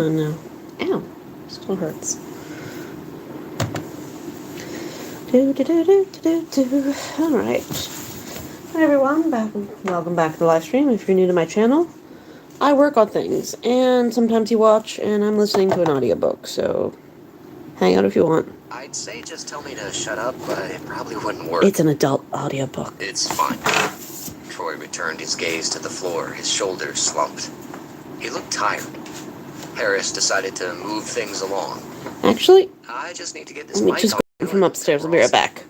on now. Ow. Still hurts. Alright. Hi everyone, welcome back to the live stream. If you're new to my channel, I work on things, and sometimes you watch, and I'm listening to an audiobook, so hang out if you want. I'd say just tell me to shut up, but it probably wouldn't work. It's an adult audiobook. It's fine. Troy returned his gaze to the floor, his shoulders slumped. He looked tired. Harris decided to move things along. Actually, I just need to get this let me mic just on. go from upstairs. I'll be right back.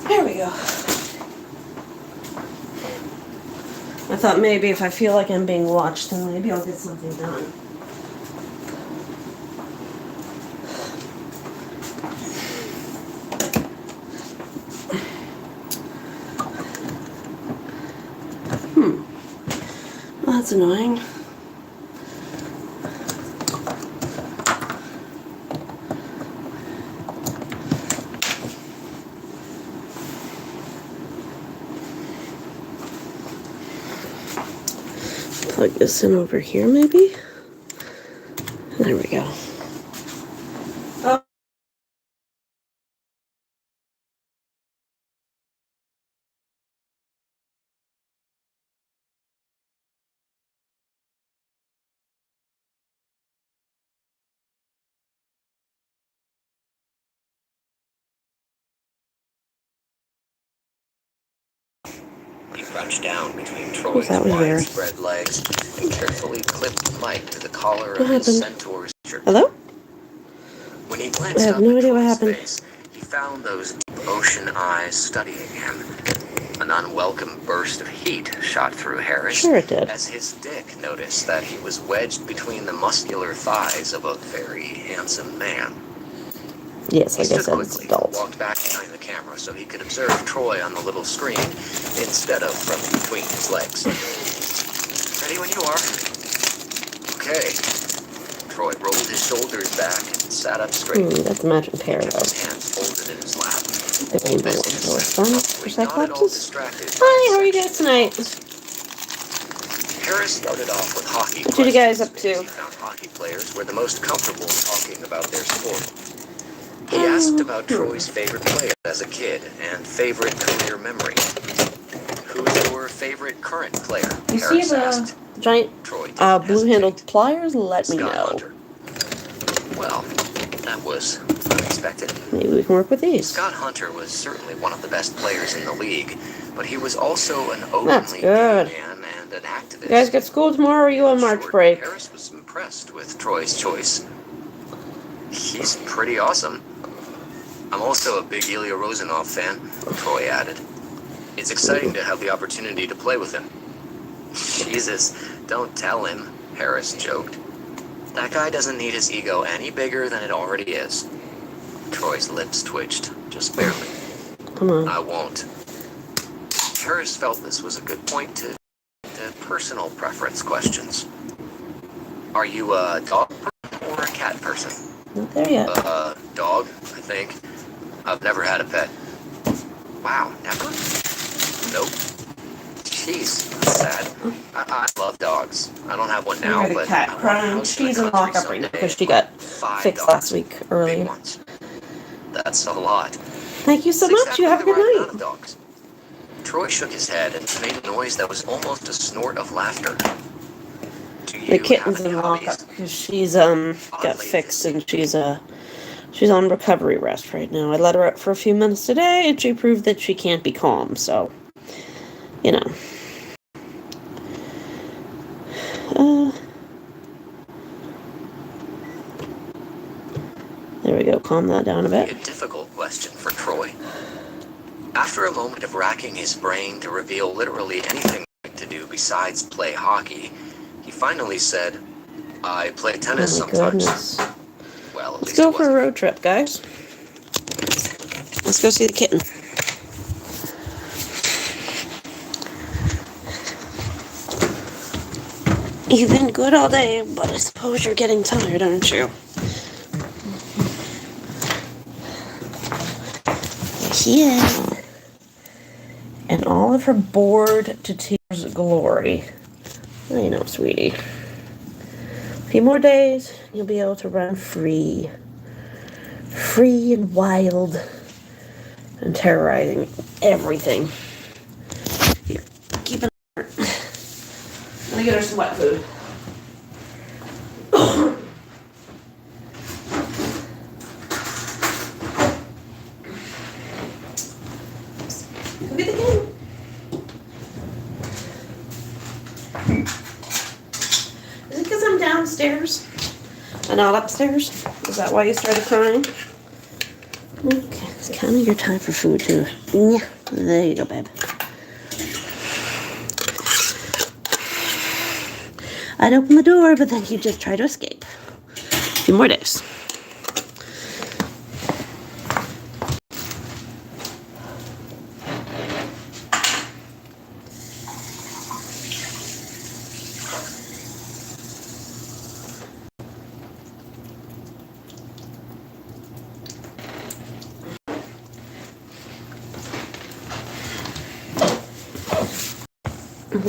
There we go. I thought maybe if I feel like I'm being watched, then maybe I'll get something done. Well, that's annoying. Plug this in over here, maybe? There we go. Oh. He crouched down between Troy's widespread legs and carefully clipped the mic to the collar of his centaur's shirt. Hello? When he glanced up at Troy's face, he found those deep ocean eyes studying him. An unwelcome burst of heat shot through Harris. Sure it did. As his dick noticed that he was wedged between the muscular thighs of a very handsome man. Yes, like I said, it's adult. He walked back behind the camera so he could observe Troy on the little screen instead of from between his legs. Ready when you are. Okay. Troy rolled his shoulders back and sat up straight. That's a matching pair, though. His hands folded in his lap. The rainbow was fun for Cyclopses. Hi, how are you guys tonight? Harris started off with hockey. What are you guys up to? He found hockey players were the most comfortable talking about their sport. He asked about Troy's favorite player as a kid and favorite career memory. Who's your favorite current player? You see the giant blue-handled pliers? Let me know. Well, that was unexpected. Maybe we can work with these. Scott Hunter was certainly one of the best players in the league, but he was also an openly gay man and an activist. You guys got school tomorrow, or are you on March break? Harris was impressed with Troy's choice. He's pretty awesome. I'm also a big Ilya Rozanov fan, Troy added. It's exciting to have the opportunity to play with him. Jesus, don't tell him, Harris joked. That guy doesn't need his ego any bigger than it already is. Troy's lips twitched, just barely. Come on. I won't. Harris felt this was a good point to personal preference questions. Are you a dog person or a cat person? Not there yet. Dog, I think. I've never had a pet. Wow, never? Nope. Jeez, that's sad. I love dogs. I don't have one now, but... cat crying. She's in lockup right now because she got fixed last week early. That's a lot. Thank you so much. You have a good night. Troy shook his head and made a noise that was almost a snort of laughter. The kitten's in lockup because she's got fixed and she's She's on recovery rest right now. I let her up for a few minutes today, and she proved that she can't be calm, so, you know. There we go. Calm that down a bit. A difficult question for Troy. After a moment of racking his brain to reveal literally anything to do besides play hockey, he finally said, I play tennis sometimes. Goodness. Well, Let's go for a road trip, guys. Let's go see the kitten. You've been good all day, but I suppose you're getting tired, aren't you? She is. And all of her bored to tears glory. I know, sweetie. A few more days, you'll be able to run free. Free and wild. And terrorizing everything. Here, keep it on her. Let me get her some wet food. Go get the kitten. Is it because I'm downstairs and not upstairs? Is that why you started crying? Okay, it's kind of your time for food too. Yeah, there you go, babe. I'd open the door, but then you just try to escape. A few more days.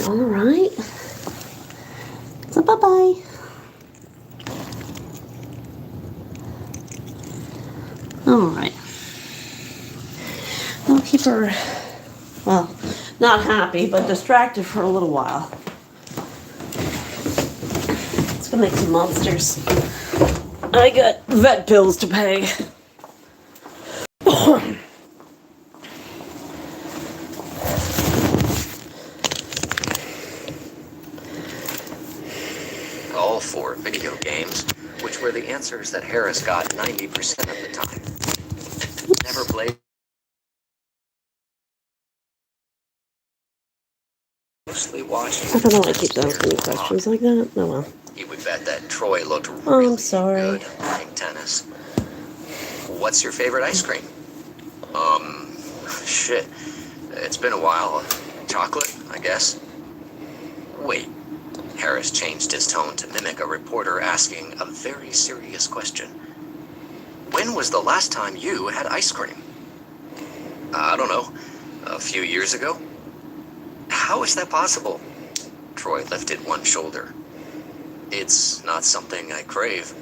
All right. So bye-bye. All right. I'll keep her, well, not happy, but distracted for a little while. Let's go make some monsters. I got vet bills to pay. All for video games, which were the answers that Harris got 90% of the time. Never played. Mostly watched. I don't know why I keep asking you questions like that. Oh well. He would bet that Troy looked Oh, really I'm sorry. good playing tennis. What's your favorite ice cream? Shit. It's been a while. Chocolate, I guess. Wait. Harris changed his tone to mimic a reporter asking a very serious question. When was the last time you had ice cream? I don't know. A few years ago? How is that possible? Troy lifted one shoulder. It's not something I crave.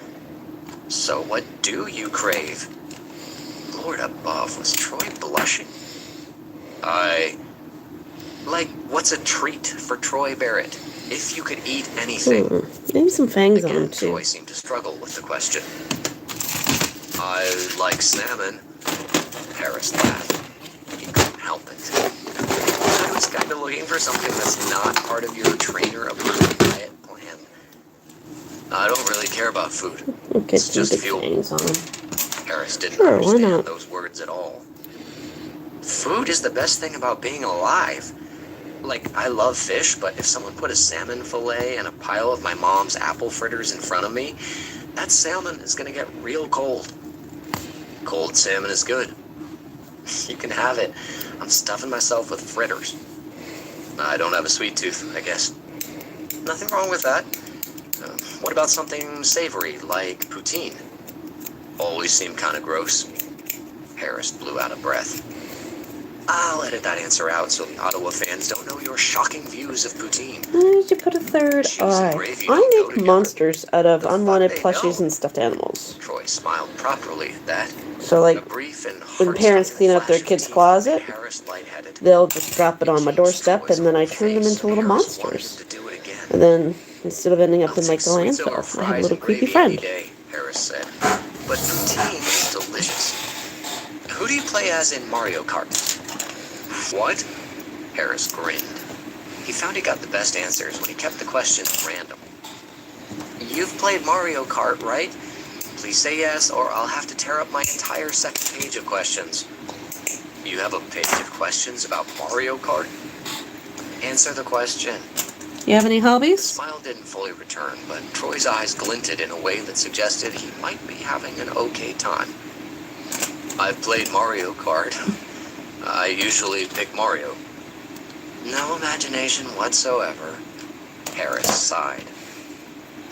So what do you crave? Lord above, was Troy blushing? What's a treat for Troy Barrett? If you could eat anything. Maybe some fangs on Again, him too. Troy seemed to struggle with the question. I like salmon. Harris laughed. He couldn't help it. I was kind of looking for something that's not part of your trainer-approved diet plan. I don't really care about food. Okay, It's just big fuel. fangs on him. Harris didn't Sure, why understand not? those words at all. Food is the best thing about being alive. Like, I love fish, but if someone put a salmon fillet and a pile of my mom's apple fritters in front of me, that salmon is gonna get real cold. Cold salmon is good. You can have it. I'm stuffing myself with fritters. I don't have a sweet tooth, I guess. Nothing wrong with that. What about something savory, like poutine? Always seemed kind of gross. Harris blew out a breath. I'll edit that answer out so the Ottawa fans don't know your shocking views of poutine. Why did you put a third Cheese and eye? gravy don't go I make together. monsters out of The fuck unwanted they plushies don't. and stuffed animals. Troy smiled properly at that. So, like, A brief and when parents heart-stopping clean up their flash of kid's teeth closet, made Harris lightheaded. they'll just drop it on my doorstep, Troy's and then I whole turn them face. into little Harris wanted monsters. him to do it again. And then, instead of ending up I'll in, like, take the sweets over landfill, I have a fries little and creepy gravy any friend. day, Harris said. But poutine is play as in Mario Kart. What? Harris grinned. He found he got the best answers when he kept the questions random. You've played Mario Kart, right? Please say yes, or I'll have to tear up my entire second page of questions. You have a page of questions about Mario Kart? Answer the question. You have any The hobbies? smile didn't fully return, but Troy's eyes glinted in a way that suggested he might be having an okay time. I've played Mario Kart. I usually pick Mario. No imagination whatsoever. Harris sighed.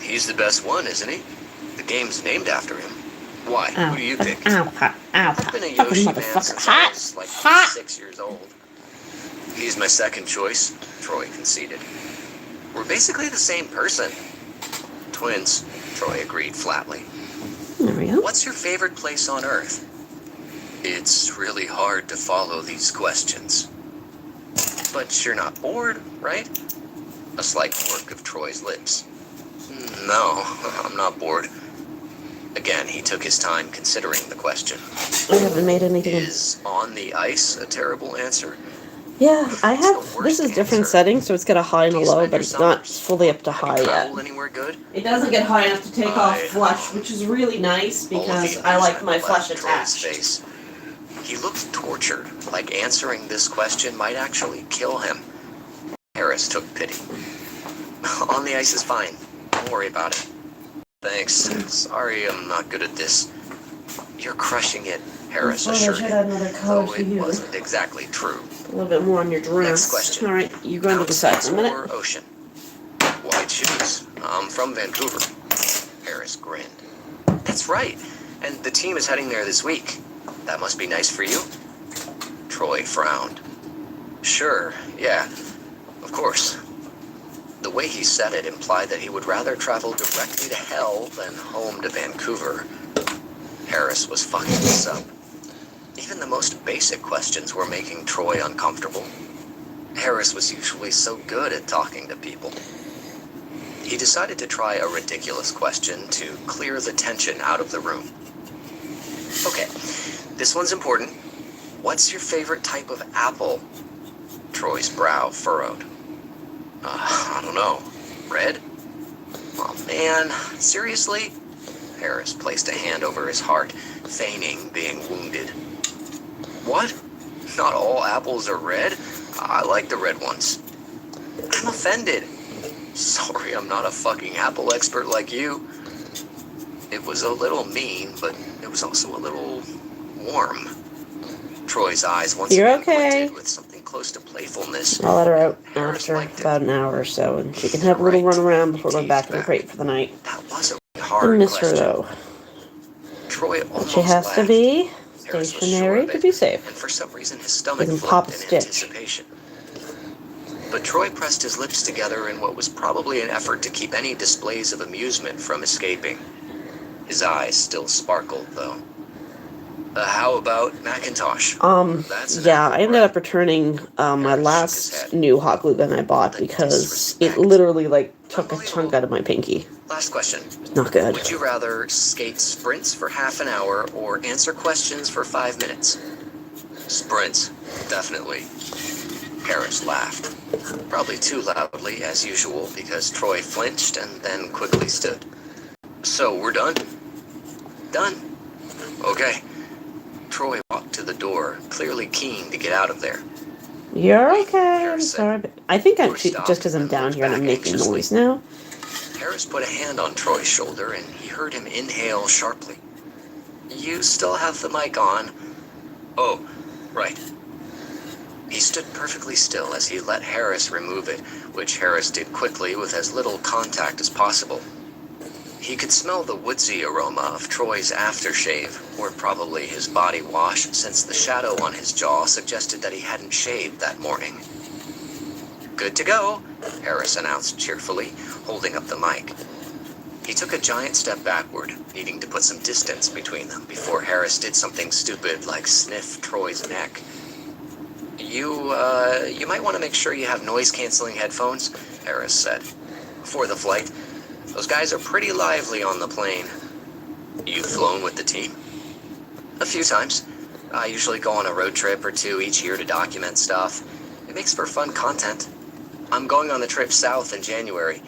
He's the best one, isn't he? The game's named after him. Why? Ow. Who do you pick? Ow, hot, ow, I've been a hot. Fucking Yoshi man motherfucker. since I Hot! was like Hot! 6 years old. He's my second choice, Troy conceded. We're basically the same person. Twins, Troy agreed flatly. There we go. What's your favorite place on Earth? It's really hard to follow these questions. But you're not bored, right? A slight quirk of Troy's lips. No, I'm not bored. Again, he took his time considering the question. I haven't made anything. Is on the ice a terrible answer? Yeah, I It's have. the This worst is different answer. settings, so it's got a high and Do a you low, spend but your it's not summers? fully up to Have high you yet. traveled anywhere good? It doesn't get high enough to take off I- flesh, which is really nice All of because the I like my amusement flesh left Troy's attached. face. He looked tortured, like answering this question might actually kill him. Harris took pity. On the ice is fine. Don't worry about it. Thanks. Sorry, I'm not good at this. You're crushing it, Harris assured him, another though it wasn't exactly true. A little bit more on your dress. Next question. All right, you go into the side Mountains in a minute. or ocean? Why choose? I'm from Vancouver. Harris grinned. That's right. And the team is heading there this week. That must be nice for you? Troy frowned. Sure, yeah. Of course. The way he said it implied that he would rather travel directly to hell than home to Vancouver. Harris was fucking this up. Even the most basic questions were making Troy uncomfortable. Harris was usually so good at talking to people. He decided to try a ridiculous question to clear the tension out of the room. Okay, this one's important. What's your favorite type of apple? Troy's brow furrowed. I don't know. Red? Oh man, seriously? Harris placed a hand over his heart, feigning being wounded. What? Not all apples are red? I like the red ones. I'm offended. Sorry, I'm not a fucking apple expert like you. It was a little mean, but it was also a little warm. Troy's eyes once You're again okay. glinted with something close to playfulness. I'll let her out Harris after liked it. about an hour or so, and she can have a little Right. run around before going Teased back in the back. crate for the night. That was a I hard miss her question. though. Troy almost She has to laughed. be Harris was stationary sure of to it, be safe. And for some reason his You stomach can pop flipped a in stitch. anticipation. But Troy pressed his lips together in what was probably an effort to keep any displays of amusement from escaping. His eyes still sparkled, though. How about Macintosh? That's an Yeah, apple, I ended right? up returning my Harris shook his last head. new hot glue gun I bought The because disrespect. it literally like took a chunk out of my pinky. Last question. It's not good. Would you rather skate sprints for half an hour or answer questions for 5 minutes? Sprints, definitely. Harris laughed. Probably too loudly, as usual, because Troy flinched and then quickly stood. So, we're done? Done. Okay. Troy walked to the door, clearly keen to get out of there. You're okay. I'm Harris said. sorry, but I think I'm Troy just because I'm stopped down and here and I'm looked back making anxiously. noise now. Harris put a hand on Troy's shoulder and he heard him inhale sharply. You still have the mic on. Oh, right. He stood perfectly still as he let Harris remove it, which Harris did quickly with as little contact as possible. He could smell the woodsy aroma of Troy's aftershave, or probably his body wash, since the shadow on his jaw suggested that he hadn't shaved that morning. Good to go, Harris announced cheerfully, holding up the mic. He took a giant step backward, needing to put some distance between them before Harris did something stupid like sniff Troy's neck. You might want to make sure you have noise-canceling headphones, Harris said. For the flight. Those guys are pretty lively on the plane. You've flown with the team? A few times. I usually go on a road trip or two each year to document stuff. It makes for fun content. I'm going on the trip south in January.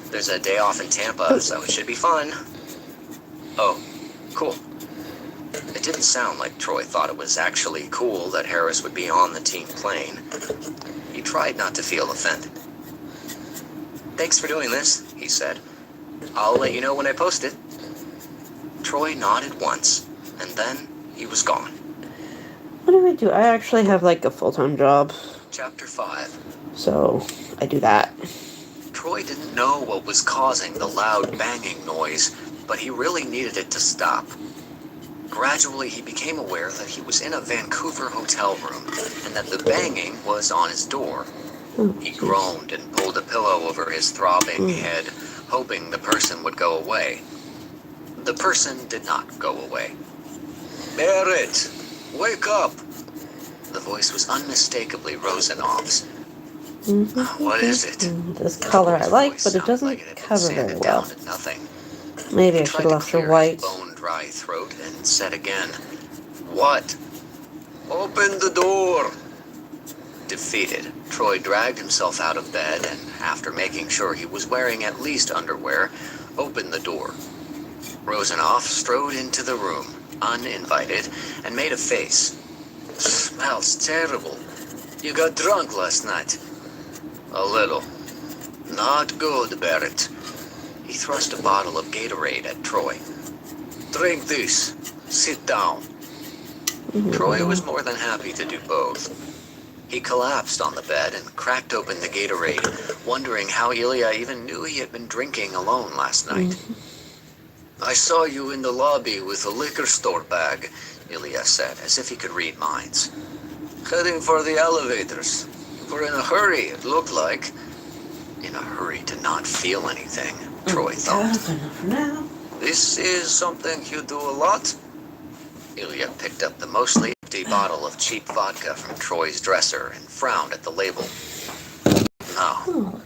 There's a day off in Tampa, so it should be fun. Oh, cool. It didn't sound like Troy thought it was actually cool that Harris would be on the team plane. He tried not to feel offended. Thanks for doing this, he said. I'll let you know when I post it. Troy nodded once, and then he was gone. What do I do? I actually have like a full-time job. Chapter 5. So I do that. Troy didn't know what was causing the loud banging noise, but he really needed it to stop. Gradually, he became aware that he was in a Vancouver hotel room and that the banging was on his door. He groaned and pulled a pillow over his throbbing head, hoping the person would go away. The person did not go away. Barrett, wake up! The voice was unmistakably Rosenoff's. What is it? This color I like, but it doesn't cover very well. Nothing. Maybe I should have left her white. Bone-dry throat and said again, "What? Open the door!" Defeated, Troy dragged himself out of bed and, after making sure he was wearing at least underwear, opened the door. Rosenoff strode into the room, uninvited, and made a face. "Smells terrible. You got drunk last night." "A little." "Not good, Barrett." He thrust a bottle of Gatorade at Troy. "Drink this. Sit down." Troy was more than happy to do both. He collapsed on the bed and cracked open the Gatorade, wondering how Ilya even knew he had been drinking alone last night. "I saw you in the lobby with a liquor store bag," Ilya said, as if he could read minds. "Heading for the elevators. You were in a hurry, it looked like." In a hurry to not feel anything, Troy thought. "This is something you do a lot?" Ilya picked up the mostly empty bottle of cheap vodka from Troy's dresser and frowned at the label. "No.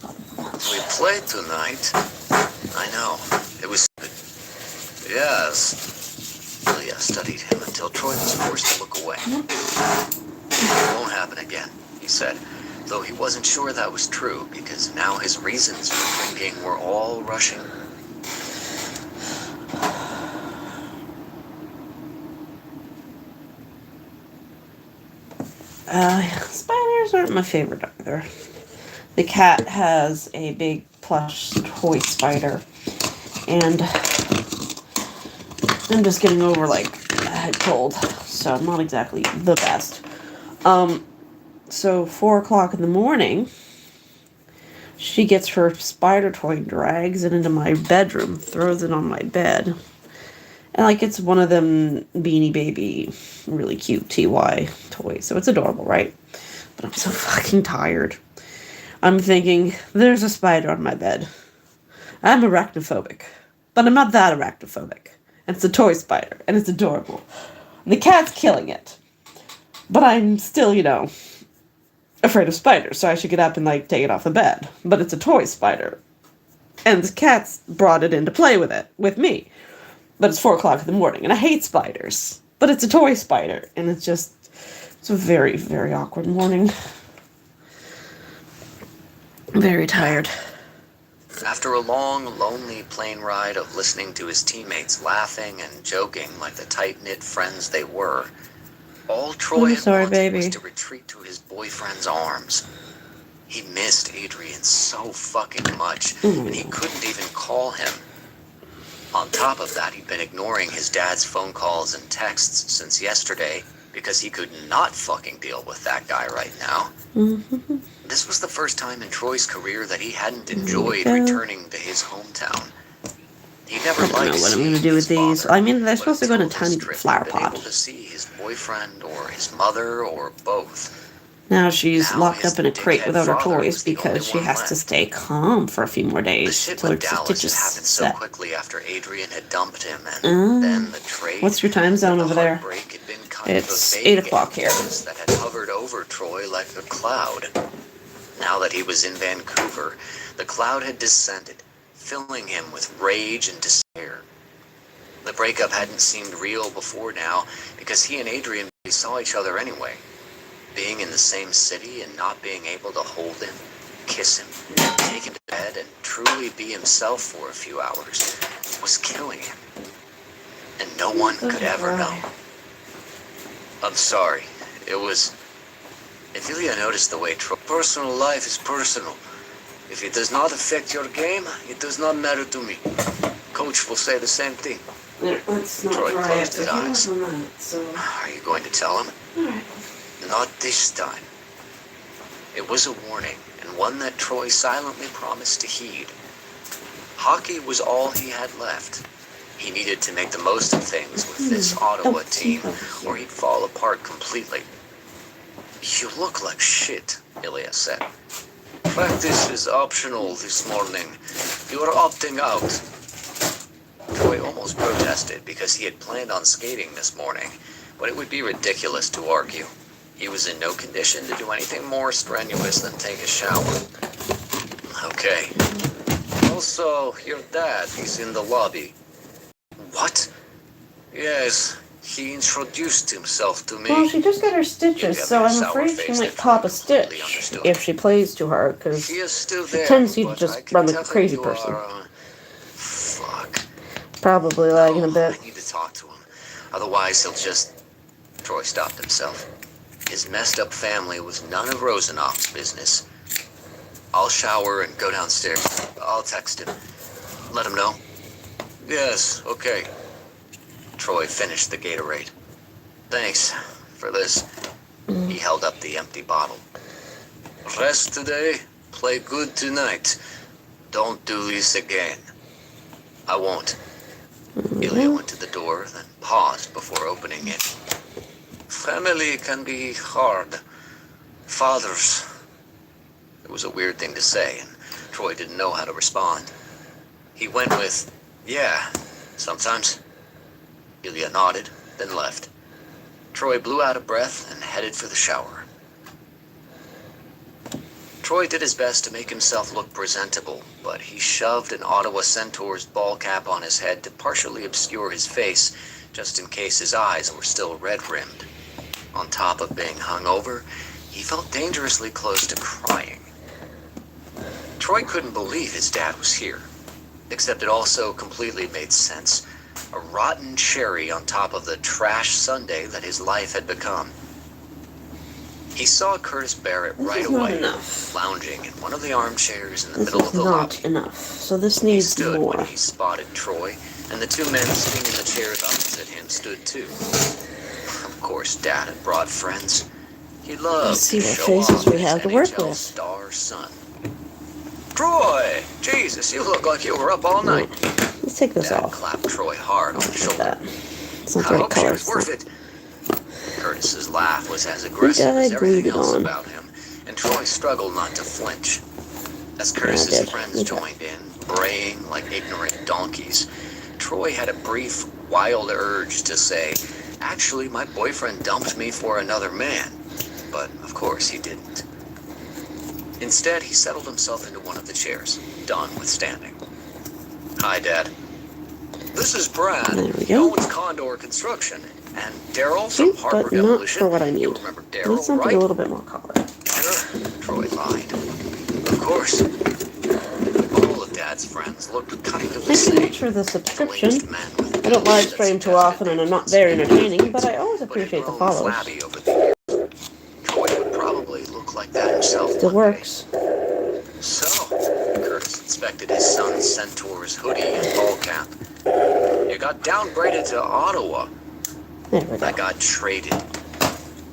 We played tonight." "I know. It was good." "Yes." Ilya studied him until Troy was forced to look away. "It won't happen again," he said, though he wasn't sure that was true because now his reasons for drinking were all rushing. Spiders aren't my favorite either. The cat has a big plush toy spider, and I'm just getting over like a head cold, so I'm not exactly the best. So 4 o'clock in the morning, she gets her spider toy, drags it into my bedroom, throws it on my bed. And like it's one of them Beanie Baby, really cute TY toys. So it's adorable, right? But I'm so fucking tired. I'm thinking, there's a spider on my bed. I'm arachnophobic. But I'm not that arachnophobic. And it's a toy spider. And it's adorable. And the cat's killing it. But I'm still, afraid of spiders. So I should get up and take it off the bed. But it's a toy spider. And the cat's brought it in to play with me. But it's 4 o'clock in the morning, and I hate spiders. But it's a toy spider, and it's a very, very awkward morning. I'm very tired. After a long, lonely plane ride of listening to his teammates laughing and joking like the tight-knit friends they were, all Troy wanted was to retreat to his boyfriend's arms. He missed Adrian so fucking much, and he couldn't even call him. On top of that, he'd been ignoring his dad's phone calls and texts since yesterday because he could not fucking deal with that guy right now. This was the first time in Troy's career that he hadn't enjoyed returning to his hometown. He never liked. I don't know what I'm going to do with these. I mean, they're supposed to go in a tiny flower pot. Able to see his boyfriend or his mother or both. Now she's locked up in a crate without her toys because she has to stay calm for a few more days until her stitches happened so set. quickly after Adrian had dumped him, and then the trade. What's your time zone over there? It's 8 o'clock here. That had hovered over Troy like a cloud. Now that he was in Vancouver, the cloud had descended, filling him with rage and despair. The breakup hadn't seemed real before now because he and Adrian saw each other anyway. Being in the same city and not being able to hold him, kiss him, take him to bed, and truly be himself for a few hours was killing him. And no one could ever know. I'm sorry. It was... If Ilya noticed the way personal life is personal. If it does not affect your game, it does not matter to me. Coach will say the same thing. Let's not Troy try closed after his eyes. on that, so... Are you going to tell him? Alright. Not this time. It was a warning, and one that Troy silently promised to heed. Hockey was all he had left. He needed to make the most of things with this Ottawa team, or he'd fall apart completely. You look like shit, Ilya said. Practice is optional this morning. You're opting out. Troy almost protested because he had planned on skating this morning, but it would be ridiculous to argue. He was in no condition to do anything more strenuous than take a shower. Okay. Also, your dad is in the lobby. What? Yes, he introduced himself to me. Well, she just got her stitches, so I'm afraid she might pop a stitch if she plays too hard, because He is still she there, tends to but just I can run like a tell crazy you person. Fuck. Probably lagging a bit. I need to talk to him. Otherwise, he'll just... Troy stopped himself. His messed up family was none of Rosenoff's business. I'll shower and go downstairs. I'll text him. Let him know. Yes, okay. Troy finished the Gatorade. Thanks for this. He held up the empty bottle. Rest today, play good tonight. Don't do this again. I won't. Ilya went to the door, then paused before opening it. Family can be hard. Fathers. It was a weird thing to say, and Troy didn't know how to respond. He went with, yeah, sometimes. Ilya nodded, then left. Troy blew out of breath and headed for the shower. Troy did his best to make himself look presentable, but he shoved an Ottawa Centaur's ball cap on his head to partially obscure his face, just in case his eyes were still red-rimmed. On top of being hungover, he felt dangerously close to crying. Troy couldn't believe his dad was here, except it also completely made sense. A rotten cherry on top of the trash sundae that his life had become. He saw Curtis Barrett right away, lounging in one of the armchairs in the middle of the lobby. This is not enough, so this He needs stood more. when he spotted Troy, and the two men sitting in the chairs opposite him stood too. Of course, Dad had brought friends. He loved Let's see to what show faces off we his have to work NHL with. star son. Troy! Jesus, you look like you were up all night. Let's take this Dad off. clapped Troy hard on the Like shoulder. that. It's not the I right hope she color. was worth it. Curtis's laugh was as I aggressive as everything glued it else on. about him, and Troy struggled not to flinch. As Curtis's did. friends Okay. joined in, braying like ignorant donkeys, Troy had a brief, wild urge to say, actually, my boyfriend dumped me for another man. But, of course, he didn't. Instead, he settled himself into one of the chairs, done with standing. Hi, Dad. This is Brad. There we He go. owns Condor Construction. And Daryl from Cute, Harper but not Demolition. for what I need. You remember Need Daryl, something right? a little bit more color. Troy lied. Of course. All of Dad's friends looked kind of the Thank you same. much for the subscription. Middle-aged men with I don't live that stream too suggested often and I'm not very entertaining, but I always but had appreciate the grown follows. flabby over the years. Troy would probably look like that himself Still one day. works. So, Curtis inspected his son's Centaur's hoodie and ball cap. You got downgraded to Ottawa. There we I go. got traded.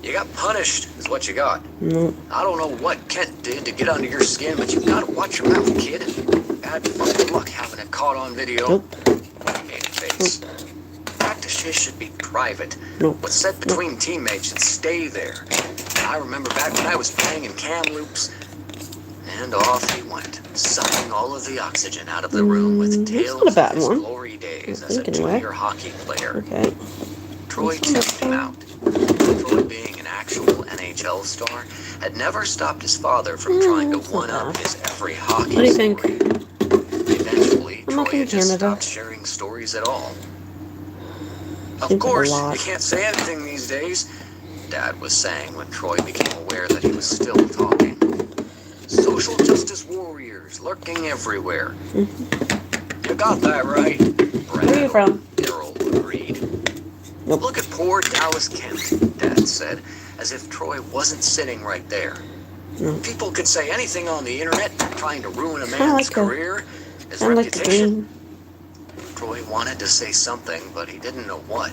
You got punished, is what you got. Nope. I don't know what Kent did to get under your skin, but you gotta watch your mouth, kid. Bad fucking luck having it caught on video. Nope. Game face. Practice should be private. Nope. What's said between teammates should stay there. I remember back when I was playing in Kamloops. And off he went, sucking all of the oxygen out of the room with That's tales not a bad of his one. glory days I as a think, anyway. junior hockey player. Okay. Troy That's tuned him out. Troy, being an actual NHL star, had never stopped his father from trying to that's not one-up bad. his every hockey What do you think? story. Eventually, I'm not Troy in had just Canada. stopped sharing stories at all. Of Seems like a course, lot. you can't say anything these days. Dad was saying when Troy became aware that he was still talking. Social justice warriors lurking everywhere. You got that right. Where are you from? Daryl agreed. Nope. Look at poor Dallas Kent, Dad said, as if Troy wasn't sitting right there. No. People could say anything on the internet, trying to ruin a Kinda man's like career, his Sound like the reputation. dream. Troy wanted to say something, but he didn't know what.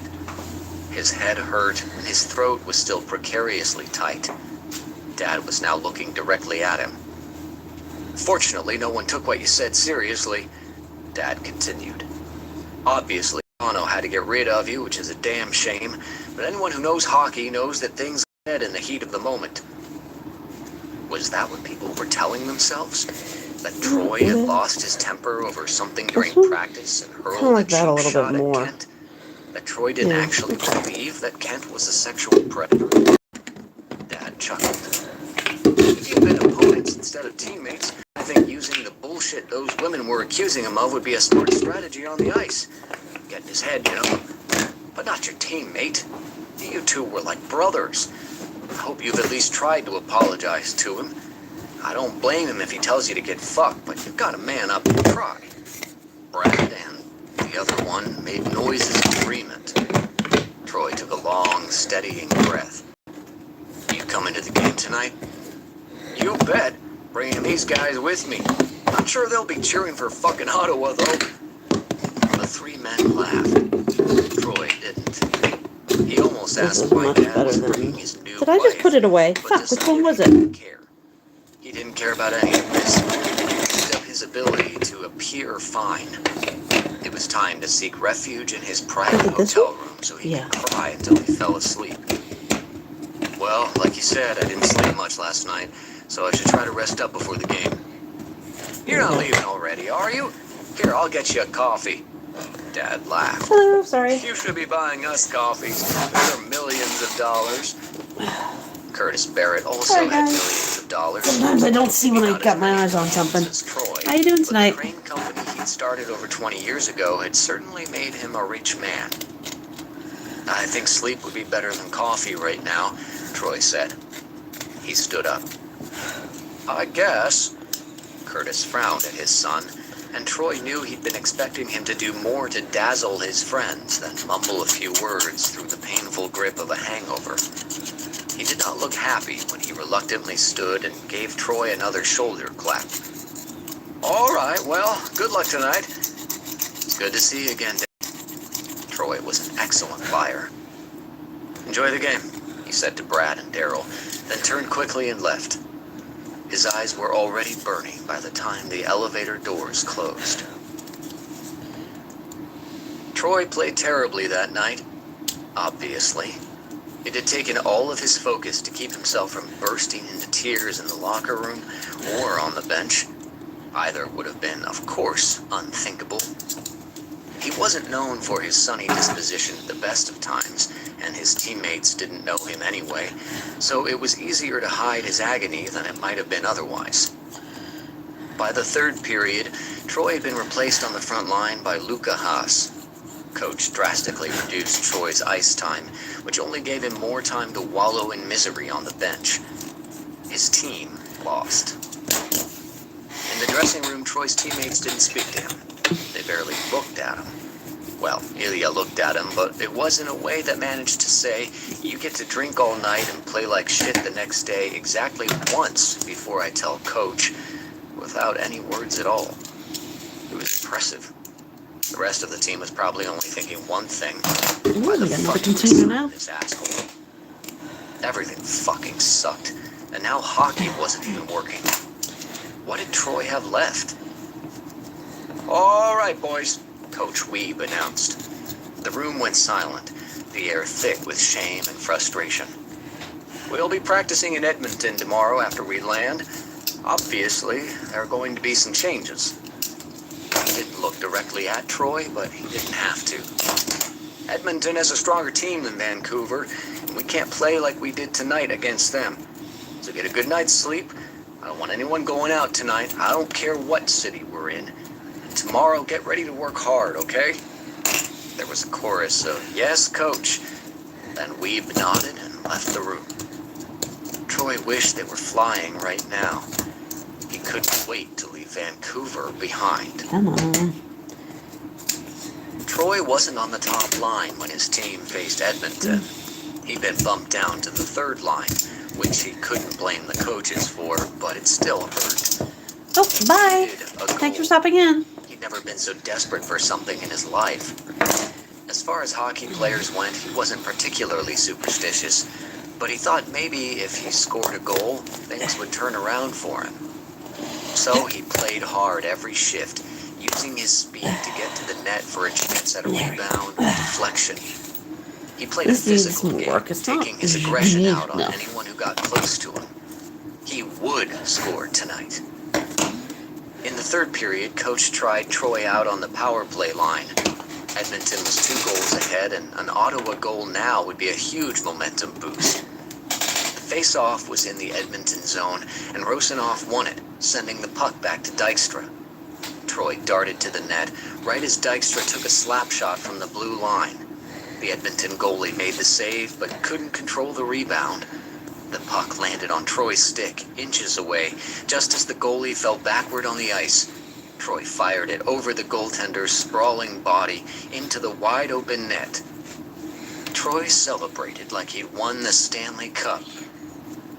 His head hurt, and his throat was still precariously tight. Dad was now looking directly at him. Fortunately, no one took what you said seriously, Dad continued. Obviously, Bono had to get rid of you, which is a damn shame, but anyone who knows hockey knows that things are dead in the heat of the moment. Was that what people were telling themselves? That Troy had lost his temper over something during practice and hurled Kinda like a that a cheap little shot bit at more. Kent? That Troy didn't Yeah. actually believe that Kent was a sexual predator? Dad chuckled. If you'd been opponents instead of teammates, I think using the bullshit those women were accusing him of would be a smart strategy on the ice. Get in his head, you know. But not your teammate. You two were like brothers. I hope you've at least tried to apologize to him. I don't blame him if he tells you to get fucked, but you've got to man up and try. Brad and the other one made noises of agreement. Troy took a long, steadying breath. You coming to the game tonight? You bet. Bringing these guys with me. I'm sure they'll be cheering for fucking Ottawa, though. The three men laughed. Troy didn't. He almost This asked is why much Dad better was than... bringing his new Did I just wife, put it away? but Fuck, which one decided was he it? didn't care. He didn't care about any of this, except his ability to appear fine. It was time to seek refuge in his private Is it this hotel one? room so he Yeah. could cry until he fell asleep. Well, like you said, I didn't sleep much last night, so I should try to rest up before the game. You're not leaving already, are you? Here, I'll get you a coffee. Dad laughed. Hello, sorry. You should be buying us coffees. Those are millions of dollars. Curtis Barrett also Sorry, had guys. millions of dollars. Sometimes I don't see when I Not got as my many eyes on something. as Troy, How you doing but tonight? the crane company he'd started over 20 years ago had certainly made him a rich man. I think sleep would be better than coffee right now, Troy said. He stood up. I guess. Curtis frowned at his son, and Troy knew he'd been expecting him to do more to dazzle his friends than mumble a few words through the painful grip of a hangover. He did not look happy when he reluctantly stood and gave Troy another shoulder clap. All right, well, good luck tonight. It's good to see you again, Dave. Troy was an excellent liar. Enjoy the game, he said to Brad and Daryl, then turned quickly and left. His eyes were already burning by the time the elevator doors closed. Troy played terribly that night, obviously. It had taken all of his focus to keep himself from bursting into tears in the locker room or on the bench. Either would have been, of course, unthinkable. He wasn't known for his sunny disposition at the best of times, and his teammates didn't know him anyway, so it was easier to hide his agony than it might have been otherwise. By the third period, Troy had been replaced on the front line by Luca Haas. Coach drastically reduced Troy's ice time, which only gave him more time to wallow in misery on the bench. His team lost. In the dressing room, Troy's teammates didn't speak to him. They barely looked at him. Well, Ilya looked at him, but it was in a way that managed to say, you get to drink all night and play like shit the next day exactly once before I tell Coach, without any words at all. It was impressive. The rest of the team was probably only thinking one thing. Why the we got fuck another did we container sign now. this asshole? Everything fucking sucked, and now hockey wasn't even working. What did Troy have left? All right, boys, Coach Weeb announced. The room went silent, the air thick with shame and frustration. We'll be practicing in Edmonton tomorrow after we land. Obviously, there are going to be some changes. He didn't look directly at Troy, but he didn't have to. Edmonton has a stronger team than Vancouver, and we can't play like we did tonight against them. So get a good night's sleep. I don't want anyone going out tonight. I don't care what city we're in. And tomorrow, get ready to work hard, okay? There was a chorus of, yes, Coach. Then Weeb nodded and and left the room. Troy wished they were flying right now. He couldn't wait to leave Vancouver behind. Come on. Troy wasn't on the top line when his team faced Edmonton. He'd been bumped down to the third line, which he couldn't blame the coaches for, but it still hurt. Oh, bye. He needed a goal. Thanks for stopping in. He'd never been so desperate for something in his life. As far as hockey players went, he wasn't particularly superstitious, but he thought maybe if he scored a goal, things would turn around for him. So he played hard every shift, using his speed to get to the net for a chance at a rebound or deflection. He played a physical game, taking his aggression out on anyone who got close to him. He would score tonight. In the third period, Coach tried Troy out on the power play line. Edmonton was 2 goals ahead, and an Ottawa goal now would be a huge momentum boost. The face-off was in the Edmonton zone, and Rosenoff won it, sending the puck back to Dykstra. Troy darted to the net, right as Dykstra took a slap shot from the blue line. The Edmonton goalie made the save, but couldn't control the rebound. The puck landed on Troy's stick, inches away, just as the goalie fell backward on the ice. Troy fired it over the goaltender's sprawling body into the wide-open net. Troy celebrated like he'd won the Stanley Cup.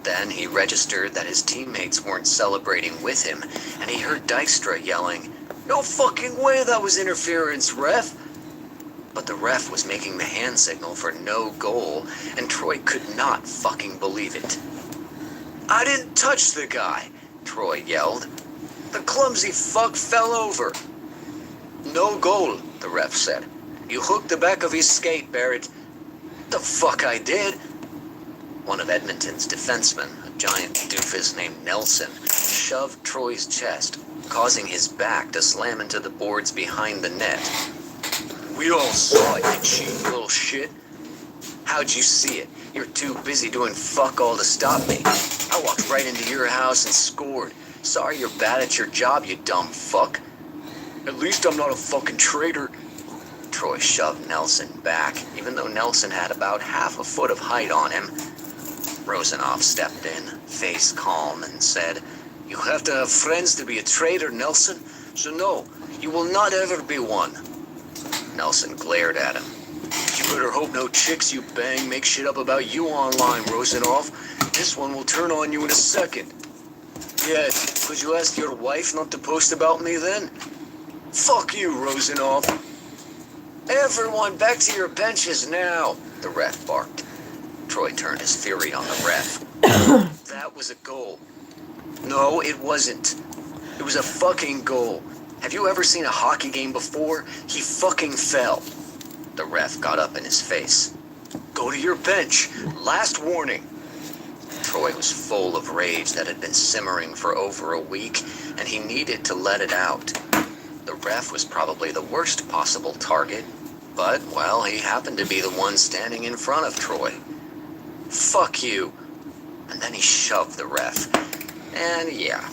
Then he registered that his teammates weren't celebrating with him, and he heard Dykstra yelling, "No fucking way that was interference, ref!" But the ref was making the hand signal for no goal, and Troy could not fucking believe it. "I didn't touch the guy," Troy yelled. "The clumsy fuck fell over." "No goal," the ref said. "You hooked the back of his skate, Barrett." "The fuck I did." One of Edmonton's defensemen, a giant doofus named Nelson, shoved Troy's chest, causing his back to slam into the boards behind the net. "We all saw it, you cheap little shit." "How'd you see it? You're too busy doing fuck all to stop me. I walked right into your house and scored. Sorry you're bad at your job, you dumb fuck." "At least I'm not a fucking traitor." Troy shoved Nelson back, even though Nelson had about half a foot of height on him. Rosenoff stepped in, face calm, and said, "You have to have friends to be a traitor, Nelson. So no, you will not ever be one." Nelson glared at him. "You better hope no chicks you bang make shit up about you online, Rosenoff. This one will turn on you in a second." "Yeah, could you ask your wife not to post about me then?" "Fuck you, Rosenoff." "Everyone back to your benches now," the ref barked. Troy turned his fury on the ref. "That was a goal." "No, it wasn't. It was a fucking goal. Have you ever seen a hockey game before? He fucking fell." The ref got up in his face. "Go to your bench. Last warning." Troy was full of rage that had been simmering for over a week, and he needed to let it out. The ref was probably the worst possible target, but, well, he happened to be the one standing in front of Troy. "Fuck you." And then he shoved the ref. And yeah,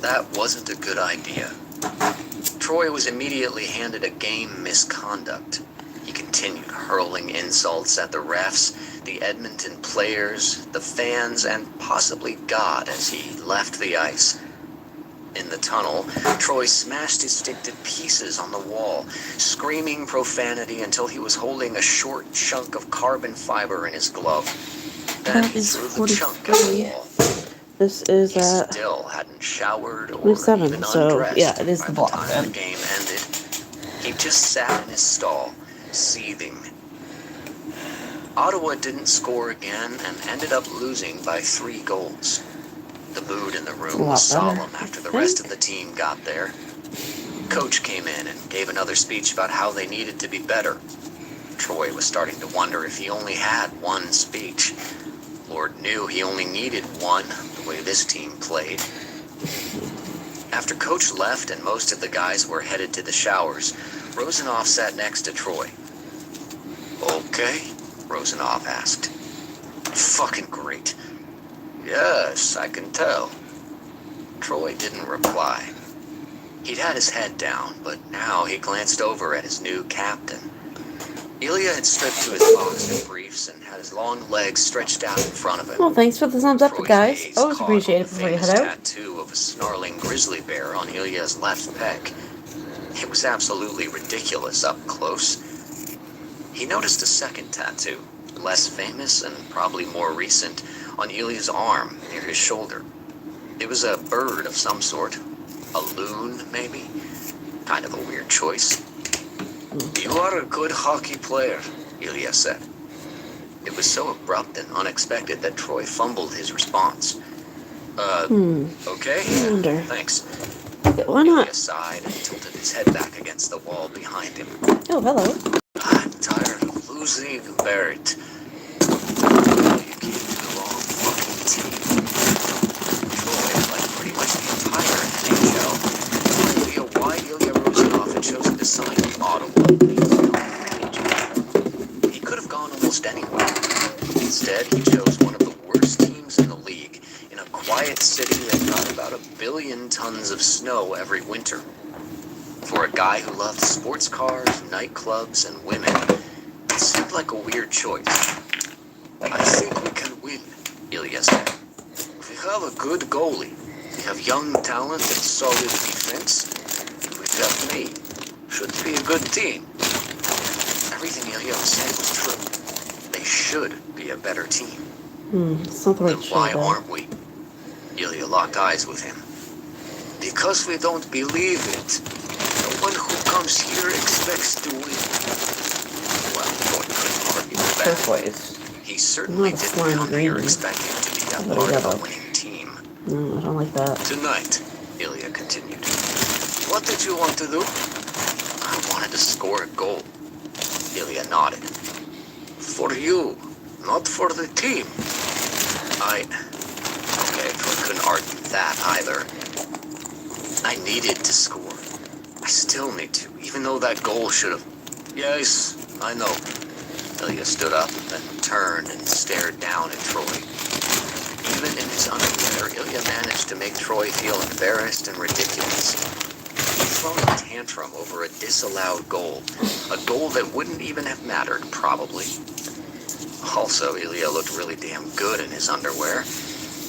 that wasn't a good idea. Troy was immediately handed a game misconduct. He continued hurling insults at the refs, the Edmonton players, the fans, and possibly God as he left the ice. In the tunnel, Troy smashed his stick to pieces on the wall, screaming profanity until he was holding a short chunk of carbon fiber in his glove. Then he threw the chunk at the wall. This is He still hadn't showered or 7, even so undressed yeah, it is by the the block time then. the game ended. He just sat in his stall, seething. Ottawa didn't score again and ended up losing by 3 goals. The mood in the room was solemn after the rest of the team got there. Coach came in and gave another speech about how they needed to be better. Troy was starting to wonder if he only had one speech. Lord knew he only needed one, the way this team played. After Coach left and most of the guys were headed to the showers, Rosenoff sat next to Troy. "Okay?" Rosenoff asked. "Fucking great." "Yes, I can tell." Troy didn't reply. He'd had his head down, but now he glanced over at his new captain. Ilya had stripped to his boxer briefs and had his long legs stretched out in front of him. Well, thanks for the thumbs up, Troy's guys. gaze Always caught on appreciate the it before you famous head out. tattoo of a snarling grizzly bear on Ilya's left pec. It was absolutely ridiculous up close. He noticed a second tattoo, less famous and probably more recent, on Ilya's arm near his shoulder. It was a bird of some sort. A loon, maybe? Kind of a weird choice. You are a good hockey player, Ilya said. It was so abrupt and unexpected that Troy fumbled his response. Okay? I wonder. Thanks. Okay, why Ilya not? sighed and tilted his head back against the wall behind him. Oh, hello. I'm tired of losing, Barrett. You came to the wrong fucking team. Troy, like pretty much the entire NHL, knew why Ilya Rozanov had chosen to sign with Ottawa. He could have gone almost anywhere. Instead, he chose one of the worst teams in the league, in a quiet city that got about 1 billion tons of snow every winter. For a guy who loved sports cars, nightclubs, and women, it seemed like a weird choice. I think we can win, Ilya said. We have a good goalie. We have young talent and solid defense. We have me. Should be a good team. Everything Ilya said was true. They should be a better team. It's not the right Then show, why though. aren't we? Ilya locked eyes with him. Because we don't believe it. No one who comes here expects to win. Well, Troy couldn't argue with that. Both ways. He certainly Not didn't slime come here green. expecting to be a But part of yellow. a winning team. No, I don't like that. Tonight, Ilya continued. What did you want to do? I wanted to score a goal. Ilya nodded. For you, not for the team. Okay, Troy couldn't argue that either. I needed to score. I still need to, even though that goal should have... Yes, I know. Ilya stood up, then turned and stared down at Troy. Even in his underwear, Ilya managed to make Troy feel embarrassed and ridiculous. He'd thrown a tantrum over a disallowed goal, a goal that wouldn't even have mattered, probably. Also, Ilya looked really damn good in his underwear,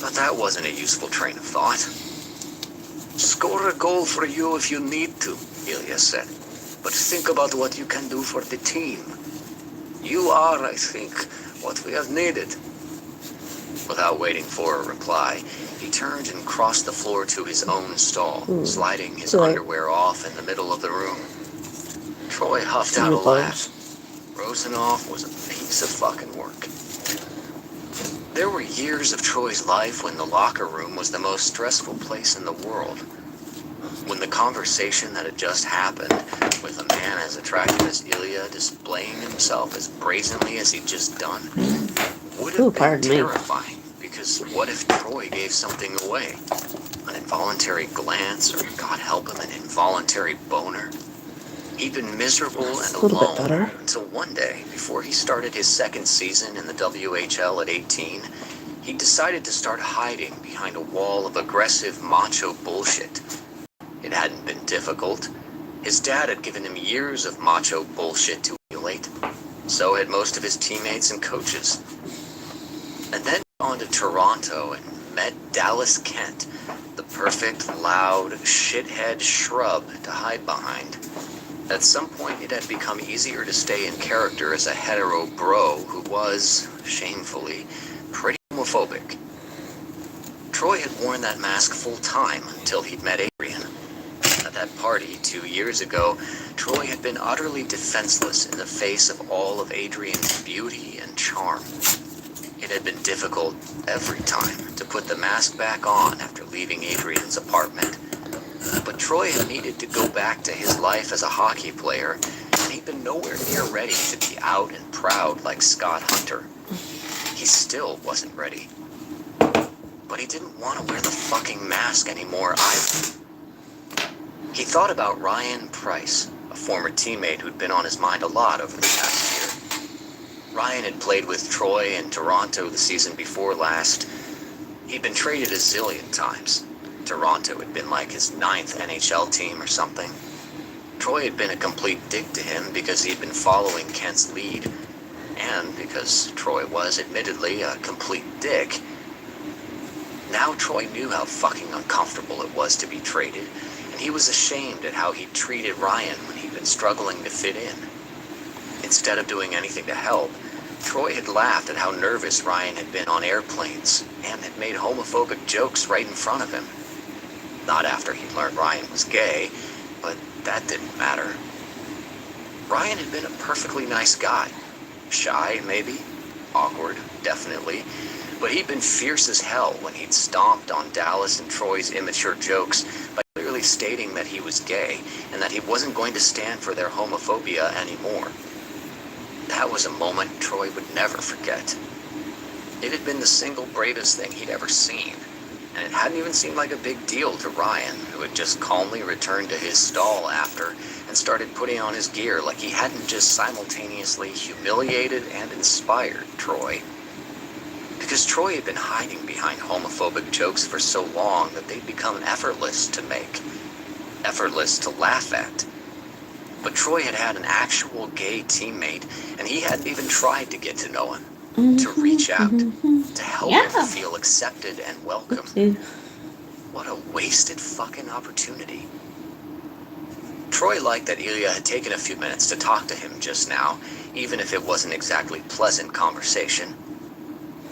but that wasn't a useful train of thought. Score a goal for you if you need to, Ilya said, but think about what you can do for the team. You are, I think, what we have needed. Without waiting for a reply, he turned and crossed the floor to his own stall, sliding his Right. underwear off in the middle of the room. Troy huffed out a Clothes. laugh. Rozanov was a piece of fucking work. There were years of Troy's life when the locker room was the most stressful place in the world. When the conversation that had just happened, with a man as attractive as Ilya displaying himself as brazenly as he'd just done, would have been pardon me. terrifying. Because what if Troy gave something away? An involuntary glance, or God help him, an involuntary boner? He'd been miserable That's and a little bit alone better. until one day, before he started his second season in the WHL at 18, he decided to start hiding behind a wall of aggressive macho bullshit. It hadn't been difficult. His dad had given him years of macho bullshit to emulate. So had most of his teammates and coaches. And then on to Toronto and met Dallas Kent, the perfect, loud, shithead shrub to hide behind. At some point, it had become easier to stay in character as a hetero bro who was, shamefully, pretty homophobic. Troy had worn that mask full time until he'd met Adrian. At that party 2 years ago, Troy had been utterly defenseless in the face of all of Adrian's beauty and charm. It had been difficult every time to put the mask back on after leaving Adrian's apartment. But Troy had needed to go back to his life as a hockey player, and he'd been nowhere near ready to be out and proud like Scott Hunter. He still wasn't ready. But he didn't want to wear the fucking mask anymore either. He thought about Ryan Price, a former teammate who'd been on his mind a lot over the past year. Ryan had played with Troy in Toronto the season before last. He'd been traded a zillion times. Toronto had been like his 9th NHL team or something. Troy had been a complete dick to him because he'd been following Kent's lead, and because Troy was, admittedly, a complete dick. Now Troy knew how fucking uncomfortable it was to be traded, and he was ashamed at how he'd treated Ryan when he'd been struggling to fit in. Instead of doing anything to help, Troy had laughed at how nervous Ryan had been on airplanes, and had made homophobic jokes right in front of him. Not after he'd learned Ryan was gay, but that didn't matter. Ryan had been a perfectly nice guy. Shy, maybe. Awkward, definitely. But he'd been fierce as hell when he'd stomped on Dallas and Troy's immature jokes by clearly stating that he was gay and that he wasn't going to stand for their homophobia anymore. That was a moment Troy would never forget. It had been the single bravest thing he'd ever seen, and it hadn't even seemed like a big deal to Ryan, who had just calmly returned to his stall after and started putting on his gear like he hadn't just simultaneously humiliated and inspired Troy. Because Troy had been hiding behind homophobic jokes for so long that they'd become effortless to make, effortless to laugh at. But Troy had had an actual gay teammate, and he hadn't even tried to get to know him, to reach out, to help him feel accepted and welcome. What a wasted fucking opportunity. Troy liked that Ilya had taken a few minutes to talk to him just now, even if it wasn't exactly pleasant conversation.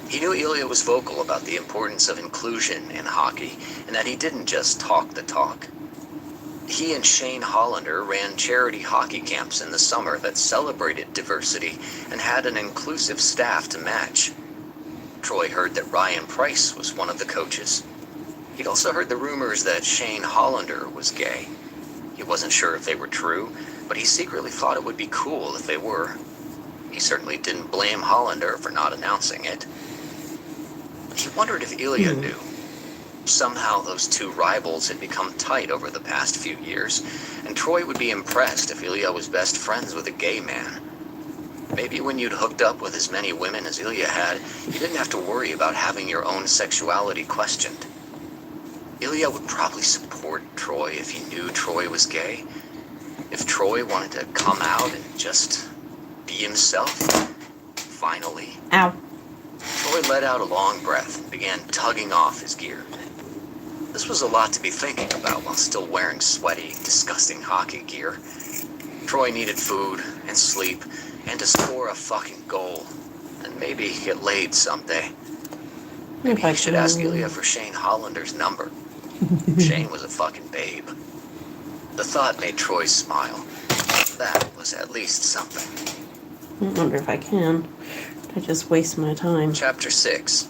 He knew Ilya was vocal about the importance of inclusion in hockey, and that he didn't just talk the talk. He and Shane Hollander ran charity hockey camps in the summer that celebrated diversity and had an inclusive staff to match. Troy heard that Ryan Price was one of the coaches. He'd also heard the rumors that Shane Hollander was gay. He wasn't sure if they were true, but he secretly thought it would be cool if they were. He certainly didn't blame Hollander for not announcing it. He wondered if Ilya knew. Somehow those two rivals had become tight over the past few years, and Troy would be impressed if Ilya was best friends with a gay man. Maybe when you'd hooked up with as many women as Ilya had, you didn't have to worry about having your own sexuality questioned. Ilya would probably support Troy if he knew Troy was gay. If Troy wanted to come out and just be himself, finally. Ow. Troy let out a long breath and began tugging off his gear. This was a lot to be thinking about while still wearing sweaty, disgusting hockey gear. Troy needed food and sleep and to score a fucking goal and maybe get laid someday. Maybe he should ask Ilya for Shane Hollander's number. Shane was a fucking babe. The thought made Troy smile. That was at least something. I wonder if I can. I just waste my time. Chapter 6.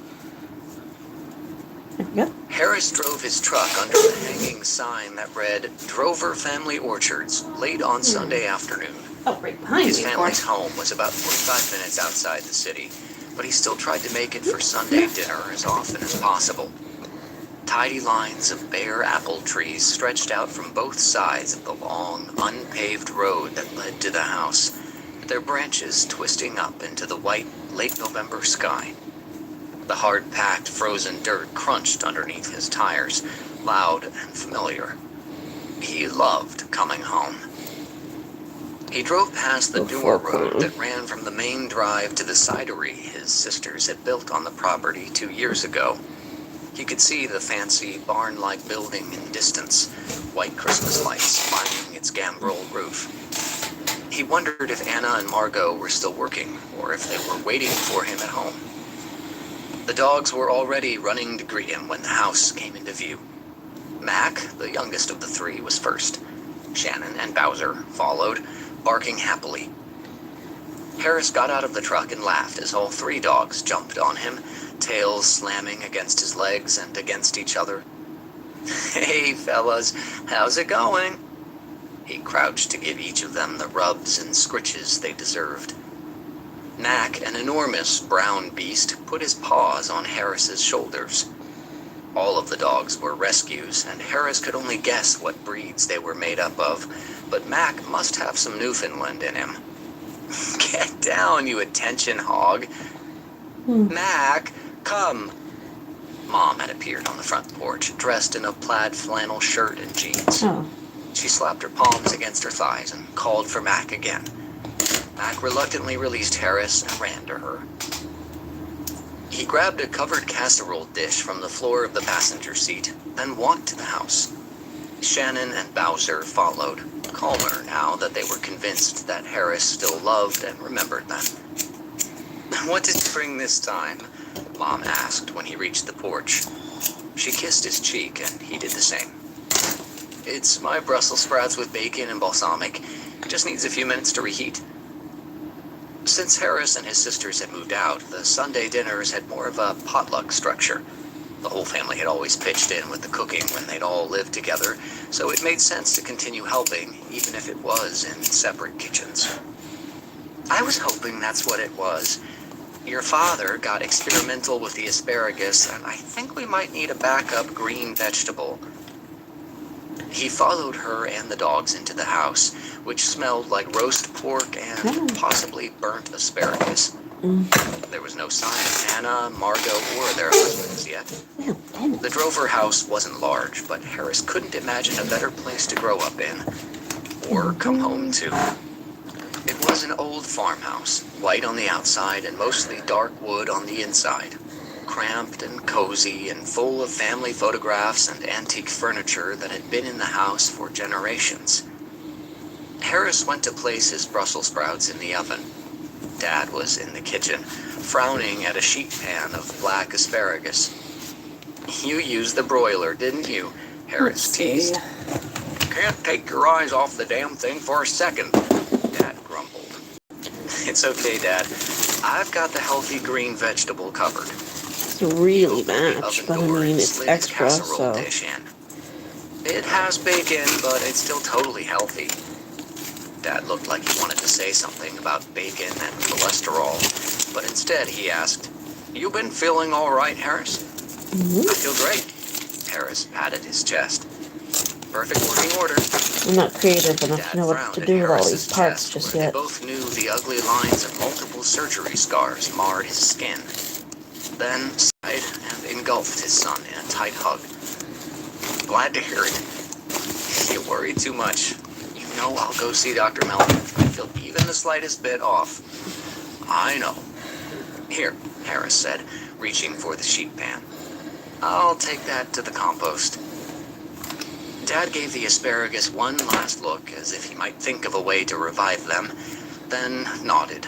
Yep. Harris drove his truck under the hanging sign that read, Drover Family Orchards, late on Sunday afternoon. Oh, right behind His me, of family's course. home was about 45 minutes outside the city, but he still tried to make it for Sunday dinner as often as possible. Tidy lines of bare apple trees stretched out from both sides of the long, unpaved road that led to the house, their branches twisting up into the white, late November sky. The hard-packed, frozen dirt crunched underneath his tires, loud and familiar. He loved coming home. He drove past the newer road that ran from the main drive to the cidery his sisters had built on the property 2 years ago. He could see the fancy, barn-like building in distance, white Christmas lights lining its gambrel roof. He wondered if Anna and Margot were still working, or if they were waiting for him at home. The dogs were already running to greet him when the house came into view. Mac, the youngest of the three, was first. Shannon and Bowser followed, barking happily. Harris got out of the truck and laughed as all three dogs jumped on him, tails slamming against his legs and against each other. Hey, fellas, how's it going? He crouched to give each of them the rubs and scritches they deserved. Mac, an enormous brown beast, put his paws on Harris's shoulders. All of the dogs were rescues, and Harris could only guess what breeds they were made up of, but Mac must have some Newfoundland in him. Get down, you attention hog. Mac, come. Mom had appeared on the front porch, dressed in a plaid flannel shirt and jeans. Oh. She slapped her palms against her thighs and called for Mac again. Mac reluctantly released Harris and ran to her. He grabbed a covered casserole dish from the floor of the passenger seat, then walked to the house. Shannon and Bowser followed, calmer now that they were convinced that Harris still loved and remembered them. "What did you bring this time?" Mom asked when he reached the porch. She kissed his cheek, and he did the same. "It's my Brussels sprouts with bacon and balsamic. Just needs a few minutes to reheat." Since Harris and his sisters had moved out, the Sunday dinners had more of a potluck structure. The whole family had always pitched in with the cooking when they'd all lived together, so it made sense to continue helping, even if it was in separate kitchens. "I was hoping that's what it was. Your father got experimental with the asparagus, and I think we might need a backup green vegetable." He followed her and the dogs into the house, which smelled like roast pork and possibly burnt asparagus. There was no sign of Anna, Margot, or their husbands yet. The Drover house wasn't large, but Harris couldn't imagine a better place to grow up in, or come home to. It was an old farmhouse, white on the outside and mostly dark wood on the inside. Cramped and cozy and full of family photographs and antique furniture that had been in the house for generations. Harris went to place his Brussels sprouts in the oven. Dad was in the kitchen, frowning at a sheet pan of black asparagus. "You used the broiler, didn't you?" Harris teased. "Can't take your eyes off the damn thing for a second," Dad grumbled. "It's okay, Dad. I've got the healthy green vegetable covered." It's really match, but I mean, it's extra, so. "It has bacon, but it's still totally healthy." Dad looked like he wanted to say something about bacon and cholesterol, but instead he asked, "You been feeling all right, Harris?" "I feel great." Harris patted his chest. "Perfect working order." I'm not creative enough Dad to know what frowned to at do with all Harris's these parts chest, just where yet. They both knew the ugly lines of multiple surgery scars marred his skin. Then sighed and engulfed his son in a tight hug. "Glad to hear it. You worry too much. You know I'll go see Dr. Melvin if I feel even the slightest bit off." "I know." "Here," Harris said, reaching for the sheet pan. "I'll take that to the compost." Dad gave the asparagus one last look, as if he might think of a way to revive them, then nodded.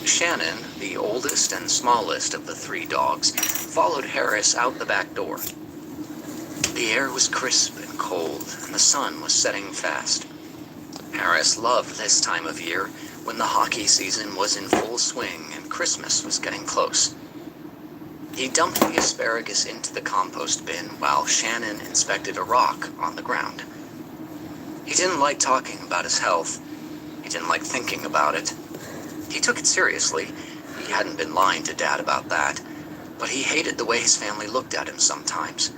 Shannon, the oldest and smallest of the three dogs, followed Harris out the back door. The air was crisp and cold, and the sun was setting fast. Harris loved this time of year, when the hockey season was in full swing and Christmas was getting close. He dumped the asparagus into the compost bin while Shannon inspected a rock on the ground. He didn't like talking about his health. He didn't like thinking about it. He took it seriously. He hadn't been lying to Dad about that. But he hated the way his family looked at him sometimes.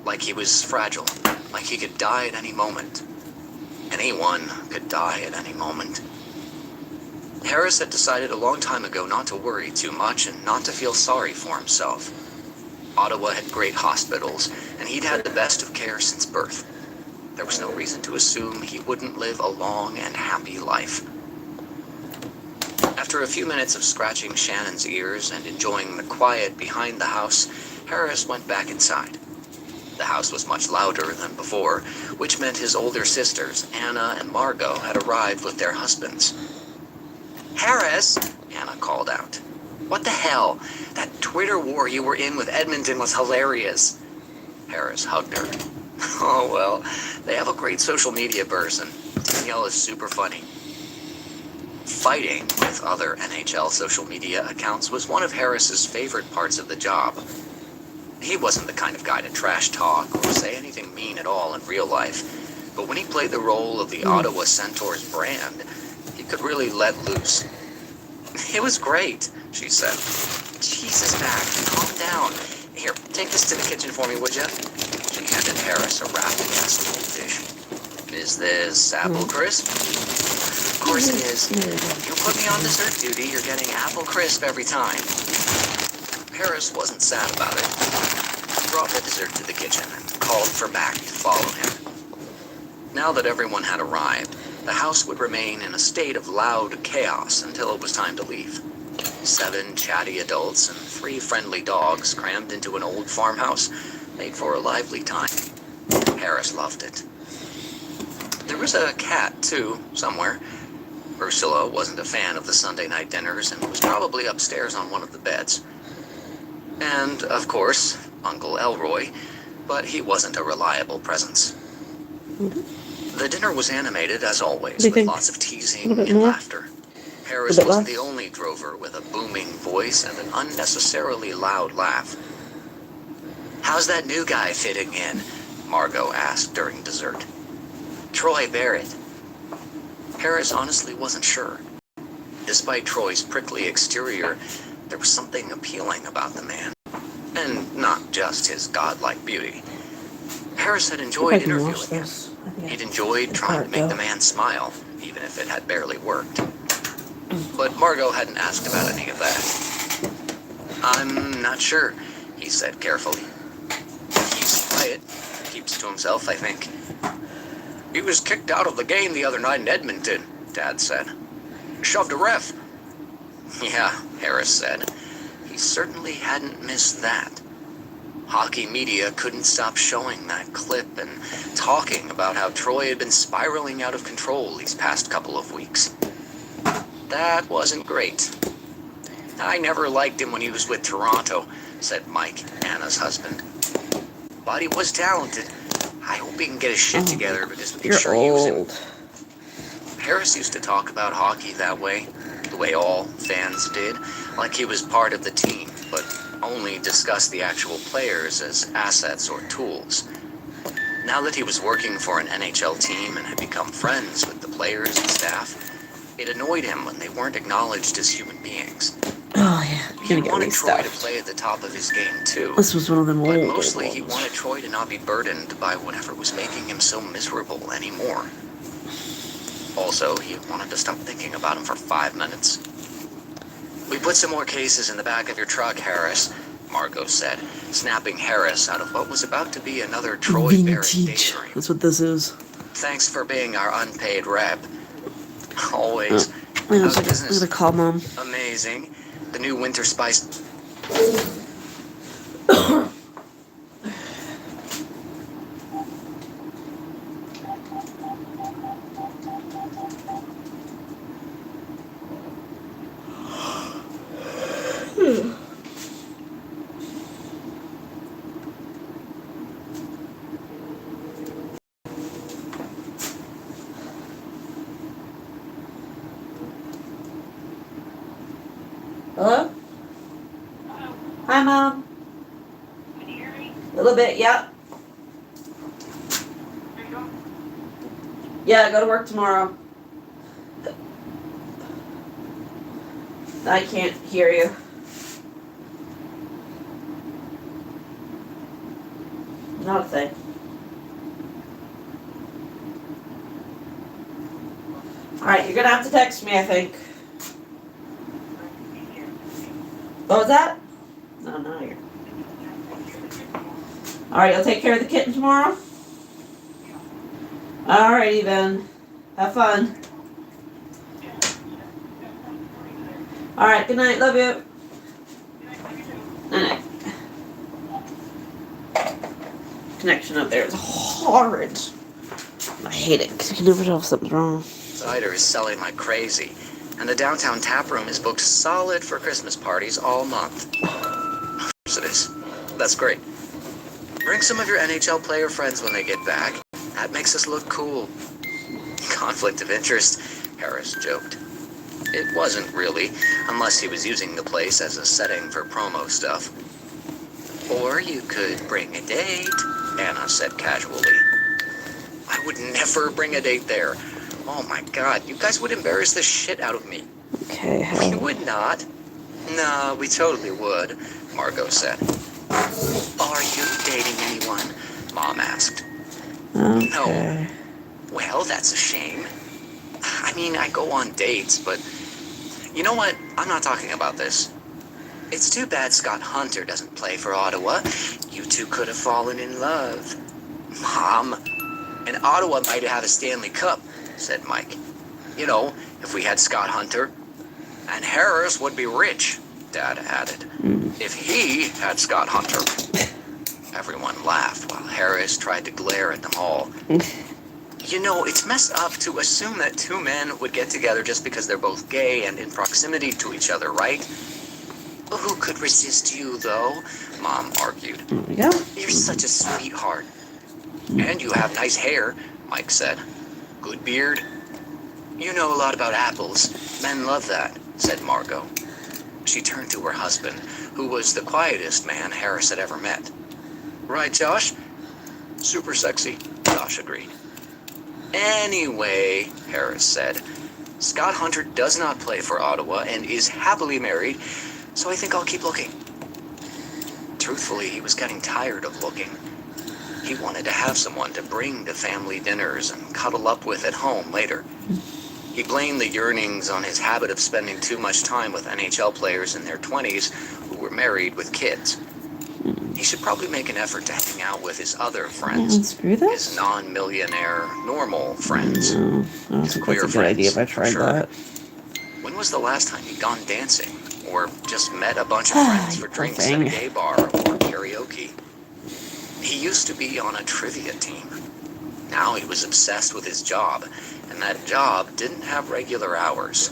Like he was fragile. Like he could die at any moment. Anyone could die at any moment. Harris had decided a long time ago not to worry too much and not to feel sorry for himself. Ottawa had great hospitals, and he'd had the best of care since birth. There was no reason to assume he wouldn't live a long and happy life. After a few minutes of scratching Shannon's ears and enjoying the quiet behind the house, Harris went back inside. The house was much louder than before, which meant his older sisters, Anna and Margot, had arrived with their husbands. "Harris," Anna called out. "What the hell? That Twitter war you were in with Edmonton was hilarious." Harris hugged her. "Oh, well, they have a great social media person. Danielle is super funny." Fighting with other NHL social media accounts was one of Harris's favorite parts of the job. He wasn't the kind of guy to trash talk or say anything mean at all in real life, but when he played the role of the Ottawa Centaurs brand, he could really let loose. "It was great," she said. "Jesus, Mac, calm down. Here, take this to the kitchen for me, would you?" She handed Harris a wrapped casserole dish. "Is this apple crisp?" "Of course it is. You put me on dessert duty, you're getting apple crisp every time." Harris wasn't sad about it. He brought the dessert to the kitchen and called for Mac to follow him. Now that everyone had arrived, the house would remain in a state of loud chaos until it was time to leave. 7 chatty adults and 3 friendly dogs crammed into an old farmhouse made for a lively time. Harris loved it. There was a cat, too, somewhere. Ursula wasn't a fan of the Sunday night dinners and was probably upstairs on one of the beds. And, of course, Uncle Elroy, but he wasn't a reliable presence. The dinner was animated, as always, with lots of teasing and laughter. Harris wasn't the only drover with a booming voice and an unnecessarily loud laugh. "How's that new guy fitting in?" Margot asked during dessert. "Troy Barrett." Harris honestly wasn't sure. Despite Troy's prickly exterior, there was something appealing about the man. And not just his godlike beauty. Harris had enjoyed interviewing him. He'd enjoyed trying to make the man smile, even if it had barely worked. But Margot hadn't asked about any of that. "I'm not sure," he said carefully. "He's quiet. Keeps to himself, I think." "He was kicked out of the game the other night in Edmonton," Dad said. "Shoved a ref." "Yeah," Harris said. He certainly hadn't missed that. Hockey media couldn't stop showing that clip and talking about how Troy had been spiraling out of control these past couple of weeks. That wasn't great. "I never liked him when he was with Toronto," said Mike, Anna's husband. "But he was talented. I hope he can get his shit together because we can sure use him." Harris used to talk about hockey that way, the way all fans did, like he was part of the team, but only discussed the actual players as assets or tools. Now that he was working for an NHL team and had become friends with the players and staff, it annoyed him when they weren't acknowledged as human beings. Oh, yeah. He wanted Troy to play at the top of his game, too. This was one of them But old mostly he ones. wanted Troy to not be burdened by whatever was making him so miserable anymore. Also, he wanted to stop thinking about him for 5 minutes. "We put some more cases in the back of your truck, Harris," Margot said, snapping Harris out of what was about to be another Troy Barrett Vintage. daydream. That's what this is. "Thanks for being our unpaid rep." "Always." I was "How's like, I'm business?" gonna call Mom. "Amazing. The new winter spice..." Hello? Hi, Mom. Can you hear me? A little bit, yeah. There you go. Yeah, I go to work tomorrow. I can't hear you. Not a thing. Alright, you're gonna have to text me, I think. What was that? No, not here. Alright, you'll take care of the kitten tomorrow? Alrighty then. Have fun. Alright, good night. Love you. Night night. Connection up there is horrid. I hate it because you can never tell if something's wrong. Cider is selling like crazy, and the downtown tap room is booked solid for Christmas parties all month. Of course it is. That's great. Bring some of your NHL player friends when they get back. That makes us look cool. Conflict of interest, Harris joked. It wasn't really, unless he was using the place as a setting for promo stuff. "Or you could bring a date," Anna said casually. "I would never bring a date there. Oh my god, you guys would embarrass the shit out of me." Okay, "We would not." "No, we totally would," Margot said. "Are you dating anyone?" Mom asked. okay. "No." "Well, that's a shame. I mean, I go on dates, but... You know what? I'm not talking about this. It's too bad Scott Hunter doesn't play for Ottawa. You two could have fallen in love." "Mom." And Ottawa might have a Stanley Cup, said Mike. You know, if we had Scott Hunter. And Harris would be rich, Dad added. If he had Scott Hunter. Everyone laughed while Harris tried to glare at them all. You know, it's messed up to assume that two men would get together just because they're both gay and in proximity to each other, right? Who could resist you, though? Mom argued. There we go. You're such a sweetheart. And you have nice hair, Mike said. Good beard. You know a lot about apples. Men love that, said Margot. She turned to her husband, who was the quietest man Harris had ever met. Right, Josh? Super sexy, Josh agreed. Anyway, Harris said, Scott Hunter does not play for Ottawa and is happily married, so I think I'll keep looking. Truthfully, he was getting tired of looking. He wanted to have someone to bring to family dinners and cuddle up with at home later. He blamed the yearnings on his habit of spending too much time with NHL players in their 20s who were married with kids. He should probably make an effort to hang out with his other friends. Screw this. His non-millionaire, normal friends. No, I don't think Queer that's a good idea if I friends, tried sure. that. When was the last time he'd gone dancing? Or just met a bunch of friends for Poor drinks at a thing. gay bar or karaoke? He used to be on a trivia team. Now he was obsessed with his job, and that job didn't have regular hours.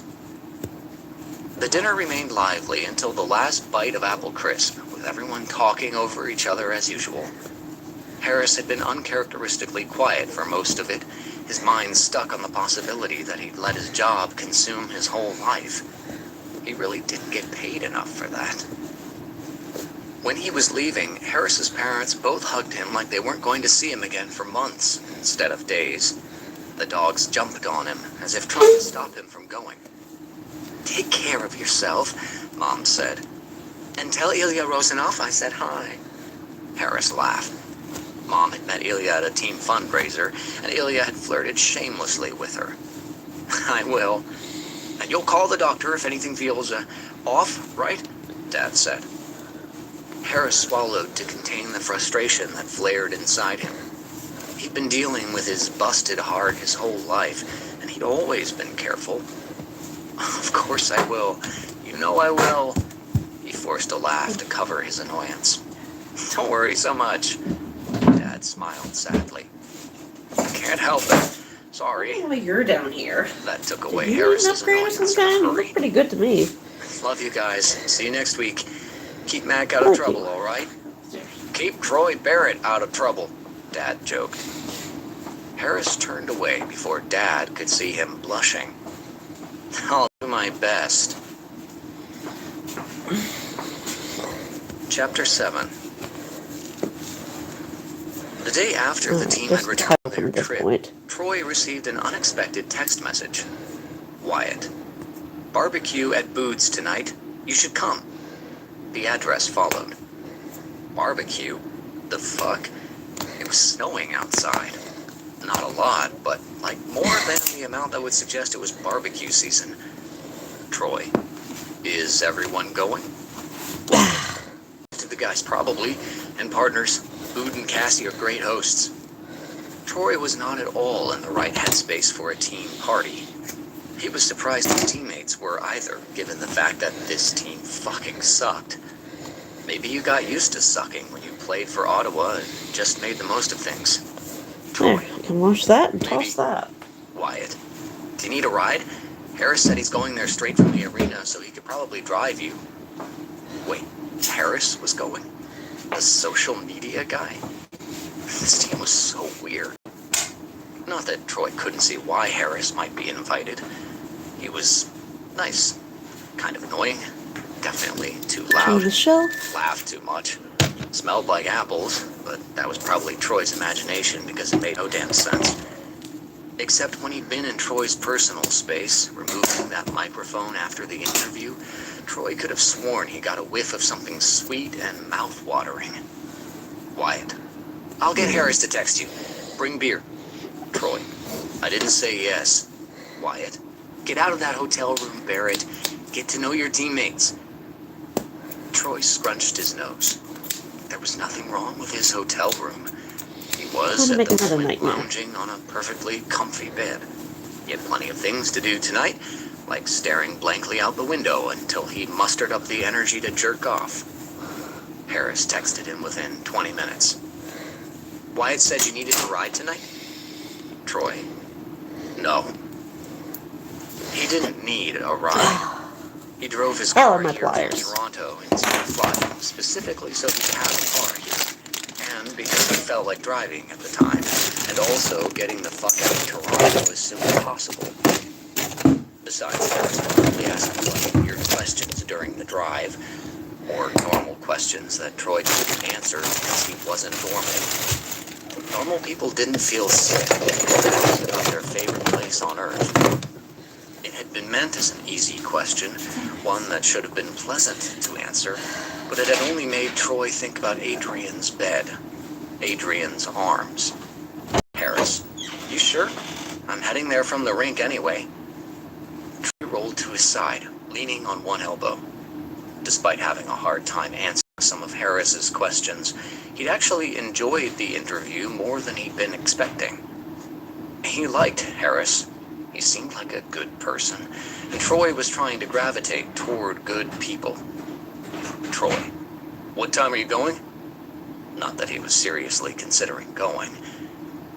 The dinner remained lively until the last bite of apple crisp, with everyone talking over each other as usual. Harris had been uncharacteristically quiet for most of it, his mind stuck on the possibility that he'd let his job consume his whole life. He really didn't get paid enough for that. When he was leaving, Harris's parents both hugged him like they weren't going to see him again for months instead of days. The dogs jumped on him, as if trying to stop him from going. Take care of yourself, Mom said. And tell Ilya Rozanov I said hi. Harris laughed. Mom had met Ilya at a team fundraiser, and Ilya had flirted shamelessly with her. I will. And you'll call the doctor if anything feels off, right? Dad said. Harris swallowed to contain the frustration that flared inside him. He'd been dealing with his busted heart his whole life, and he'd always been careful. Of course I will. You know I will. He forced a laugh to cover his annoyance. Don't worry so much. Dad smiled sadly. Can't help it. Sorry. Well, you're down here. That took Did away you need an Harris's upgrade of annoyance some in a kind? You hurry. look pretty good to me. Love you guys. See you next week. Keep Mac out of trouble, all right? Keep Troy Barrett out of trouble, Dad joked. Harris turned away before Dad could see him blushing. I'll do my best. Chapter 7. The day after the team had Just returned cut from from their this trip, point. Troy received an unexpected text message. Wyatt. Barbecue at Boots tonight. You should come. The address followed. Barbecue? The fuck? It was snowing outside. Not a lot, but like more than the amount that would suggest it was barbecue season. Troy. Is everyone going? To the guys probably, and partners. Bood and Cassie are great hosts. Troy was not at all in the right headspace for a team party. He was surprised his teammates were either, given the fact that this team fucking sucked. Maybe you got used to sucking when you played for Ottawa and just made the most of things. Troy. There, you can wash that and Maybe. toss that. Wyatt. Do you need a ride? Harris said he's going there straight from the arena, so he could probably drive you. Wait, Harris was going? The social media guy? This team was so weird. Not that Troy couldn't see why Harris might be invited. He was nice, kind of annoying, definitely too To loud, the shelf. laughed too much, smelled like apples, but that was probably Troy's imagination because it made no damn sense. Except when he'd been in Troy's personal space, removing that microphone after the interview, Troy could have sworn he got a whiff of something sweet and mouth-watering. Wyatt. I'll get Harris to text you. Bring beer. Troy. I didn't say yes. Wyatt. Get out of that hotel room, Barrett. Get to know your teammates. Troy scrunched his nose. There was nothing wrong with his hotel room. He was to at make the another moment nightmare. lounging on a perfectly comfy bed. He had plenty of things to do tonight, like staring blankly out the window until he mustered up the energy to jerk off. Harris texted him within 20 minutes. Wyatt said you needed a ride tonight? Troy. No. He didn't need a ride. He drove his Hell car of my here from pliers. Toronto instead of flying, specifically so he could have a car here. And because he felt like driving at the time, and also getting the fuck out of Toronto as soon as possible. Besides, Harris probably asked me like weird questions during the drive, or normal questions that Troy didn't answer because he wasn't normal. Normal people didn't feel sick about their favorite place on Earth. It had been meant as an easy question, one that should have been pleasant to answer, but it had only made Troy think about Adrian's bed, Adrian's arms. Harris, you sure? I'm heading there from the rink anyway. Troy rolled to his side, leaning on one elbow. Despite having a hard time answering some of Harris's questions, he'd actually enjoyed the interview more than he'd been expecting. He liked Harris. He seemed like a good person, and Troy was trying to gravitate toward good people. Troy, what time are you going? Not that he was seriously considering going.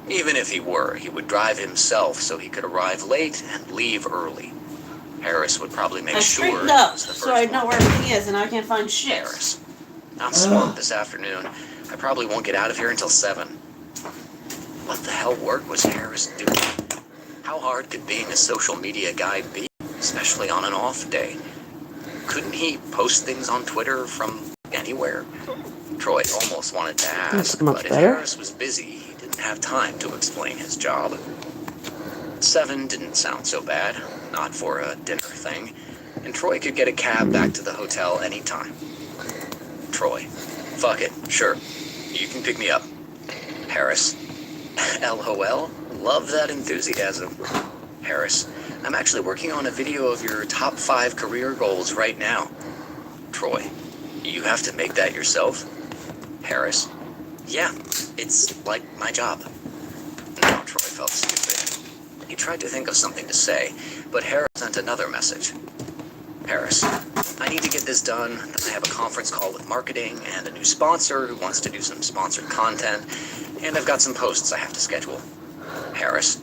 Even if he were, he would drive himself so he could arrive late and leave early. Harris would probably make I sure straightened he up was the so I first know one. where everything is, and I can't find shit. Harris, I'm swamped this afternoon. I probably won't get out of here until 7. What the hell work was Harris doing? How hard could being a social media guy be, especially on an off day? Couldn't he post things on Twitter from anywhere? Troy almost wanted to ask, That's much but if better. Harris was busy, he didn't have time to explain his job. 7 didn't sound so bad, not for a dinner thing, and Troy could get a cab back to the hotel anytime. Troy, fuck it, sure, you can pick me up. Harris, LOL, love that enthusiasm. Harris, I'm actually working on a video of your top 5 career goals right now. Troy, you have to make that yourself? Harris, yeah, it's like my job. Now Troy felt stupid. He tried to think of something to say, but Harris sent another message. Harris, I need to get this done. I have a conference call with marketing and a new sponsor who wants to do some sponsored content, and I've got some posts I have to schedule. Harris,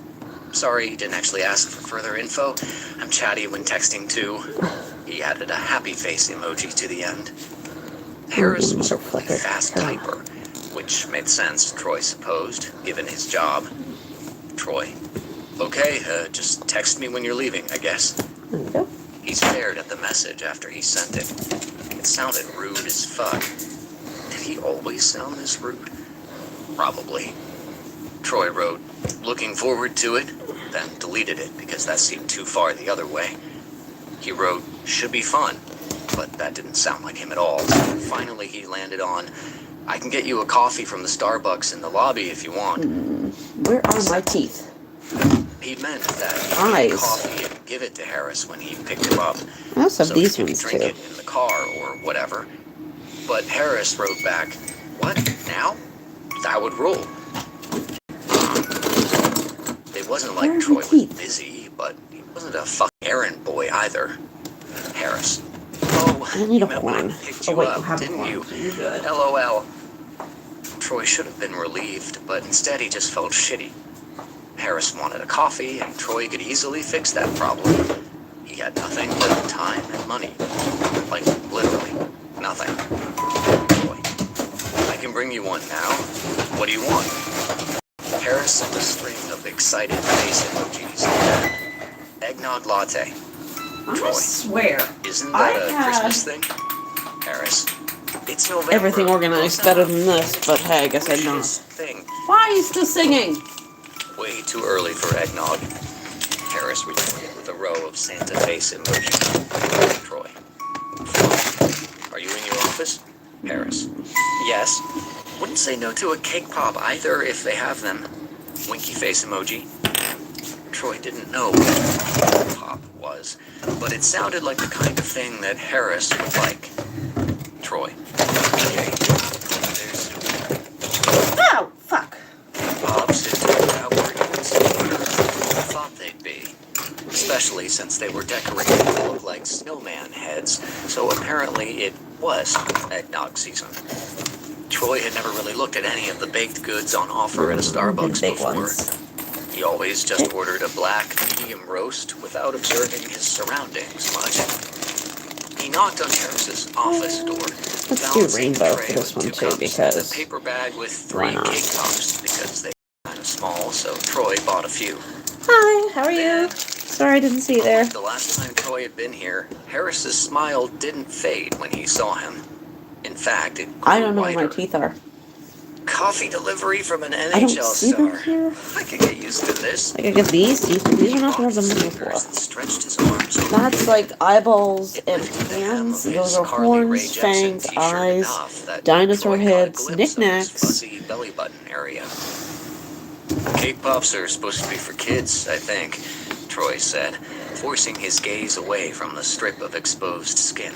sorry, didn't actually ask for further info. I'm chatty when texting too. He added a happy face emoji to the end. Harris was a really fast typer, which made sense, Troy supposed, given his job. Troy, okay, just text me when you're leaving, I guess. There we go. He stared at the message after he sent it. It sounded rude as fuck. Did he always sound this rude? Probably. Troy wrote, looking forward to it, then deleted it because that seemed too far the other way. He wrote, should be fun, but that didn't sound like him at all. So finally he landed on, I can get you a coffee from the Starbucks in the lobby if you want. Where are my teeth? He meant that he'd Eyes. get coffee and give it to Harris when he picked him up. I also have So these he could ones drink too. it in the car or whatever. But Harris wrote back, what, now? That would rule. It wasn't like Where are Troy my was teeth? busy, but he wasn't a fucking errand boy either. Harris. Oh, I need you a meant when I horn. picked Oh you wait, you up, have a didn't horn. you? So you're good. LOL. Troy should have been relieved, but instead he just felt shitty. Harris wanted a coffee, and Troy could easily fix that problem. He had nothing but time and money. Like, literally, nothing. Troy, I can bring you one now. What do you want? Harris sent a string of excited face emojis. Eggnog latte. Troy, I swear. isn't I that a had- Christmas thing? Harris, it's November. Everything organized better than this, but hey, I guess I'd not. Wishes thing. Why are you still singing? Way too early for eggnog. Harris retorted with a row of Santa face emojis. Troy. Are you in your office? Harris. Yes. Wouldn't say no to a cake pop either if they have them. Winky face emoji. Troy didn't know what a cake pop was, but it sounded like the kind of thing that Harris would like. Troy. Okay. There's Oh, fuck. especially since they were decorated to look like snowman heads, so apparently it was eggnog season. Troy had never really looked at any of the baked goods on offer at a Starbucks Big before. ones. He always just ordered a black medium roast without observing his surroundings much. He knocked on Harris's office door. Let's do rainbow for this one too, because a paper bag with why 3 not? cake tops because they were kind of small, so Troy bought a few. Hi, how are you? Sorry I didn't see you there. The last time Troy had been here, Harris's smile didn't fade when he saw him. In fact, it grew I don't know where my wider. teeth are. Coffee delivery from an I don't NHL see them star. here. I could get used to this. Like I get these teeth, but these are not the ones I'm He looking for. stretched his arms over That's like eyeballs It and lifted the hem hands. of Those his are Carly Rae horns, Jepsen fangs, t-shirt eyes, enough that dinosaur Troy caught a heads, glimpse of his knickknacks. fuzzy belly button area. Cake pops are supposed to be for kids, I think, Troy said, forcing his gaze away from the strip of exposed skin.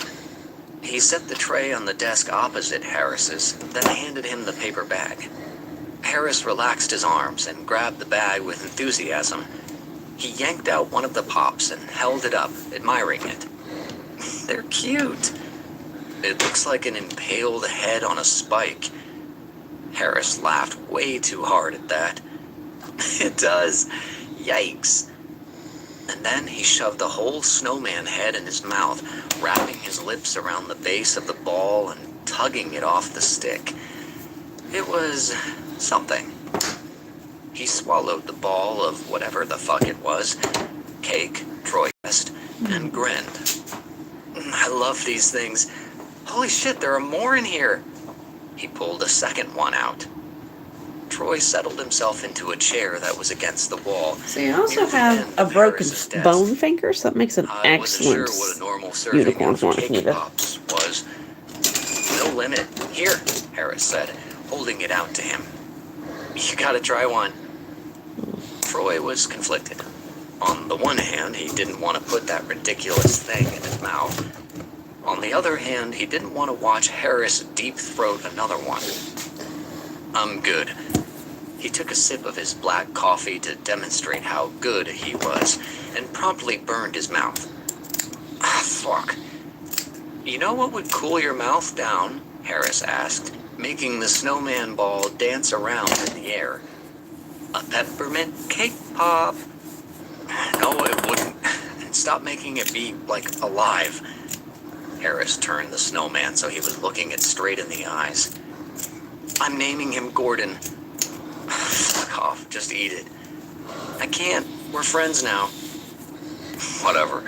He set the tray on the desk opposite Harris's, then handed him the paper bag. Harris relaxed his arms and grabbed the bag with enthusiasm. He yanked out one of the pops and held it up, admiring it. They're cute. It looks like an impaled head on a spike. Harris laughed way too hard at that. It does. Yikes. And then he shoved the whole snowman head in his mouth, wrapping his lips around the base of the ball and tugging it off the stick. It was something. He swallowed the ball of whatever the fuck it was, cake, Troy guessed, and grinned. I love these things. Holy shit, there are more in here. He pulled a second one out. Troy settled himself into a chair that was against the wall. So you also near the have end a of broken Harris's desk. bone finger, so that makes an I wasn't excellent sure what a normal serving unicorn of horn if cake needed. pops was. No limit. Here, Harris said, holding it out to him. You gotta try one. Troy was conflicted. On the one hand, he didn't want to put that ridiculous thing in his mouth. On the other hand, he didn't want to watch Harris deep throat another one. I'm good. He took a sip of his black coffee to demonstrate how good he was, and promptly burned his mouth. Ah, fuck. You know what would cool your mouth down? Harris asked, making the snowman ball dance around in the air. A peppermint cake pop. No, it wouldn't. Stop making it be, like, alive. Harris turned the snowman so he was looking it straight in the eyes. I'm naming him Gordon. Fuck off, just eat it. I can't, we're friends now. Whatever.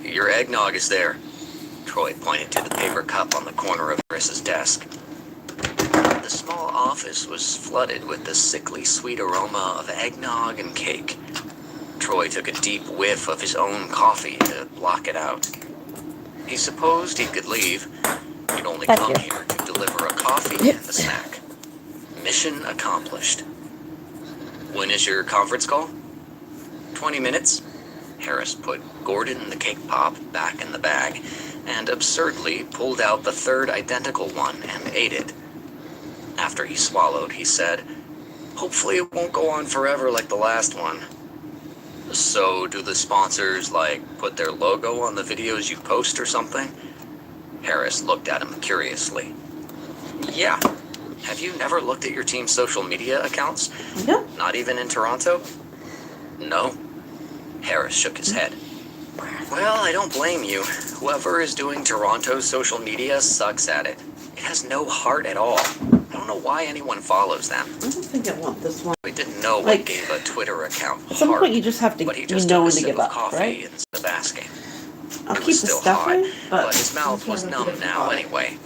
Your eggnog is there. Troy pointed to the paper cup on the corner of Harris's desk. The small office was flooded with the sickly sweet aroma of eggnog and cake. Troy took a deep whiff of his own coffee to block it out. He supposed he could leave. He'd only Thank come you. here to deliver a coffee and a snack. Mission accomplished. When is your conference call? 20 minutes. Harris put Gordon the cake pop back in the bag and absurdly pulled out the third identical one and ate it. After he swallowed, he said, hopefully it won't go on forever like the last one. So, do the sponsors, like, put their logo on the videos you post or something? Harris looked at him curiously. Yeah. Have you never looked at your team's social media accounts? No. Not even in Toronto? No. Harris shook his head. Well, I don't blame you. Whoever is doing Toronto's social media sucks at it. It has no heart at all. I don't know why anyone follows them. I don't think I want this one. We didn't know what Like, gave a Twitter account At some heart, point you just have to but he you just know took a when to sip give of up, coffee right? instead of asking. I'll It keep was the still stuff hot, in, but his mouth was I'll numb give it a now try. anyway.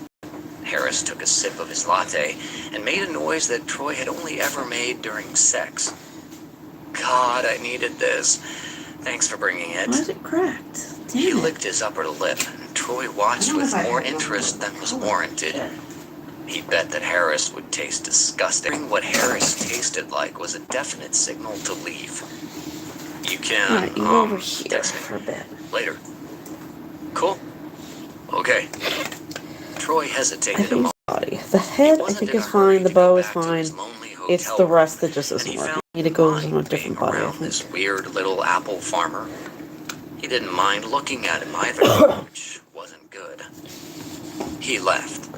Harris took a sip of his latte and made a noise that Troy had only ever made during sex. God, I needed this. Thanks for bringing it. Why is it cracked? He Damn it. licked his upper lip, and Troy watched I don't know with if I more have one. interest than was Oh, warranted. shit. He bet that Harris would taste disgusting. What Harris tasted like was a definite signal to leave. You can, Alright, you go over here text me for a bit. later. Cool. Okay. Troy I hesitated a think moment. body. The head, I Wasn't think, in a is hurry fine. The to go bow is back to fine. his lonely It's hotel the room, rest that just and isn't he working. found I need to go mind on a different being body, I around think. this weird little apple farmer. He didn't mind looking at him either, which wasn't good. He left.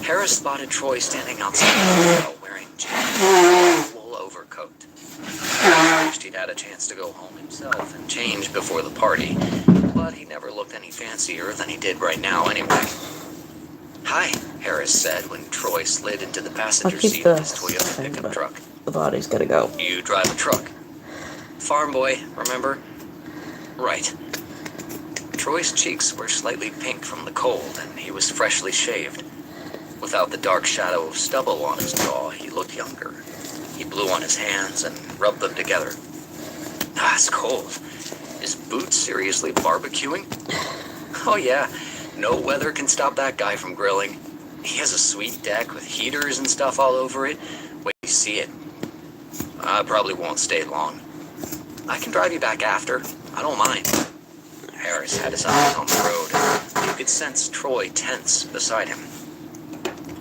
Harris spotted Troy standing outside the hotel wearing jeans and a wool overcoat. He wished he'd had a chance to go home himself and change before the party, but he never looked any fancier than he did right now anyway. "Hi," Harris said when Troy slid into the passenger seat of his Toyota pickup truck. The body's gotta go. "You drive a truck. Farm boy, remember?" "Right." Troy's cheeks were slightly pink from the cold, and he was freshly shaved. Without the dark shadow of stubble on his jaw, he looked younger. He blew on his hands and rubbed them together. "Ah, it's cold. Is Boots seriously barbecuing?" "Oh yeah, no weather can stop that guy from grilling. He has a sweet deck with heaters and stuff all over it. Wait till you see it." "I probably won't stay long. I can drive you back after. I don't mind." Harris had his eyes on the road, and you could sense Troy tense beside him.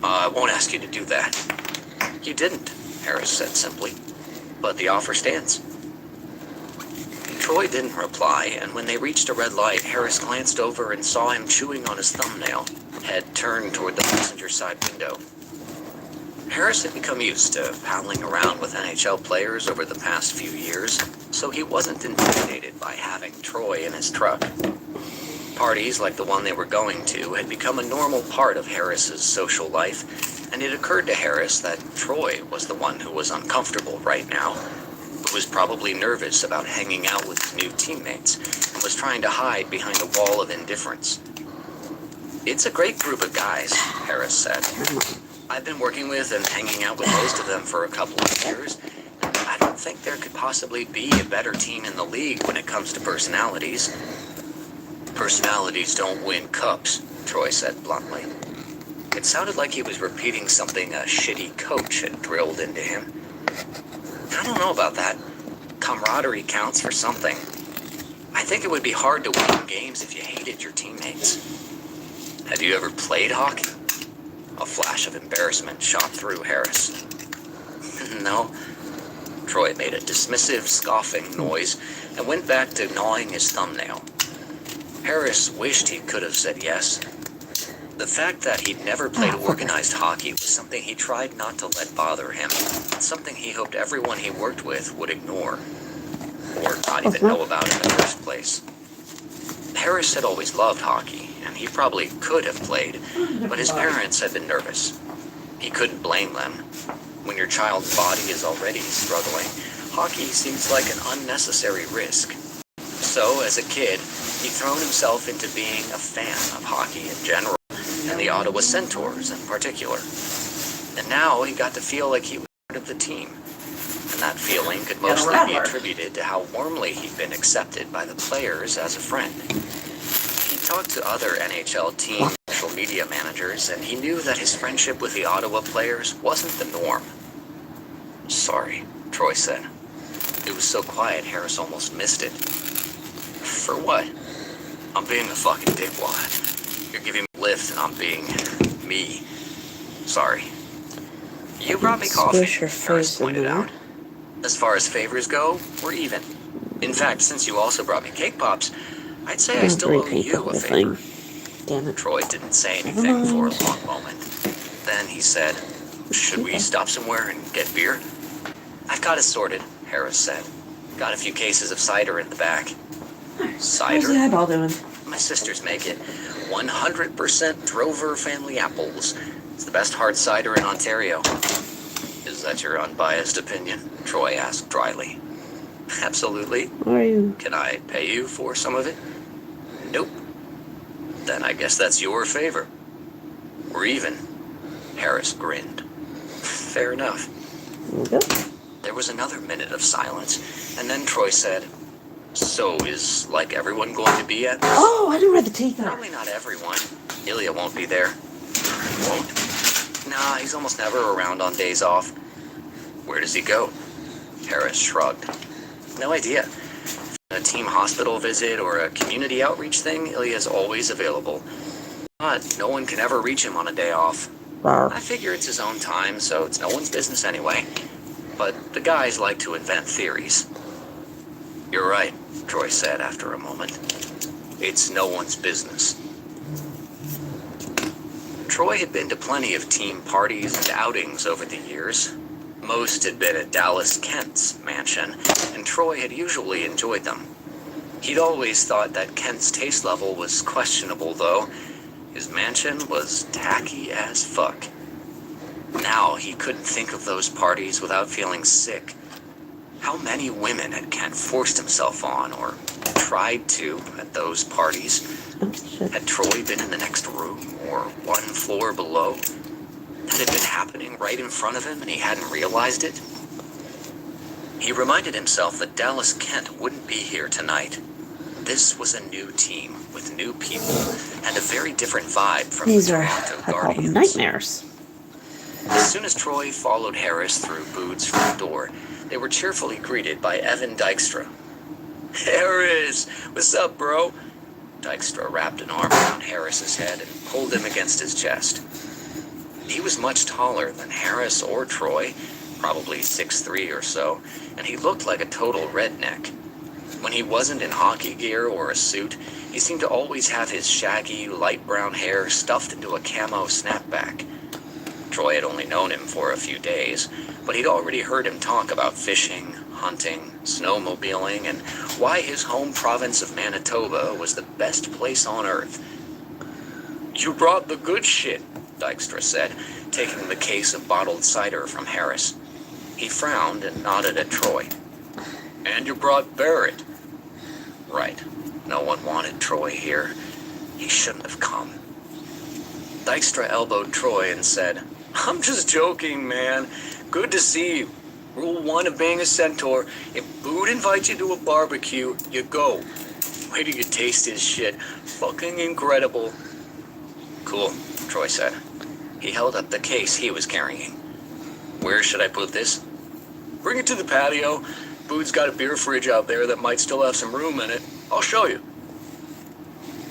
"I won't ask you to do that." "You didn't," Harris said simply, "but the offer stands." Troy didn't reply, and when they reached a red light, Harris glanced over and saw him chewing on his thumbnail, head turned toward the passenger side window. Harris had become used to palling around with NHL players over the past few years, so he wasn't intimidated by having Troy in his truck. Parties like the one they were going to had become a normal part of Harris's social life, and it occurred to Harris that Troy was the one who was uncomfortable right now, who was probably nervous about hanging out with his new teammates, and was trying to hide behind a wall of indifference. "It's a great group of guys," Harris said. "I've been working with and hanging out with most of them for a couple of years. I don't think there could possibly be a better team in the league when it comes to personalities." "Personalities don't win cups," Troy said bluntly. It sounded like he was repeating something a shitty coach had drilled into him. "I don't know about that. Camaraderie counts for something. I think it would be hard to win games if you hated your teammates." "Have you ever played hockey?" A flash of embarrassment shot through Harris. "No." Troy made a dismissive, scoffing noise and went back to gnawing his thumbnail. Harris wished he could have said yes. The fact that he'd never played organized hockey was something he tried not to let bother him, something he hoped everyone he worked with would ignore, or not even know about in the first place. Harris had always loved hockey, and he probably could have played, but his parents had been nervous. He couldn't blame them. When your child's body is already struggling, hockey seems like an unnecessary risk. So, as a kid, he'd thrown himself into being a fan of hockey in general, and the Ottawa Centaurs in particular. And now he got to feel like he was part of the team. And that feeling could mostly be attributed to how warmly he'd been accepted by the players as a friend. He talked to other NHL team social media managers, and he knew that his friendship with the Ottawa players wasn't the norm. "Sorry," Troy said. It was so quiet Harris almost missed it. "For what?" "I'm being a fucking dickwad. You're giving me a lift and I'm being me. Sorry." "You brought me coffee," Squish your Harris face pointed in out. there. "As far as favors go, we're even. In fact, since you also brought me cake pops, I'd say I still owe Repaint the you whole a favor." thing. Damn it. Troy didn't say anything for a long moment. Then he said, "Should we stop somewhere and get beer?" "I've got it sorted," Harris said. "Got a few cases of cider in the back." How's the "Cider?" eyeball doing? "My sisters make it. 100% Drover family apples. It's the best hard cider in Ontario." "Is that your unbiased opinion?" Troy asked dryly. "Absolutely. How are you? Can I pay you for some of it?" "Nope." "Then I guess that's your favor. We're even." Harris grinned. "Fair enough." There we go. There was another minute of silence, and then Troy said, "So is like everyone going to be at this?" Oh, I didn't read the teeth out. "Probably not everyone. Ilya won't be there." "Won't?" "Nah, he's almost never around on days off." "Where does he go?" Harris shrugged. "No idea. A team hospital visit or a community outreach thing, Ilya's always available. But no one can ever reach him on a day off. Rawr. I figure it's his own time, so it's no one's business anyway. But the guys like to invent theories." You're right, Troy said after a moment. It's no one's business. Troy had been to plenty of team parties and outings over the years. Most had been at Dallas Kent's mansion, and Troy had usually enjoyed them. He'd always thought that Kent's taste level was questionable, though. His mansion was tacky as fuck. Now he couldn't think of those parties without feeling sick. How many women had Kent forced himself on, or tried to, at those parties? Oh, shit. Had Troy been in the next room, or one floor below? Had it been happening right in front of him and he hadn't realized it? He reminded himself that Dallas Kent wouldn't be here tonight. This was a new team with new people and a very different vibe from These the are, Toronto I call them Guardians. nightmares. As soon as Troy followed Harris through Bood's front door, they were cheerfully greeted by Evan Dykstra. Harris! What's up, bro? Dykstra wrapped an arm around Harris's head and pulled him against his chest. He was much taller than Harris or Troy, probably 6'3" or so, and he looked like a total redneck. When he wasn't in hockey gear or a suit, he seemed to always have his shaggy, light brown hair stuffed into a camo snapback. Troy had only known him for a few days, but he'd already heard him talk about fishing, hunting, snowmobiling, and why his home province of Manitoba was the best place on earth. You brought the good shit, Dykstra said, taking the case of bottled cider from Harris. He frowned and nodded at Troy. And you brought Barrett. Right. No one wanted Troy here. He shouldn't have come. Dykstra elbowed Troy and said, I'm just joking, man. Good to see you. Rule 1 of being a centaur, if Bood invites you to a barbecue, you go. Wait till you taste his shit. Fucking incredible. Cool, Troy said. He held up the case he was carrying. Where should I put this? Bring it to the patio. Bood's got a beer fridge out there that might still have some room in it. I'll show you.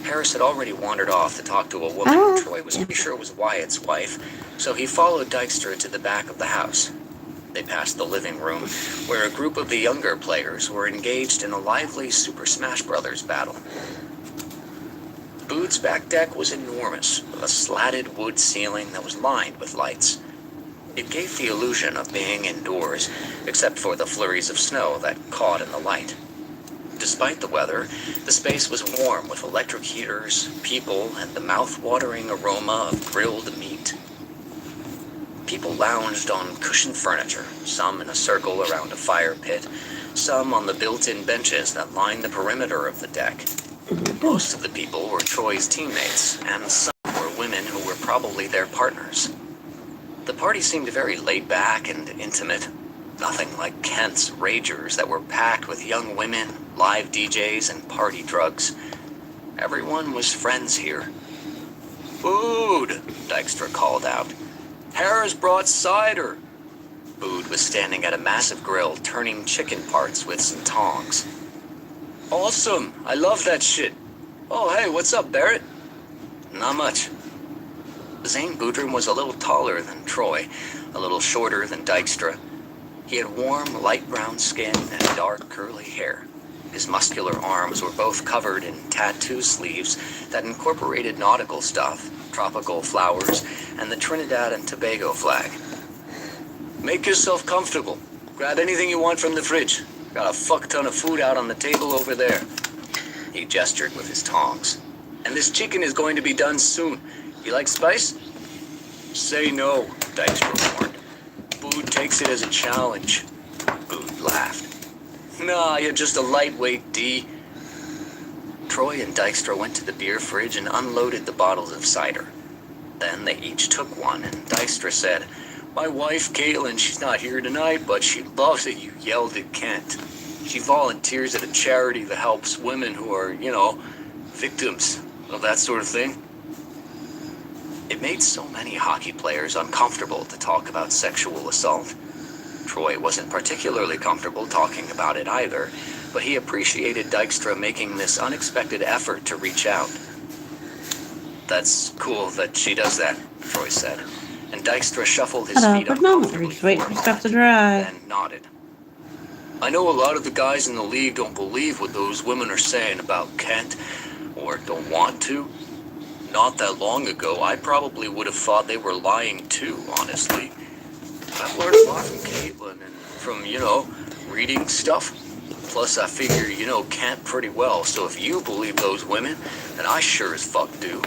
Harris had already wandered off to talk to a woman Troy was pretty sure was Wyatt's wife, so he followed Dykstra to the back of the house. They passed the living room, where a group of the younger players were engaged in a lively Super Smash Bros. Battle. Bood's back deck was enormous, with a slatted wood ceiling that was lined with lights. It gave the illusion of being indoors, except for the flurries of snow that caught in the light. Despite the weather, the space was warm with electric heaters, people, and the mouth-watering aroma of grilled meat. People lounged on cushioned furniture, some in a circle around a fire pit, some on the built-in benches that lined the perimeter of the deck. Most of the people were Troy's teammates, and some were women who were probably their partners. The party seemed very laid-back and intimate. Nothing like Kent's ragers that were packed with young women, live DJs, and party drugs. Everyone was friends here. Bood, Dykstra called out. Harris brought cider. Bood was standing at a massive grill turning chicken parts with some tongs. Awesome, I love that shit. Oh, hey, what's up, Barrett? Not much. Zane Boodram was a little taller than Troy, a little shorter than Dykstra. He had warm, light brown skin and dark, curly hair. His muscular arms were both covered in tattoo sleeves that incorporated nautical stuff, tropical flowers, and the Trinidad and Tobago flag. Make yourself comfortable. Grab anything you want from the fridge. Got a fuck ton of food out on the table over there. He gestured with his tongs. And this chicken is going to be done soon. You like spice? Say no, Dykstra warned. Bood takes it as a challenge. Bood laughed. Nah, you're just a lightweight, D. Troy and Dykstra went to the beer fridge and unloaded the bottles of cider. Then they each took one, and Dykstra said, My wife, Caitlin, she's not here tonight, but she loves that you yelled at Kent. She volunteers at a charity that helps women who are, victims of that sort of thing. It made so many hockey players uncomfortable to talk about sexual assault. Troy wasn't particularly comfortable talking about it either, but he appreciated Dykstra making this unexpected effort to reach out. That's cool that she does that, Troy said, and Dykstra shuffled his feet But no, we're uncomfortably just waiting for for a stuff to moment, dry. then nodded. I know a lot of the guys in the league don't believe what those women are saying about Kent, or don't want to. Not that long ago, I probably would have thought they were lying too, honestly. I've learned a lot from Caitlin and from, reading stuff. Plus, I figure you know Kent pretty well, so if you believe those women, then I sure as fuck do.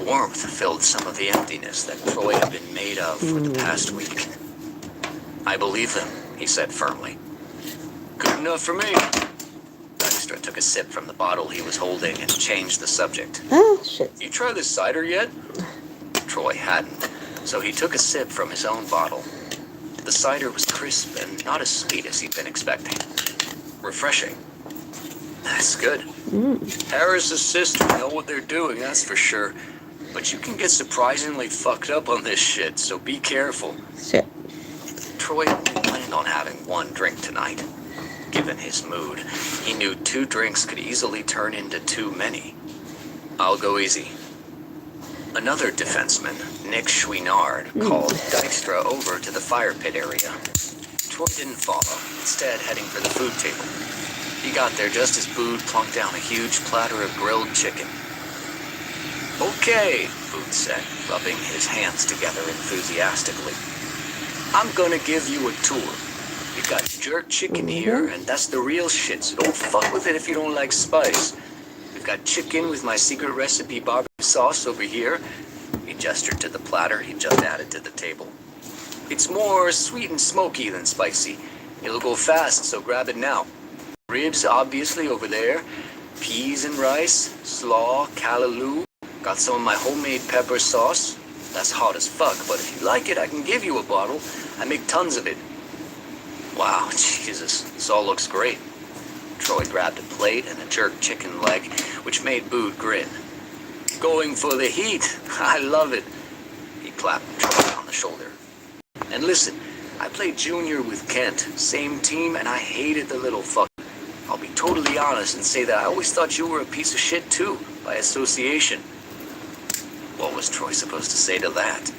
Warmth filled some of the emptiness that Troy had been made of for the past week. I believe them, he said firmly. Good enough for me. Dykstra took a sip from the bottle he was holding and changed the subject. Ah, shit. You try this cider yet? Troy hadn't, so he took a sip from his own bottle. The cider was crisp and not as sweet as he'd been expecting. Refreshing. That's good. Harris's sisters know what they're doing, that's for sure. But you can get surprisingly fucked up on this shit, so be careful. Shit. Troy only planned on having one drink tonight. Given his mood, he knew 2 drinks could easily turn into too many. I'll go easy. Another defenseman, Nick Chouinard, called Dykstra over to the fire pit area. Troy didn't follow, instead heading for the food table. He got there just as Bood plunked down a huge platter of grilled chicken. Okay, Bood said, rubbing his hands together enthusiastically. I'm gonna give you a tour. We've got jerk chicken here, and that's the real shit, so don't fuck with it if you don't like spice. We've got chicken with my secret recipe barbecue sauce over here. He gestured to the platter he just added to the table. It's more sweet and smoky than spicy. It'll go fast, so grab it now. Ribs obviously over there. Peas and rice, slaw, callaloo. Got some of my homemade pepper sauce. That's hot as fuck, but if you like it, I can give you a bottle. I make tons of it. Wow, Jesus, this all looks great. Troy grabbed a plate and a jerk chicken leg, which made Bood grin. Going for the heat. I love it. He clapped Troy on the shoulder. And listen, I played junior with Kent, same team, and I hated the little fuck. I'll be totally honest and say that I always thought you were a piece of shit too, by association. What was Troy supposed to say to that?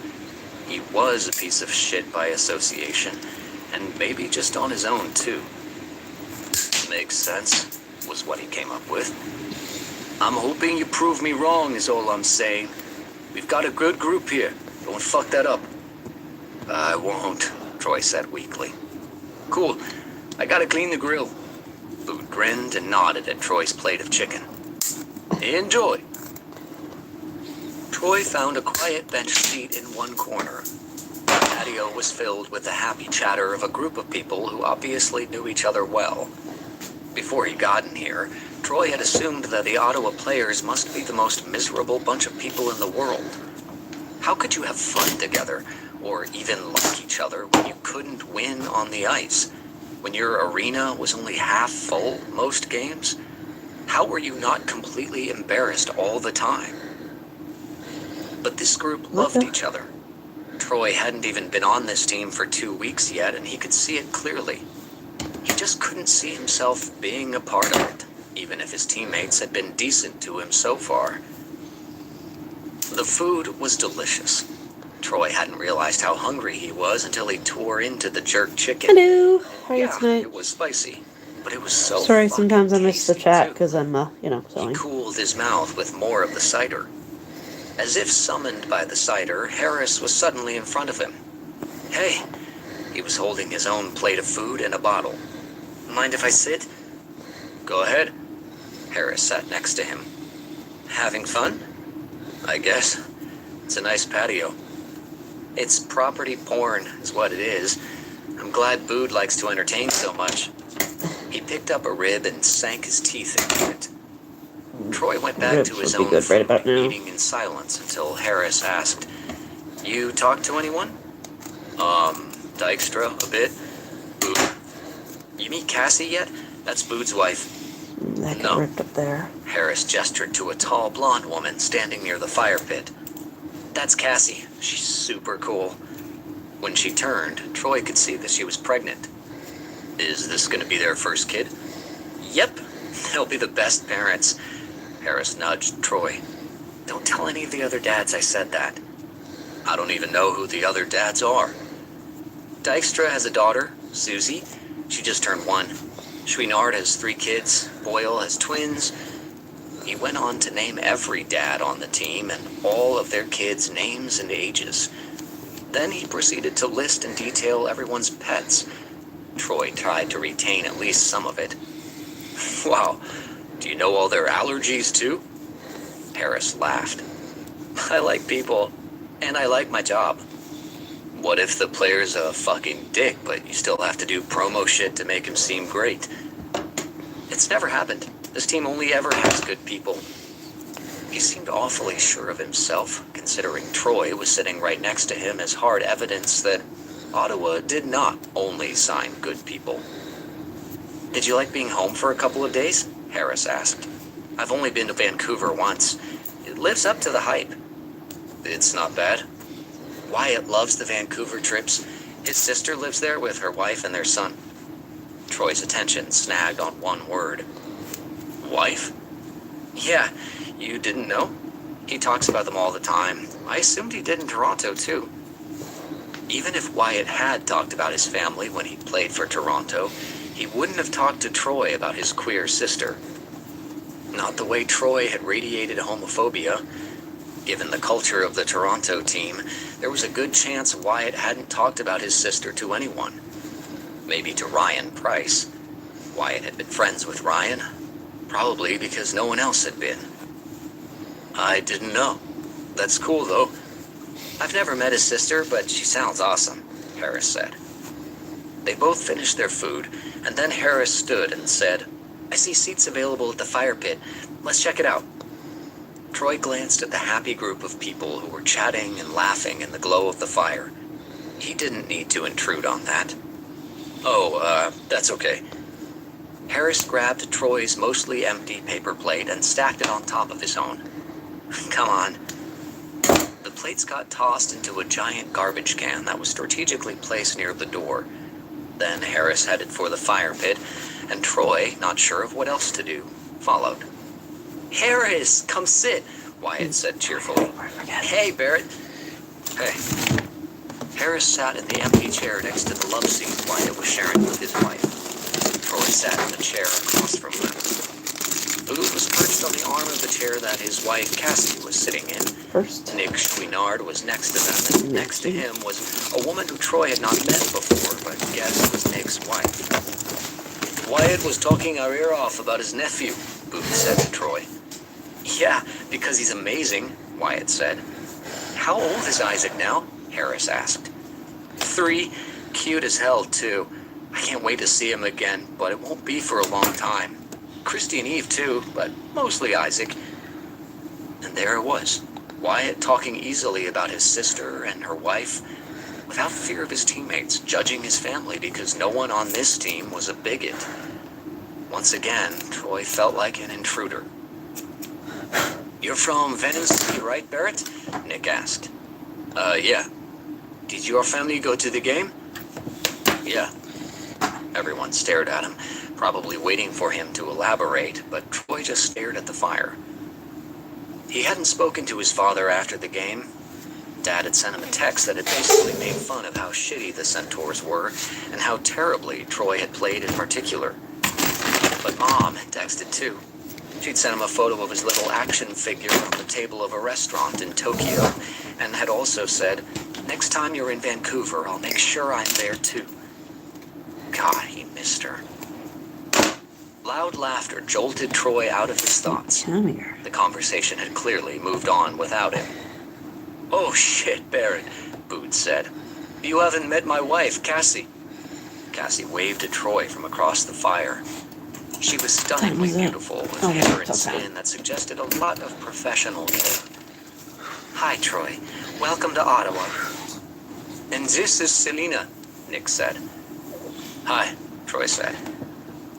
He was a piece of shit by association, and maybe just on his own too. Makes sense, was what he came up with. I'm hoping you prove me wrong is all I'm saying. We've got a good group here. Don't fuck that up. I won't, Troy said weakly. Cool. I gotta clean the grill. Bood grinned and nodded at Troy's plate of chicken. Enjoy. Troy found a quiet bench seat in one corner. The patio was filled with the happy chatter of a group of people who obviously knew each other well. Before he'd gotten here, Troy had assumed that the Ottawa players must be the most miserable bunch of people in the world. How could you have fun together, or even like each other, when you couldn't win on the ice? When your arena was only half full most games? How were you not completely embarrassed all the time? But this group loved each other. Troy hadn't even been on this team for 2 weeks yet, and he could see it clearly. He just couldn't see himself being a part of it, even if his teammates had been decent to him so far. The food was delicious. Troy hadn't realized how hungry he was until he tore into the jerk chicken. Hello. How are you tonight? It was spicy, but it was so Sorry, sometimes I miss the tasty, chat too. because I'm, He selling. cooled his mouth with more of the cider. As if summoned by the cider, Harris was suddenly in front of him. Hey, he was holding his own plate of food and a bottle. Mind if I sit? Go ahead. Harris sat next to him. Having fun? I guess. It's a nice patio. It's property porn, is what it is. I'm glad Bood likes to entertain so much. He picked up a rib and sank his teeth into it. Troy went back Ribs to his would be own good food, right about now. eating in silence until Harris asked, You talk to anyone? Dykstra, a bit. Bood. You meet Cassie yet? That's Bood's wife. That got No. ripped up there. Harris gestured to a tall blonde woman standing near the fire pit. That's Cassie. She's super cool. When she turned, Troy could see that she was pregnant. Is this gonna be their first kid? Yep. They'll be the best parents. Harris nudged Troy. Don't tell any of the other dads I said that. I don't even know who the other dads are. Dykstra has a daughter, Susie. She just turned 1. Chouinard has 3 kids. Boyle has twins. He went on to name every dad on the team and all of their kids' names and ages. Then he proceeded to list and detail everyone's pets. Troy tried to retain at least some of it. Wow, do you know all their allergies too? Harris laughed. I like people, and I like my job. What if the player's a fucking dick, but you still have to do promo shit to make him seem great? It's never happened. This team only ever has good people. He seemed awfully sure of himself, considering Troy was sitting right next to him as hard evidence that Ottawa did not only sign good people. Did you like being home for a couple of days? Harris asked. I've only been to Vancouver once. It lives up to the hype. It's not bad. Wyatt loves the Vancouver trips. His sister lives there with her wife and their son. Troy's attention snagged on one word. Wife? Yeah, you didn't know? He talks about them all the time. I assumed he did in Toronto, too. Even if Wyatt had talked about his family when he played for Toronto, he wouldn't have talked to Troy about his queer sister. Not the way Troy had radiated homophobia. Given the culture of the Toronto team, there was a good chance Wyatt hadn't talked about his sister to anyone. Maybe to Ryan Price. Wyatt had been friends with Ryan, probably because no one else had been. I didn't know. That's cool, though. I've never met his sister, but she sounds awesome, Harris said. They both finished their food, and then Harris stood and said, I see seats available at the fire pit. Let's check it out. Troy glanced at the happy group of people who were chatting and laughing in the glow of the fire. He didn't need to intrude on that. Oh, that's okay. Harris grabbed Troy's mostly empty paper plate and stacked it on top of his own. Come on. The plates got tossed into a giant garbage can that was strategically placed near the door. Then Harris headed for the fire pit, and Troy, not sure of what else to do, followed. Harris, come sit, Wyatt said cheerfully. Hey, Barrett. Hey. Harris sat in the empty chair next to the love seat Wyatt was sharing with his wife. Troy sat in the chair across from them. Boone was perched on the arm of the chair that his wife Cassie was sitting in. First. Nick Chouinard was next to them, and next to him was a woman who Troy had not met before, but guessed was Nick's wife. Wyatt was talking our ear off about his nephew, Boone said to Troy. Yeah, because he's amazing, Wyatt said. How old is Isaac now? Harris asked. 3, cute as hell, too. I can't wait to see him again, but it won't be for a long time. Christy and Eve, too, but mostly Isaac. And there it was, Wyatt talking easily about his sister and her wife, without fear of his teammates judging his family because no one on this team was a bigot. Once again, Troy felt like an intruder. You're from Venice, right, Barrett? Nick asked. Yeah. Did your family go to the game? Yeah. Everyone stared at him, probably waiting for him to elaborate, but Troy just stared at the fire. He hadn't spoken to his father after the game. Dad had sent him a text that had basically made fun of how shitty the Centaurs were, and how terribly Troy had played in particular. But Mom had texted too. She'd sent him a photo of his little action figure on the table of a restaurant in Tokyo, and had also said, next time you're in Vancouver, I'll make sure I'm there too. God, he missed her. Loud laughter jolted Troy out of his thoughts. The conversation had clearly moved on without him. Oh shit, Barrett, Boone said. You haven't met my wife, Cassie. Cassie waved at Troy from across the fire. She was stunningly beautiful, with hair and skin that suggested a lot of professional care. Hi, Troy. Welcome to Ottawa. And this is Selena, Nick said. Hi, Troy said.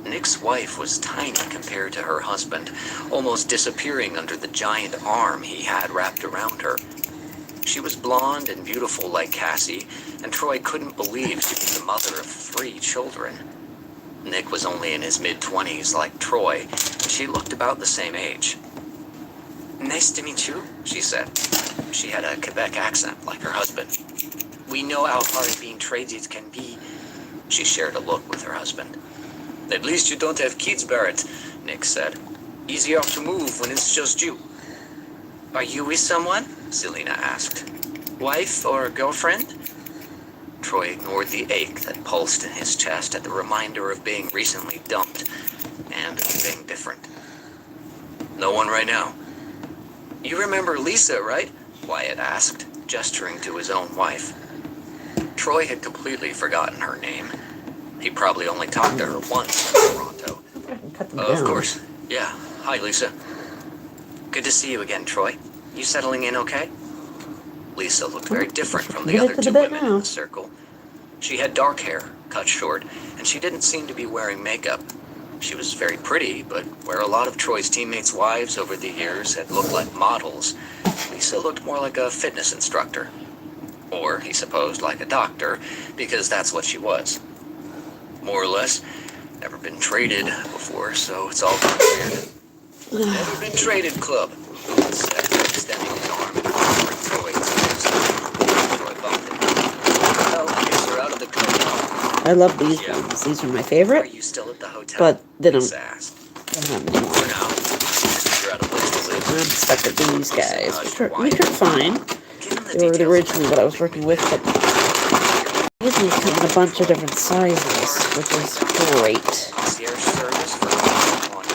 Nick's wife was tiny compared to her husband, almost disappearing under the giant arm he had wrapped around her. She was blonde and beautiful like Cassie, and Troy couldn't believe she'd be the mother of 3 children. Nick was only in his mid-20s like Troy, and she looked about the same age. Nice to meet you, she said. She had a Quebec accent like her husband. We know how hard being traded can be. She shared a look with her husband. At least you don't have kids, Barrett, Nick said. Easier to move when it's just you. Are you with someone? Selena asked. Wife or girlfriend? Troy ignored the ache that pulsed in his chest at the reminder of being recently dumped and being different. No one right now. You remember Lisa, right? Wyatt asked, gesturing to his own wife. Troy had completely forgotten her name. He probably only talked to her once in Toronto. Cut them Of down. course. Yeah. Hi, Lisa. Good to see you again, Troy. You settling in okay? Lisa looked very different from the Get other into two the bed women in now. the circle. She had dark hair, cut short, and she didn't seem to be wearing makeup. She was very pretty, but where a lot of Troy's teammates' wives over the years had looked like models, Lisa looked more like a fitness instructor. Or, he supposed, like a doctor, because that's what she was. More or less. Never been traded before, so it's all kind of weird. Never been traded, club, Booth said, extending his arm and offering Troy his lips. Troy bumped it. Well, I guess you're out of the club now. I love these Yeah. ones. These are my Are favorite, you still at the hotel? but they don't Lisa asked. have any more. For now, you're out of place to live. I'm stuck with these guys, which are fine. Given the They were details originally what I was working with, but Disney's come in a bunch of different sizes, which is great. Concierge service for everyone.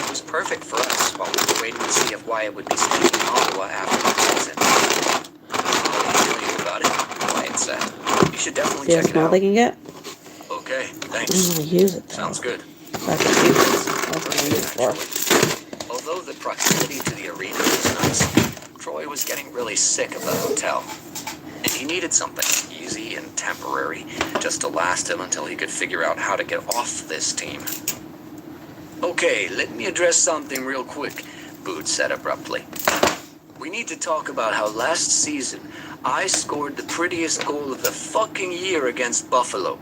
It was perfect for us while we were waiting to see if Wyatt would be staying in Ottawa after the season. What are you doing about it? Wyatt said. You should definitely See how check it small out. they can get? Okay, I don't thanks. want to use it though. Sounds good. I can use it. That's what I use it for. Although the proximity to the arena was nice, Troy was getting really sick of the hotel. And he needed something easy and temporary, just to last him until he could figure out how to get off this team. Okay, let me address something real quick, Booth said abruptly. We need to talk about how last season I scored the prettiest goal of the fucking year against Buffalo.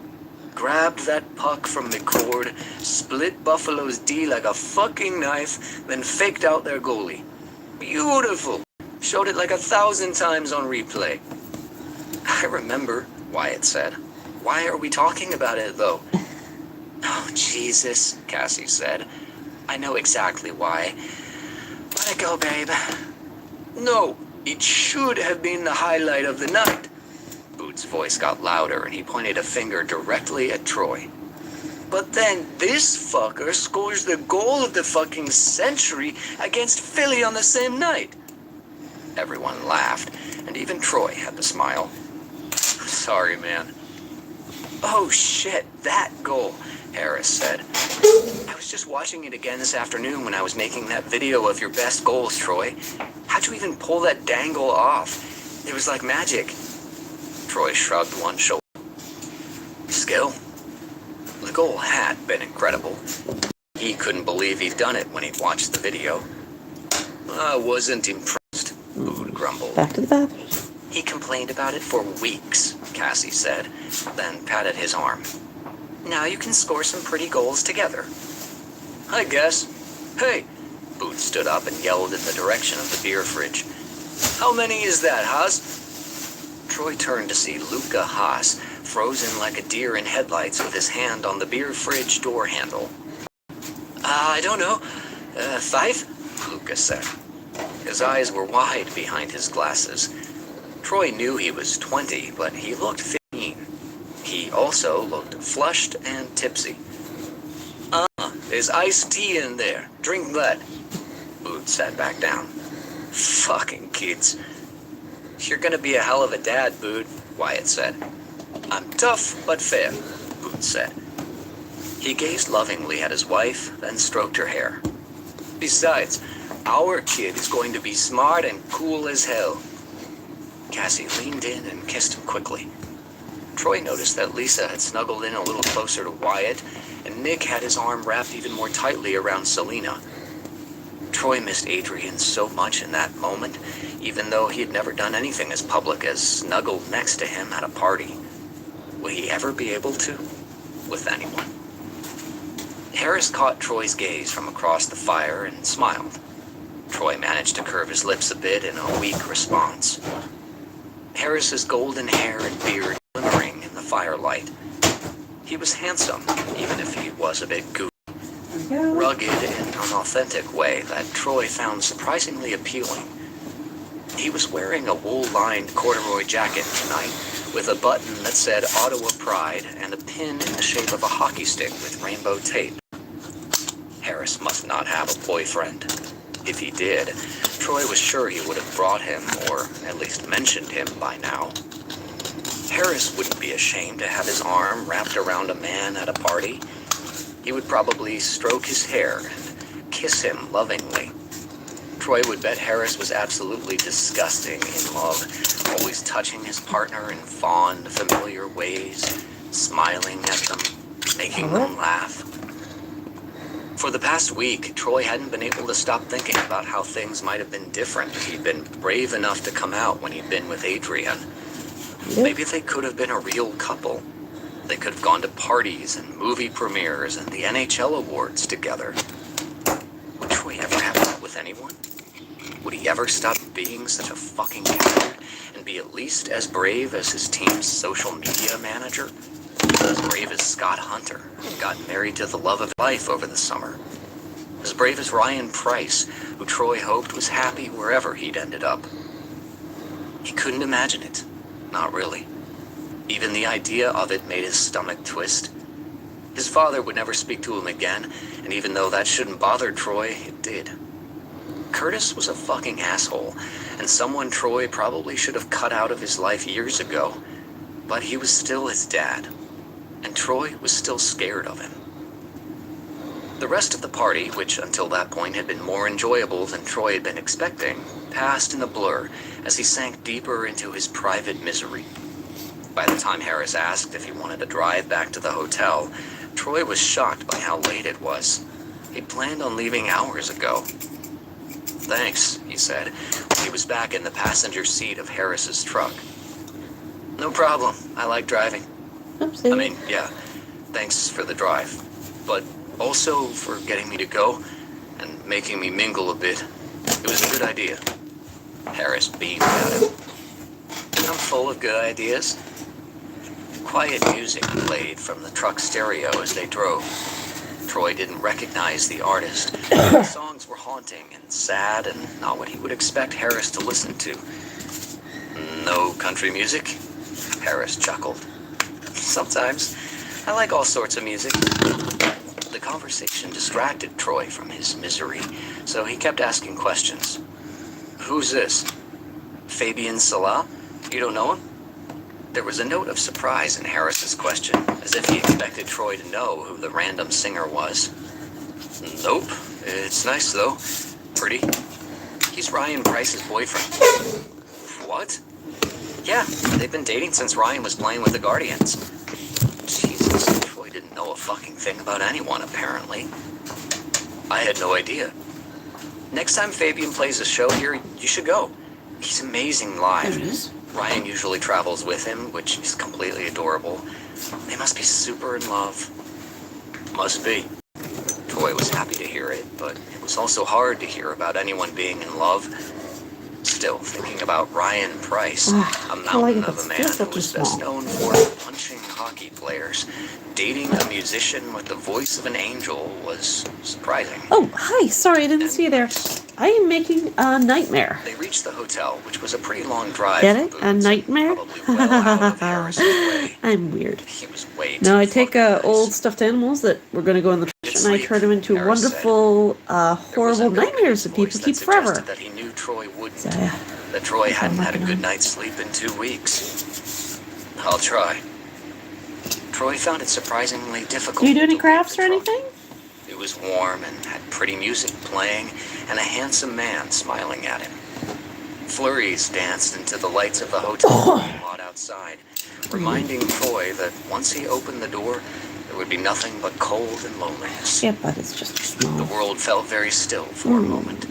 Grabbed that puck from McCord, split Buffalo's D like a fucking knife, then faked out their goalie. Beautiful. Showed it like 1,000 times on replay. I remember, Wyatt said. Why are we talking about it, though? Oh, Jesus, Cassie said. I know exactly why. Let it go, babe. No, it should have been the highlight of the night. Booth's voice got louder, and he pointed a finger directly at Troy. But then this fucker scores the goal of the fucking century against Philly on the same night. Everyone laughed, and even Troy had to smile. Sorry, man. Oh shit, that goal, Harris said. I was just watching it again this afternoon when I was making that video of your best goals, Troy. How'd you even pull that dang goal off? It was like magic. Troy shrugged one shoulder. Skill? The goal had been incredible. He couldn't believe he'd done it when he watched the video. I wasn't impressed, Booth grumbled. Back to the bathroom. He complained about it for weeks, Cassie said, then patted his arm. Now you can score some pretty goals together. I guess. Hey! Booth stood up and yelled in the direction of the beer fridge. How many is that, Haas? Troy turned to see Luca Haas, frozen like a deer in headlights with his hand on the beer fridge door handle. I don't know. 5? Luca said. His eyes were wide behind his glasses. Troy knew he was 20, but he looked 15. He also looked flushed and tipsy. There's iced tea in there. Drink that. Booth sat back down. Fucking kids. You're gonna be a hell of a dad, Booth, Wyatt said. I'm tough but fair, Booth said. He gazed lovingly at his wife, then stroked her hair. Besides, our kid is going to be smart and cool as hell. Cassie leaned in and kissed him quickly. Troy noticed that Lisa had snuggled in a little closer to Wyatt, and Nick had his arm wrapped even more tightly around Selena. Troy missed Adrian so much in that moment, even though he had never done anything as public as snuggled next to him at a party. Will he ever be able to? With anyone. Harris caught Troy's gaze from across the fire and smiled. Troy managed to curve his lips a bit in a weak response. Harris's golden hair and beard glimmering in the firelight. He was handsome, even if he was a bit goofy. There we go. Rugged in an authentic way that Troy found surprisingly appealing. He was wearing a wool-lined corduroy jacket tonight, with a button that said Ottawa Pride and a pin in the shape of a hockey stick with rainbow tape. Harris must not have a boyfriend. If he did, Troy was sure he would have brought him, or at least mentioned him by now. Harris wouldn't be ashamed to have his arm wrapped around a man at a party. He would probably stroke his hair and kiss him lovingly. Troy would bet Harris was absolutely disgusting in love, always touching his partner in fond, familiar ways, smiling at them, making them laugh. For the past week, Troy hadn't been able to stop thinking about how things might have been different if he'd been brave enough to come out when he'd been with Adrian. Maybe they could have been a real couple. They could have gone to parties and movie premieres and the NHL awards together. Would Troy ever have that with anyone? Would he ever stop being such a fucking coward and be at least as brave as his team's social media manager? As brave as Scott Hunter, who got married to the love of his life over the summer. As brave as Ryan Price, who Troy hoped was happy wherever he'd ended up. He couldn't imagine it. Not really. Even the idea of it made his stomach twist. His father would never speak to him again, and even though that shouldn't bother Troy, it did. Curtis was a fucking asshole, and someone Troy probably should have cut out of his life years ago. But he was still his dad, and Troy was still scared of him. The rest of the party, which until that point had been more enjoyable than Troy had been expecting, passed in a blur as he sank deeper into his private misery. By the time Harris asked if he wanted to drive back to the hotel, Troy was shocked by how late it was. He'd planned on leaving hours ago. "Thanks," he said, when he was back in the passenger seat of Harris's truck. "No problem. I like driving." Oopsie. I mean, yeah, thanks for the drive. But also for getting me to go and making me mingle a bit. It was a good idea. Harris beamed at him. "I'm full of good ideas." Quiet music played from the truck stereo as they drove. Troy didn't recognize the artist. The songs were haunting and sad and not what he would expect Harris to listen to. "No country music?" Harris chuckled. "Sometimes. I like all sorts of music." The conversation distracted Troy from his misery, so he kept asking questions. "Who's this? Fabian Salah? You don't know him?" There was a note of surprise in Harris's question, as if he expected Troy to know who the random singer was. "Nope. It's nice, though. Pretty. He's Ryan Price's boyfriend." "What?" "Yeah, they've been dating since Ryan was playing with the Guardians." Jesus, Troy didn't know a fucking thing about anyone, apparently. "I had no idea. Next time Fabian plays a show here, you should go. He's amazing live. There it is. Ryan usually travels with him, which is completely adorable. They must be super in love." "Must be." Troy was happy to hear it, but it was also hard to hear about anyone being in love. Still, thinking about Ryan Price, a mountain of a man who was best known for punching hockey players, dating a musician with the voice of an angel was surprising. Oh, hi. Sorry, I didn't see you there. I am making a nightmare. They reached the hotel, which was a pretty long drive. Get it? from A Boots, nightmare? Probably well out of Harris's way. I'm weird. He was way No, too I take fucking nice. old stuffed animals that were going to go in the trash and I Sleep, turn them into Harris said. wonderful, There was a horrible note in nightmares his that people voice keep that forever. suggested that he knew Troy wouldn't. So, yeah. That Troy That's hadn't all had a I'm good gonna- night's sleep in 2 weeks. "I'll try." Troy found it surprisingly difficult. Do you do any to crafts leave or the truck. anything? It was warm and had pretty music playing and a handsome man smiling at him. Flurries danced into the lights of the hotel lot outside, reminding Troy that once he opened the door, there would be nothing but cold and loneliness. Yeah, but it's just The small. world felt very still for a moment.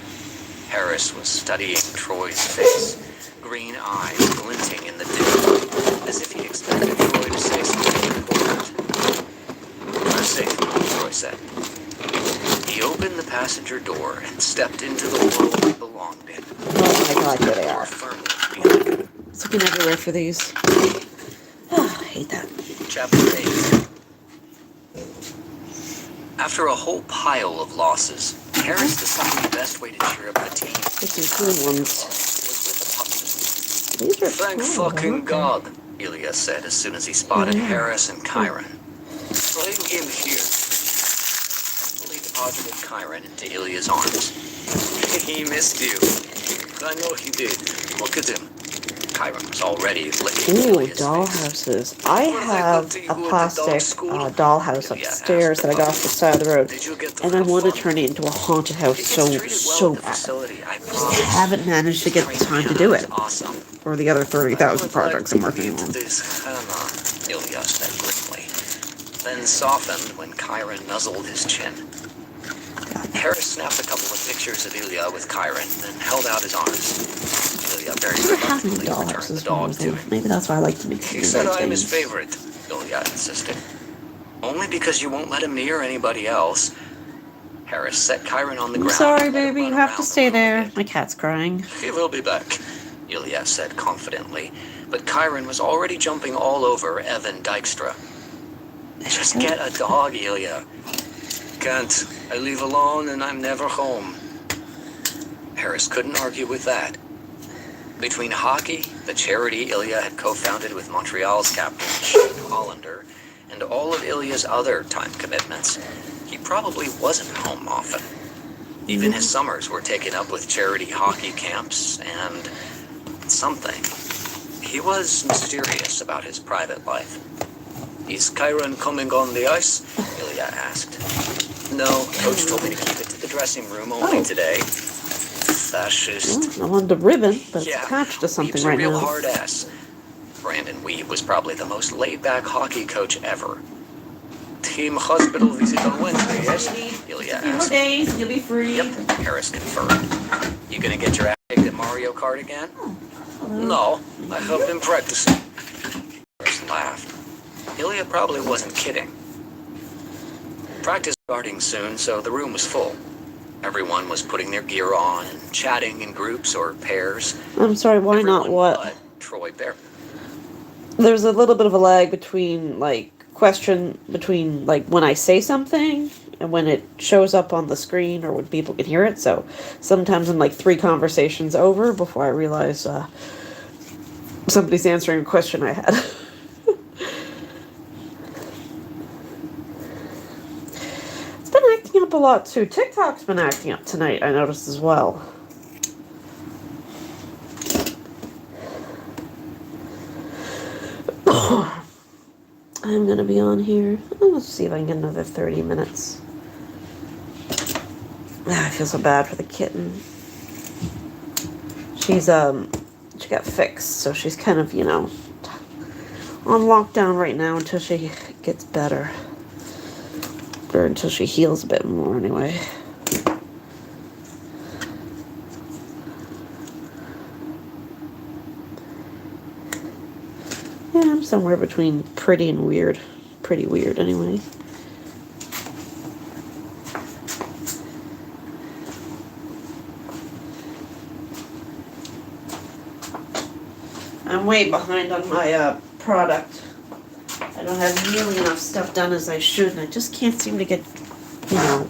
Harris was studying Troy's face, green eyes glinting in the dim, as if he expected Troy to say something important. "Drive safe," Troy said. He opened the passenger door and stepped into the world he belonged in. Oh my god, here they Door are. firmly behind him. It's looking everywhere for these. Oh, I hate that. Chapter 8. After a whole pile of losses, Harris decided the best way to cheer up the team There's some cool ones. was with a puppet. These are Thank cool. fucking Okay. God, Ilya said as soon as he spotted Yeah. Harris and Chiron. Bring him here. He deposited Chiron into Ilya's arms. He missed you. I know he did. Look at him. Chiron was already licking Ooh, Ilya's face. dollhouses. I have a plastic dollhouse upstairs that I got off the side of the road. Did you get the And I little want to fun? turn it into a haunted house It so, gets treated well so at the bad. facility, I Just promise. haven't managed to get the time to do it. Awesome. For the other 30,000 I projects I'm working into on. this, Ilya said grimly, then softened when Chiron nuzzled his chin. Harris snapped a couple of pictures of Ilya with Chiron, then held out his arms. Ilya very I never had any reluctantly returned the dollhouses when I dog was to little. him. Maybe that's why I like to make He said I'm his things. favorite, Ilya insisted. Only because you won't let him near anybody else. Harris set Chiron on the I'm ground. sorry, and let him baby. run You have around to the stay room there. again. My cat's crying. He will be back, Ilya said confidently, but Chiron was already jumping all over Evan Dykstra. Just get a dog, Ilya. Can't. I leave alone and I'm never home. Harris couldn't argue with that. Between hockey, the charity Ilya had co-founded with Montreal's captain, Shane Hollander, and all of Ilya's other time commitments, he probably wasn't home often. Even his summers were taken up with charity hockey camps and something. He was mysterious about his private life. Is Chiron coming on the ice? Ilya asked. No, coach told me to keep it to the dressing room only today. Fascist. I wanted a ribbon, but it's Yeah, attached to something Weeb's right a real now. hard ass. Brandon Weeb was probably the most laid-back hockey coach ever. Team hospital visit on Wednesday, yes? Ilya asked. days, you'll be free. Yep, Harris confirmed. You gonna get your ass kicked at Mario Kart again? No, I have been practicing. Harris laughed. Ilya probably wasn't kidding. Practice starting soon, so the room was full. Everyone was putting their gear on and chatting in groups or pairs. I'm sorry, why not Everyone what? but Troy Bear. There's a little bit of a lag between, like, when I say something and when it shows up on the screen or when people can hear it. So sometimes I'm like 3 conversations over before I realize somebody's answering a question I had. It's been acting up a lot too. TikTok's been acting up tonight, I noticed as well. I'm gonna be on here. Let's see if I can get another 30 minutes. I feel so bad for the kitten. She's she got fixed, so she's kind of, on lockdown right now until she gets better. Or until she heals a bit more anyway. Yeah, I'm somewhere between pretty and weird. Pretty weird, anyway. I'm way behind on my product. I don't have nearly enough stuff done as I should, and I just can't seem to get,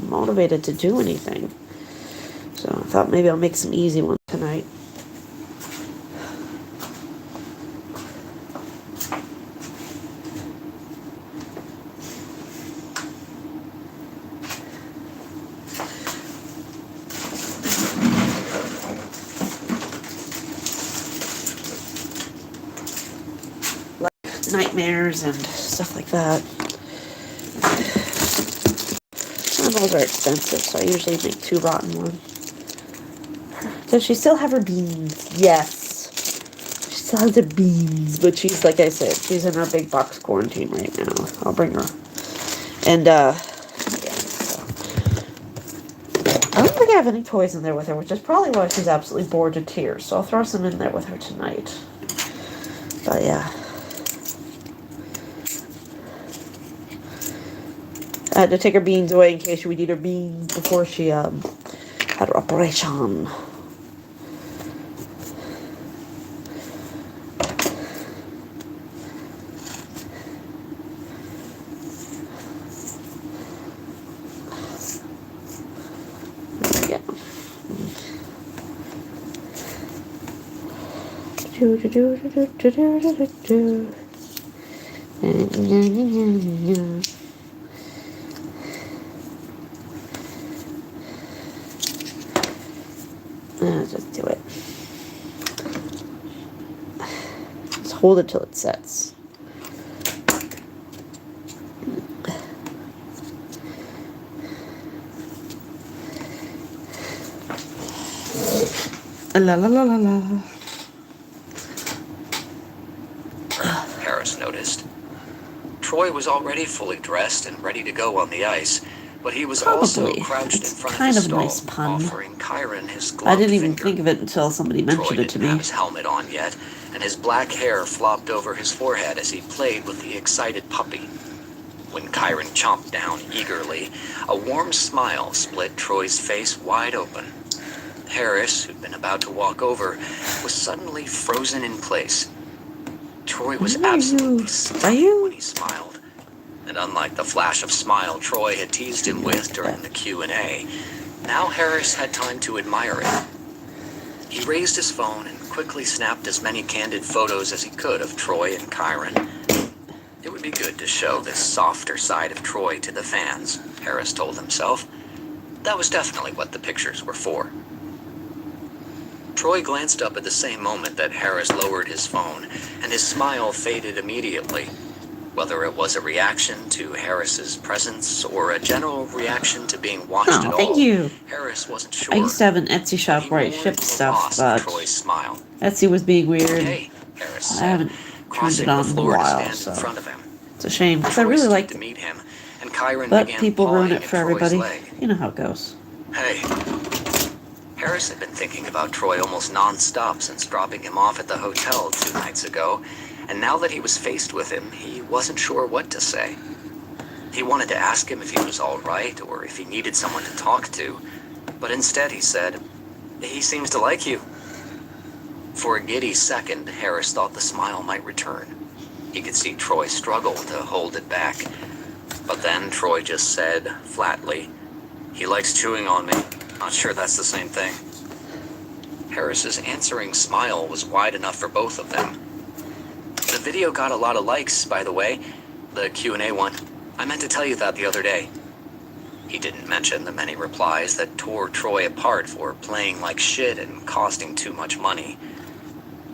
motivated to do anything. So I thought maybe I'll make some easy ones tonight. Nightmares and stuff like that. And those are expensive, so I usually make 2 rotten ones. Does she still have her beans? Yes. She still has her beans, but she's, like I said, she's in her big box quarantine right now. I'll bring her. And, yeah, so. I don't think I have any toys in there with her, which is probably why she's absolutely bored to tears. So I'll throw some in there with her tonight. But, yeah. I had to take her beans away in case she would eat her beans before she had her operation. Yeah. Do, do, do, do, do, do, do, do, do. Just do it. Just hold it till it sets. La la la la la. Harris noticed. Troy was already fully dressed and ready to go on the ice, but he was also Probably. crouched It's in front kind of of the a stall, nice pun. offering Kyron his I gloved didn't even finger. think of it until somebody Troy mentioned it to didn't have me. his helmet on yet, and his black hair flopped over his forehead as he played with the excited puppy. When Kyron chomped down eagerly, a warm smile split Troy's face wide open. Harris, who'd been about to walk over, was suddenly frozen in place. Troy was Who are absolutely you? stunned Are you? when he smiled. And unlike the flash of smile Troy had teased him with during the Q&A, now Harris had time to admire it. He raised his phone and quickly snapped as many candid photos as he could of Troy and Kyron. It would be good to show this softer side of Troy to the fans, Harris told himself. That was definitely what the pictures were for. Troy glanced up at the same moment that Harris lowered his phone, and his smile faded immediately. Whether it was a reaction to Harris's presence or a general reaction to being watched at all, Thank you. Harris wasn't sure. I used to have an Etsy But shop he where I mourned shipped the stuff, loss of but Troy's smile. Etsy was being weird. Hey, Harris I said, haven't turned crossing it the on in a floor to while, stand so in front of him. it's a shame because I Troy really stood liked to it. meet him, and Kyron But began people ruin pawing it at for Troy's everybody. leg. You know how it goes. Hey. Harris had been thinking about Troy almost non-stop since dropping him off at the hotel 2 nights ago, and now that he was faced with him, he wasn't sure what to say. He wanted to ask him if he was all right or if he needed someone to talk to, but instead he said, "He seems to like you." For a giddy second, Harris thought the smile might return. He could see Troy struggle to hold it back. But then Troy just said, flatly, "He likes chewing on me. Not sure that's the same thing." Harris's answering smile was wide enough for both of them. The video got a lot of likes, by the way. The Q&A one. I meant to tell you that the other day. He didn't mention the many replies that tore Troy apart for playing like shit and costing too much money.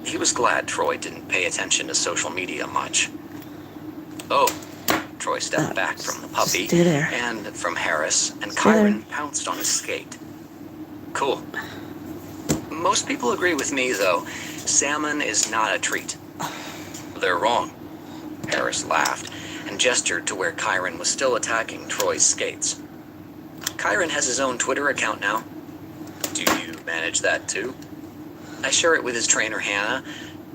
He was glad Troy didn't pay attention to social media much. Oh, Troy stepped back from the puppy Stay there. and from Harris, and Stay there. Kyron pounced on his skate. Cool. Most people agree with me, though. Salmon is not a treat. They're wrong. Harris laughed and gestured to where Kyron was still attacking Troy's skates. Kyron has his own Twitter account now. Do you manage that too? I share it with his trainer Hannah,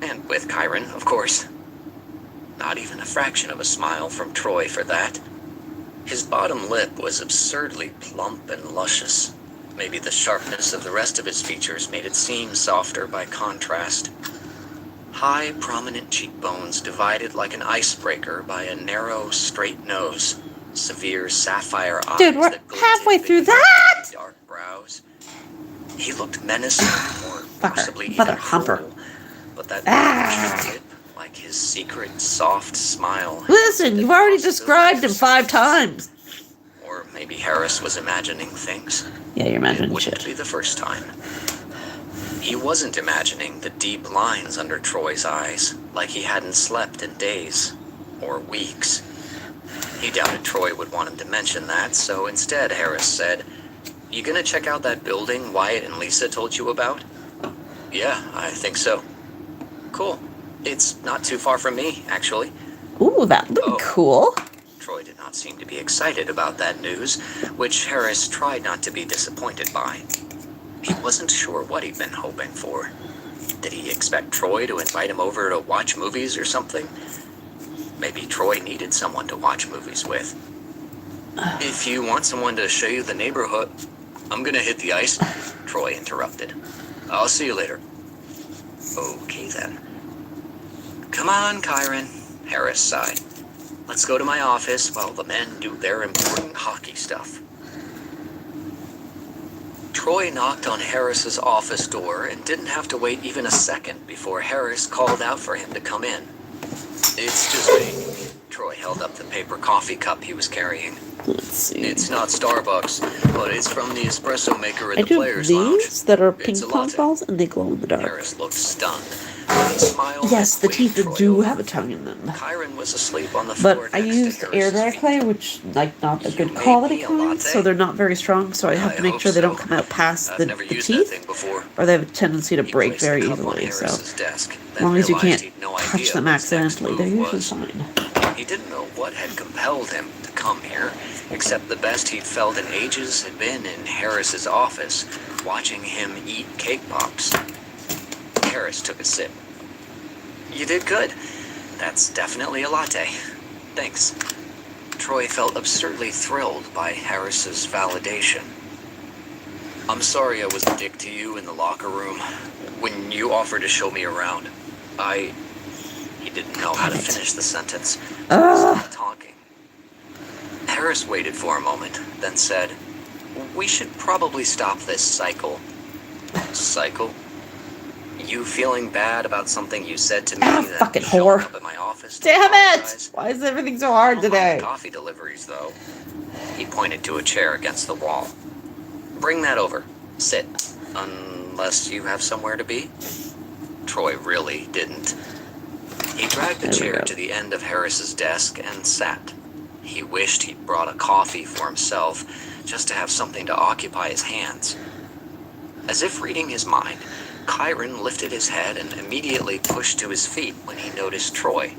and with Kyron, of course. Not even a fraction of a smile from Troy for that. His bottom lip was absurdly plump and luscious. Maybe the sharpness of the rest of his features made it seem softer by contrast. High, prominent cheekbones divided like an icebreaker by a narrow, straight nose. Severe sapphire eyes Dude, we're that glinted halfway through beneath that! dark brows. He looked menacing or possibly Mother even humper. cruel, but that Ah. arched lip, like his secret, soft smile. Listen, you've already described him 5 times. Or maybe Harris was imagining things. Yeah, you're It imagining wouldn't shit. be the first time. He wasn't imagining the deep lines under Troy's eyes, like he hadn't slept in days or weeks. He doubted Troy would want him to mention that, so instead Harris said, "You gonna check out that building Wyatt and Lisa told you about?" "Yeah, I think so." "Cool. It's not too far from me, actually." Ooh, that would be Oh. cool. Troy did not seem to be excited about that news, which Harris tried not to be disappointed by. He wasn't sure what he'd been hoping for. Did he expect Troy to invite him over to watch movies or something? Maybe Troy needed someone to watch movies with. "If you want someone to show you the neighborhood, I'm gonna hit the ice," Troy interrupted. "I'll see you later." Okay then. "Come on, Kyron," Harris sighed. "Let's go to my office while the men do their important hockey stuff." Troy knocked on Harris's office door and didn't have to wait even a second before Harris called out for him to come in. It's just me. Troy held up the paper coffee cup he was carrying. Let's see. It's not Starbucks, but it's from the espresso maker at I the do Players Lounge. these that are It's ping a pong latte. balls and they glow in the dark. Harris looked stunned. He smiled Yes, and the waved teeth Troy do over. have a tongue in them. Kyron was asleep on the floor But I next used to air Harris's dry feet. clay, which, like, not a You good made quality me a kind, latte? so they're not very strong, so I have I to make hope sure they don't so. come out past I've the never used that teeth, thing before. or they have a tendency to He break placed the very cup on easily, so Harris's desk, as then long as you realized can't he'd no touch idea them what his next accidentally, they're move usually was. fine. He didn't know what had compelled him to come here, except the best he'd felt in ages had been in Harris's office, watching him eat cake pops. Harris took a sip. You did good. That's definitely a latte. Thanks. Troy felt absurdly thrilled by Harris's validation. I'm sorry I was a dick to you in the locker room when you offered to show me around. He didn't know how to Damn it. finish the sentence, so he stopped talking. Harris waited for a moment, then said, We should probably stop this cycle. Cycle? You feeling bad about something you said to me Ah, that fucking showing whore. up at my office to Damn it! apologize? Why is everything so I hard don't mind today? coffee deliveries, though. He pointed to a chair against the wall. Bring that over. Sit. Unless you have somewhere to be? Troy really didn't. He dragged the There we chair go. to the end of Harris's desk and sat. He wished he'd brought a coffee for himself, just to have something to occupy his hands. As if reading his mind, Kyron lifted his head and immediately pushed to his feet when he noticed Troy.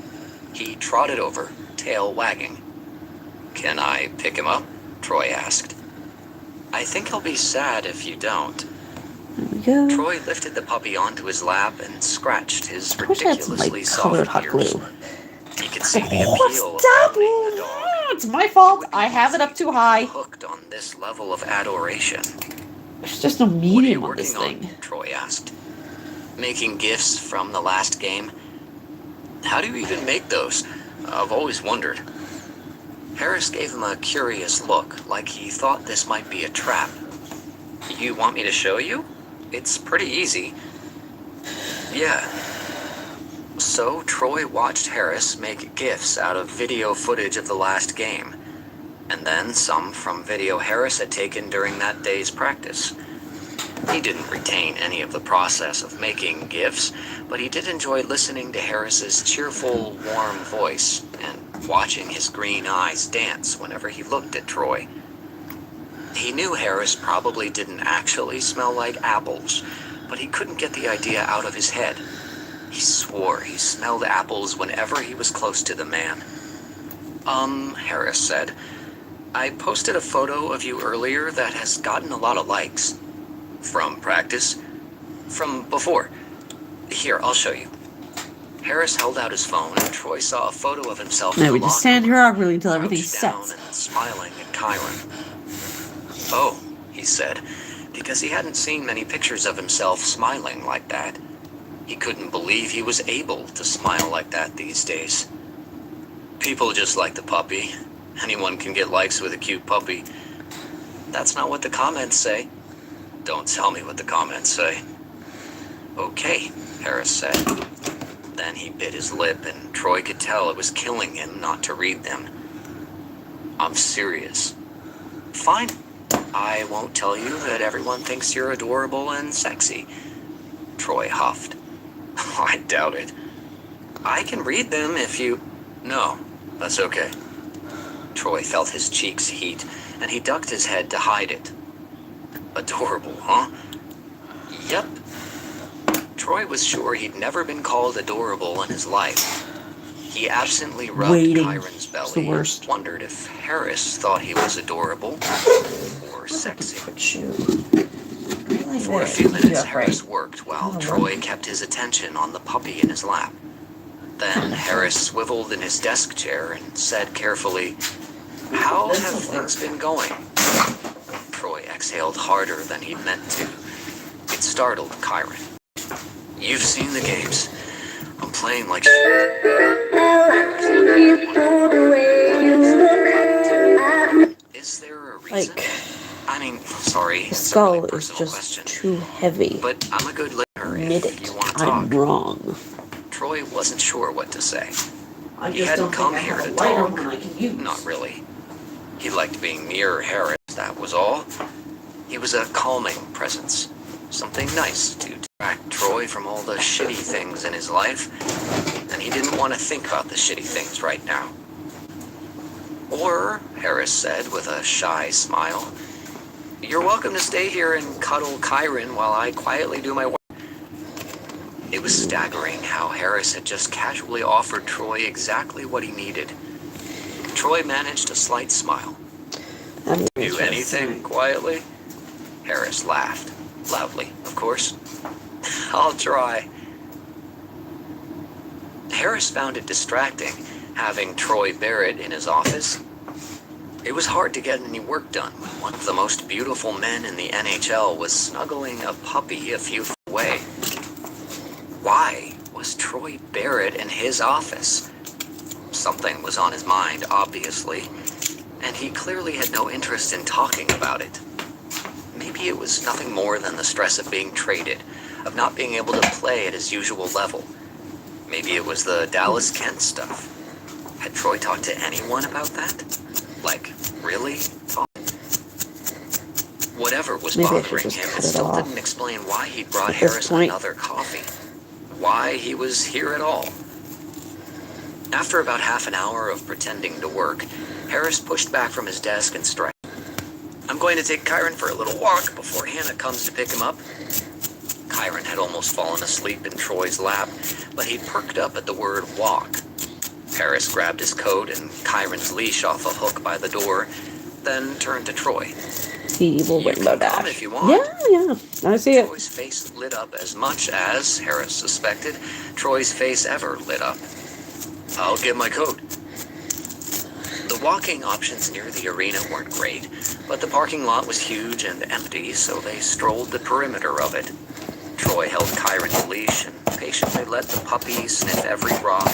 He trotted over, tail wagging. Can I pick him up? Troy asked. I think he'll be sad if you don't. There we go. Troy lifted the puppy onto his lap and scratched his I wish I had some, ridiculously like, colored soft hot ears. glue. He could see the Oh, appeal of stop! owning the dog. It's my fault. I have it up too high. Hooked on this level of adoration. There's just no What are you medium on this working thing. on? Troy asked. Making gifts from the last game? How do you even make those? I've always wondered. Harris gave him a curious look, like he thought this might be a trap. You want me to show you? It's pretty easy. Yeah. So Troy watched Harris make gifts out of video footage of the last game, and then some from video Harris had taken during that day's practice. He didn't retain any of the process of making gifts, but he did enjoy listening to Harris's cheerful, warm voice and watching his green eyes dance whenever he looked at Troy. He knew Harris probably didn't actually smell like apples, but he couldn't get the idea out of his head. He swore he smelled apples whenever he was close to the man. Harris said, I posted a photo of you earlier that has gotten a lot of likes. From practice? From before. Here, I'll show you. Harris held out his phone and Troy saw a photo of himself in Now the we just locker stand here awkwardly until crouched everything down sets. and smiling at Kyron. Oh, he said, because he hadn't seen many pictures of himself smiling like that. He couldn't believe he was able to smile like that these days. People just like the puppy. Anyone can get likes with a cute puppy. That's not what the comments say. Don't tell me what the comments say. Okay, Harris said. Then he bit his lip, and Troy could tell it was killing him not to read them. I'm serious. Fine. I won't tell you that everyone thinks you're adorable and sexy. Troy huffed. I doubt it. I can read them if you... No, that's okay. Troy felt his cheeks heat, and he ducked his head to hide it. Adorable, huh? Yep. Troy was sure he'd never been called adorable in his life. He absently rubbed Waiting Kyron's is belly the worst. and wondered if Harris thought he was adorable or sexy. For a few minutes, Harris worked while Troy kept his attention on the puppy in his lap. Then Harris swiveled in his desk chair and said carefully, How have things been going? Troy exhaled harder than he'd meant to. It startled Kyron. You've seen the games. I'm playing like Is there a reason? Like, I I mean, sorry, The it's a really skull is personal just question. too heavy. But I'm a good listener Admit if it. you want to I'm talk. wrong. Troy wasn't sure what to say. I He just hadn't don't come think I here have to a lighter talk. one I can use. Not really. He liked being near Harris, that was all. He was a calming presence. Something nice to distract Troy from all the shitty things in his life. And he didn't want to think about the shitty things right now. Or, Harris said with a shy smile, "You're welcome to stay here and cuddle Kyron while I quietly do my work." It was staggering how Harris had just casually offered Troy exactly what he needed. Troy managed a slight smile. "Do anything quietly?" Harris laughed. Loudly, of course. "I'll try." Harris found it distracting having Troy Barrett in his office. It was hard to get any work done when one of the most beautiful men in the NHL was snuggling a puppy a few feet away. Why was Troy Barrett in his office? Something was on his mind, obviously, and he clearly had no interest in talking about it. Maybe it was nothing more than the stress of being traded, of not being able to play at his usual level. Maybe it was the Dallas Kent stuff. Had Troy talked to anyone about that? Like, really? Whatever was Maybe I should bothering just him, cut it it still off didn't explain why he'd brought at this Harris point. another coffee. Why he was here at all. After about half an hour of pretending to work, Harris pushed back from his desk and stretched. "I'm going to take Kyron for a little walk before Hannah comes to pick him up." Kyron had almost fallen asleep in Troy's lap, but he perked up at the word walk. Harris grabbed his coat and Kyron's leash off a hook by the door, then turned to Troy. He will "You Rainbow can come Dash. if you want." Yeah, I see it. Troy's face lit up as much as, Harris suspected, Troy's face ever lit up. "I'll get my coat." The walking options near the arena weren't great, but the parking lot was huge and empty, so they strolled the perimeter of it. Troy held Kyron's leash and patiently let the puppy sniff every rock,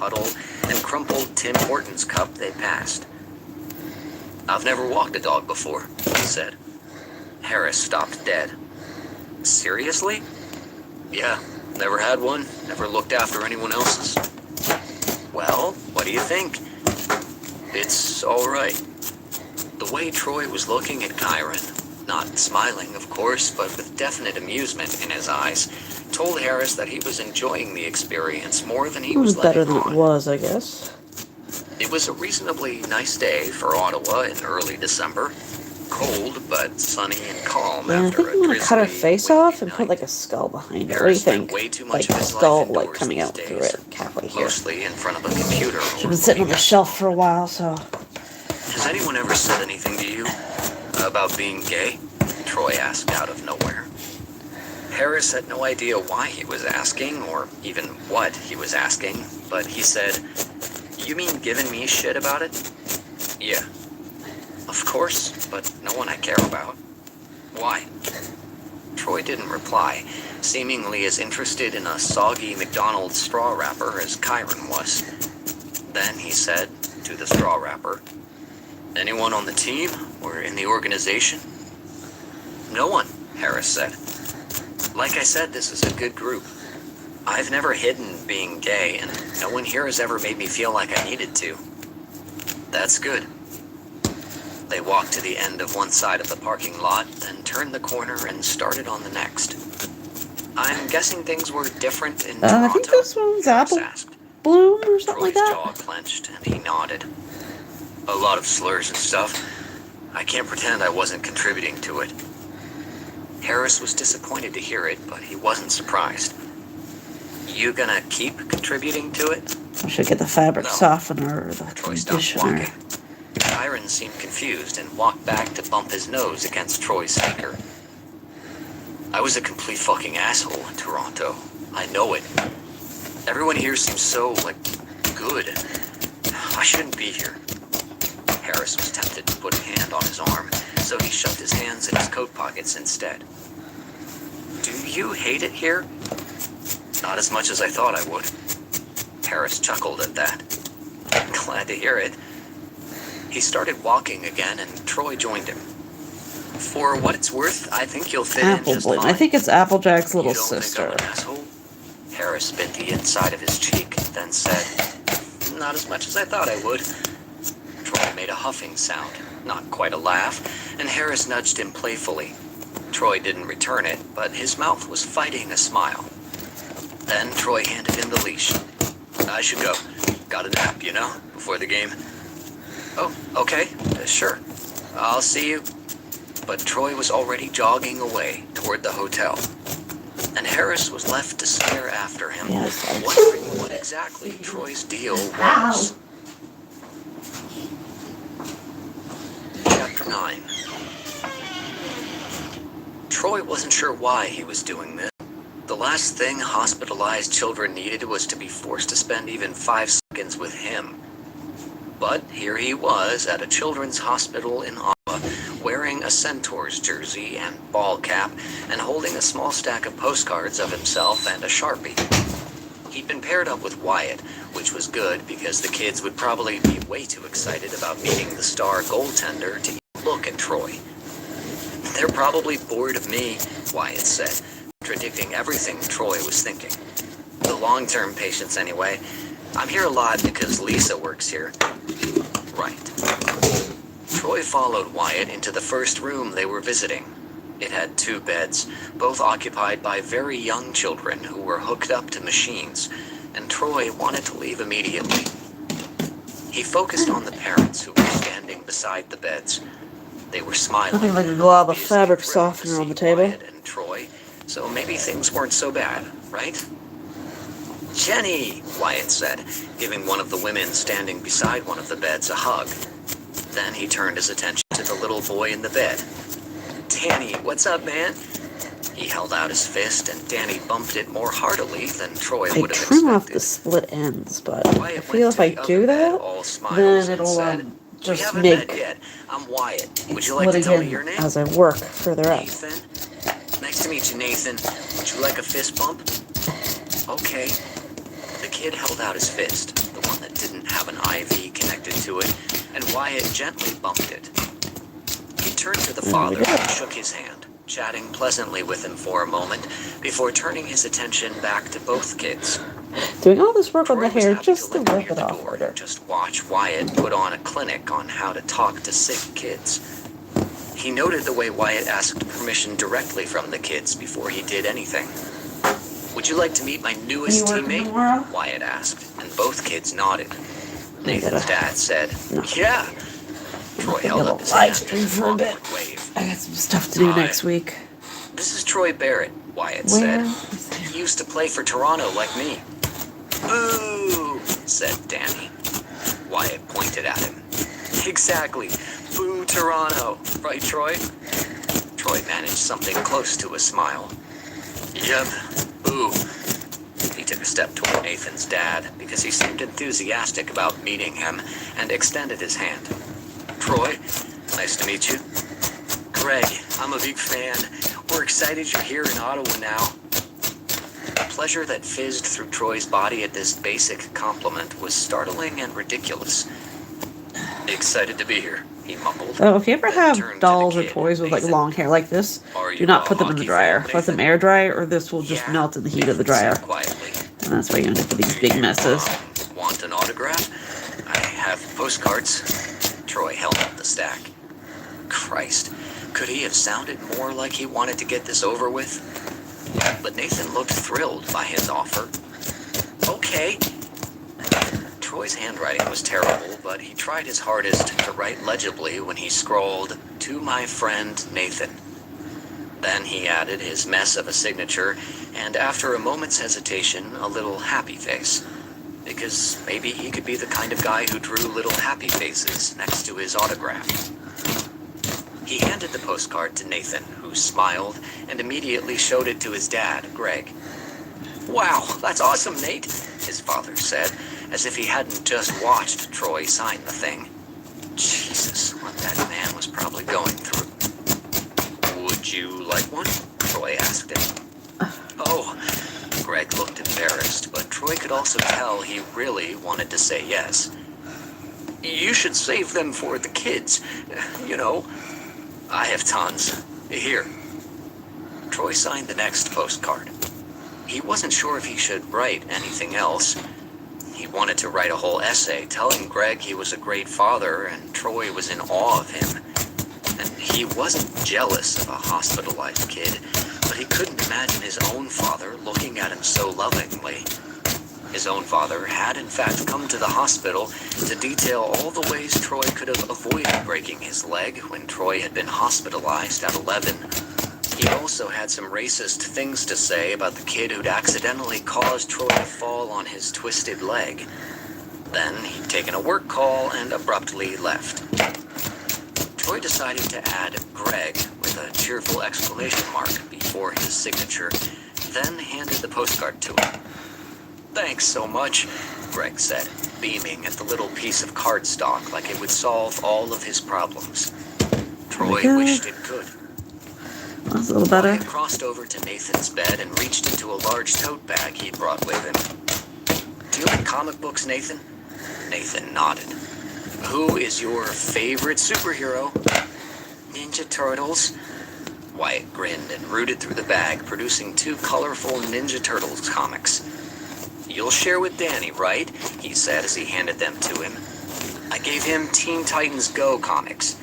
puddle, and crumpled Tim Hortons cup they passed. "I've never walked a dog before," he said. Harris stopped dead. "Seriously?" "Yeah, never had one, never looked after anyone else's." "Well, what do you think?" "It's all right." The way Troy was looking at Kyron, not smiling, of course, but with definite amusement in his eyes, told Harris that he was enjoying the experience more than he It was was better letting than it on. was, I guess. It was a reasonably nice day for Ottawa in early December. Cold, but sunny and calm Yeah, I after think a I'm gonna cut her drizzly, face windy off and put night. like a skull behind it. What do you Harris spent think? way too Like much of the his life skull like indoors coming these out through days, it halfway here. mostly in front of a computer. She's been sitting on the shelf for a while, so Has anyone ever said anything to you about being gay? Troy asked out of nowhere. Harris had no idea why he was asking, or even what he was asking, but he said, "You mean giving me shit about it?" "Yeah." "Of course, but no one I care about." "Why?" Troy didn't reply, seemingly as interested in a soggy McDonald's straw wrapper as Kyron was. Then he said to the straw wrapper, "Anyone on the team or in the organization?" "No one," Harris said. "Like I said, this is a good group. I've never hidden being gay, and no one here has ever made me feel like I needed to." "That's good." They walked to the end of one side of the parking lot, then turned the corner and started on the next. "I'm guessing things were different in Toronto?" I think this one's Harris apple asked. bloom or something like Troy's that. jaw clenched, and he nodded. "A lot of slurs and stuff. I can't pretend I wasn't contributing to it." Harris was disappointed to hear it, but he wasn't surprised. "You gonna keep contributing to it?" I should get the fabric No. softener or the Troy stopped conditioner. walking. Kyron seemed confused and walked back to bump his nose against Troy's speaker. "I was a complete fucking asshole in Toronto. I know it. Everyone here seems so, good. I shouldn't be here." Harris was tempted to put a hand on his arm, so he shoved his hands in his coat pockets instead. "Do you hate it here?" "Not as much as I thought I would." Harris chuckled at that. "Glad to hear it." He started walking again, and Troy joined him. For what it's worth, I think you'll fit in Apple just Bloom. fine. I think it's Applejack's little You don't sister. think I'm an asshole? Harris bit the inside of his cheek, then said, "Not as much as I thought I would." Troy made a huffing sound, not quite a laugh, and Harris nudged him playfully. Troy didn't return it, but his mouth was fighting a smile. Then Troy handed him the leash. "I should go. Got a nap, before the game." "Oh, okay, sure. I'll see you." But Troy was already jogging away toward the hotel, and Harris was left to stare after him, Yes, wondering what exactly Troy's deal was. Chapter 9. Troy wasn't sure why he was doing this. The last thing hospitalized children needed was to be forced to spend even 5 seconds with him. But here he was at a children's hospital in Ottawa, wearing a Centaurs jersey and ball cap, and holding a small stack of postcards of himself and a Sharpie. He'd been paired up with Wyatt, which was good because the kids would probably be way too excited about meeting the star goaltender to even look at Troy. "They're probably bored of me," Wyatt said, contradicting everything Troy was thinking. "The long-term patients, anyway. I'm here a lot because Lisa works here." Right. Troy followed Wyatt into the first room they were visiting. It had 2 beds, both occupied by very young children who were hooked up to machines, and Troy wanted to leave immediately. He focused on the parents who were standing beside the beds. They were smiling. Nothing like a glob of obviously fabric thrilled to softener on the see table. Wyatt and Troy, so maybe things weren't so bad, right? "Jenny," Wyatt said, giving one of the women standing beside one of the beds a hug. Then he turned his attention to the little boy in the bed. "Danny, what's up, man?" He held out his fist, and Danny bumped it more heartily than Troy I would have trim off expected. the split ends, but I Wyatt feel went if to I the do other bed, that, all smiles, then and it'll said, "We just haven't make met yet. I'm Wyatt. Would you split like to tell me your again name?" as I work further up. "Nathan? Nice to meet you, Nathan. Would you like a fist bump?" "Okay." The kid held out his fist, the one that didn't have an IV connected to it, and Wyatt gently bumped it. He turned to the There we father go. and shook his hand, chatting pleasantly with him for a moment before turning his attention back to both kids. Doing all this work on Troy the was hair happy just to linger rip near it the off door later. and just watch Wyatt put on a clinic on how to talk to sick kids. He noted the way Wyatt asked permission directly from the kids before he did anything. "Would you like to meet my newest You working teammate?" tomorrow? Wyatt asked, and both kids nodded. I Nathan's gotta- dad said, No. "Yeah." Troy Maybe held I'll up his live hand stream in a for a bit. awkward wave. I got some stuff to do Hi. next week. "This is Troy Barrett," Wyatt Where said. is it? "He used to play for Toronto like me." "Boo," said Danny. Wyatt pointed at him. "Exactly. Boo Toronto. Right, Troy?" Troy managed something close to a smile. "Yep. Boo." He took a step toward Nathan's dad because he seemed enthusiastic about meeting him and extended his hand. "Troy, nice to meet you." "Greg, I'm a big fan. We're excited you're here in Ottawa now." The pleasure that fizzed through Troy's body at this basic compliment was startling and ridiculous. "Excited to be here," he mumbled. So if you ever then have turned to the dolls or kid, toys with like Nathan. long hair like this, "Are do you not a put them in the hockey dryer. fan, Let them Nathan?" air dry, or this will just "Yeah," melt in the heat of the Nathan said dryer. quietly. And that's why you end up with these big messes. Want an autograph? I have postcards. Troy held up the stack. Christ, could he have sounded more like he wanted to get this over with? But Nathan looked thrilled by his offer. "Okay." Troy's handwriting was terrible, but he tried his hardest to write legibly when he scrawled, "To my friend Nathan." Then he added his mess of a signature, and after a moment's hesitation, a little happy face. Because maybe he could be the kind of guy who drew little happy faces next to his autograph. He handed the postcard to Nathan, who smiled and immediately showed it to his dad, Greg. "Wow, that's awesome, Nate," his father said, as if he hadn't just watched Troy sign the thing. Jesus, what that man was probably going through. "Would you like one?" Troy asked him. "Oh." Greg looked embarrassed, but Troy could also tell he really wanted to say yes. "You should save them for the kids, you know." I have tons. Here. Troy signed the next postcard. He wasn't sure if he should write anything else. He wanted to write a whole essay telling Greg he was a great father and Troy was in awe of him. And he wasn't jealous of a hospitalized kid, but he couldn't imagine his own father looking at him so lovingly. His own father had in fact come to the hospital to detail all the ways Troy could have avoided breaking his leg when Troy had been hospitalized at 11. He also had some racist things to say about the kid who'd accidentally caused Troy to fall on his twisted leg. Then he'd taken a work call and abruptly left. Troy decided to add Greg with a cheerful exclamation mark before his signature, then handed the postcard to him. "Thanks so much," Greg said, beaming at the little piece of cardstock like it would solve all of his problems. Troy wished it could. That's a little Troy better. had crossed over to Nathan's bed and reached into a large tote bag he'd brought with him. "Do you like comic books, Nathan?" Nathan nodded. "Who is your favorite superhero?" "Ninja Turtles." Wyatt grinned and rooted through the bag, producing 2 colorful Ninja Turtles comics. "You'll share with Danny, right?" he said as he handed them to him. "I gave him Teen Titans Go comics."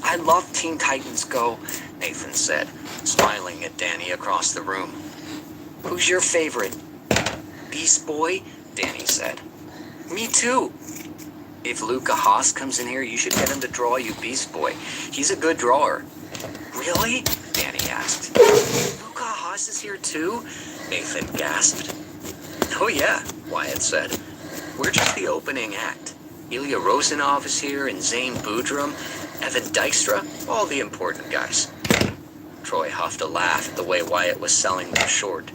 "I love Teen Titans Go," Nathan said, smiling at Danny across the room. "Who's your favorite?" "Beast Boy," Danny said. "Me too." "If Luca Haas comes in here, you should get him to draw you Beast Boy. He's a good drawer." "Really?" Danny asked. "Luca Haas is here too?" Nathan gasped. "Oh yeah," Wyatt said. "We're just the opening act. Ilya Rosanov is here and Zane Boudrum, Evan Dykstra, all the important guys." Troy huffed a laugh at the way Wyatt was selling them short.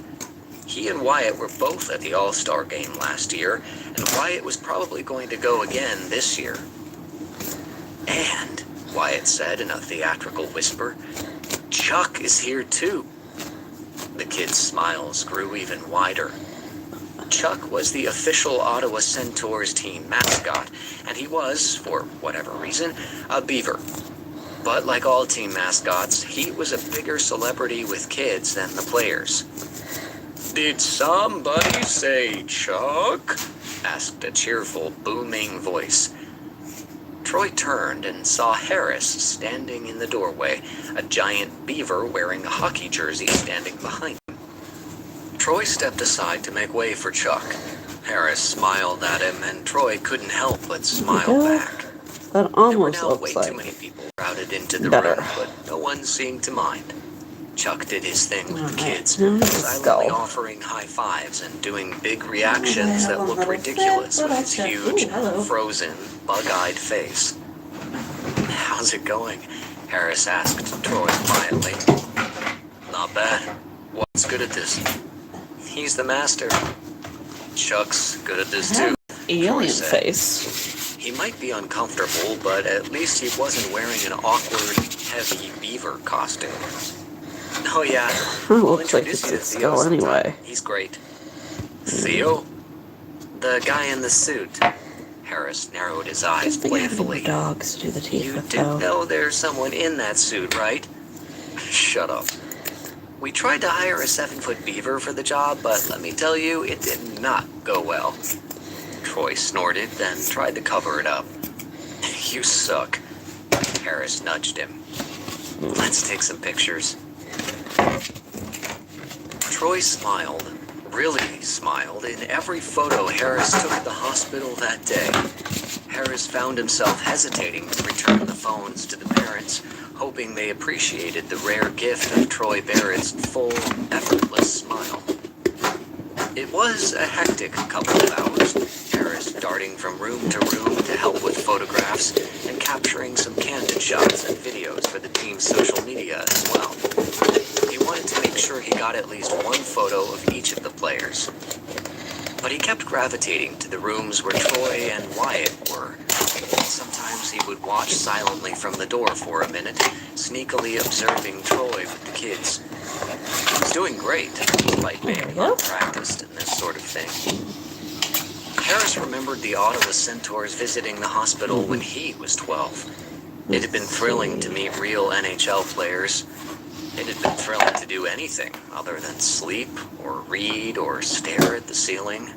He and Wyatt were both at the All-Star game last year, and Wyatt was probably going to go again this year. "And," Wyatt said in a theatrical whisper, "Chuck is here too." The kids' smiles grew even wider. Chuck was the official Ottawa Centaurs team mascot, and he was, for whatever reason, a beaver. But like all team mascots, he was a bigger celebrity with kids than the players. "Did somebody say Chuck?" asked a cheerful, booming voice. Troy turned and saw Harris standing in the doorway, a giant beaver wearing a hockey jersey standing behind him. Troy stepped aside to make way for Chuck. Harris smiled at him, and Troy couldn't help but smile back. That There were almost now looks way like too many people crowded into the better. room, but no one seemed to mind. Chuck did his thing with the kids, Now he's a silently skull. offering high fives and doing big reactions that looked ridiculous with his huge, frozen, bug-eyed face. "How's it going?" Harris asked Troy quietly. "Not bad. What's good at this?" "He's the master." "Chuck's good at this too." alien said. face. He might be uncomfortable, but at least he wasn't wearing an awkward, heavy beaver costume. "Oh yeah, we'll Looks like introduce it's you a to Theo skull sometime. anyway. He's great." "Theo?" "The guy in the suit." Harris narrowed his I eyes don't think I have any more playfully. dogs to do the teeth "You with, do though. know there's someone in that suit, right?" "Shut up." "We tried to hire a 7-foot beaver for the job, but let me tell you, it did not go well." Troy snorted, then tried to cover it up. "You suck." Harris nudged him. "Let's take some pictures." Troy smiled, really smiled, in every photo Harris took at the hospital that day. Harris found himself hesitating to return the phones to the parents, hoping they appreciated the rare gift of Troy Barrett's full, effortless smile. It was a hectic couple of hours, Harris darting from room to room to help with photographs and capturing some candid shots and videos for the team's social media as well. He wanted to make sure he got at least one photo of each of the players. But he kept gravitating to the rooms where Troy and Wyatt were. Sometimes he would watch silently from the door for a minute, sneakily observing Troy with the kids. He was doing great, despite being unpracticed in this sort of thing. Harris remembered the Ottawa Centaurs visiting the hospital when he was 12. It had been thrilling to meet real NHL players. It had been thrilling to do anything other than sleep or read or stare at the ceiling.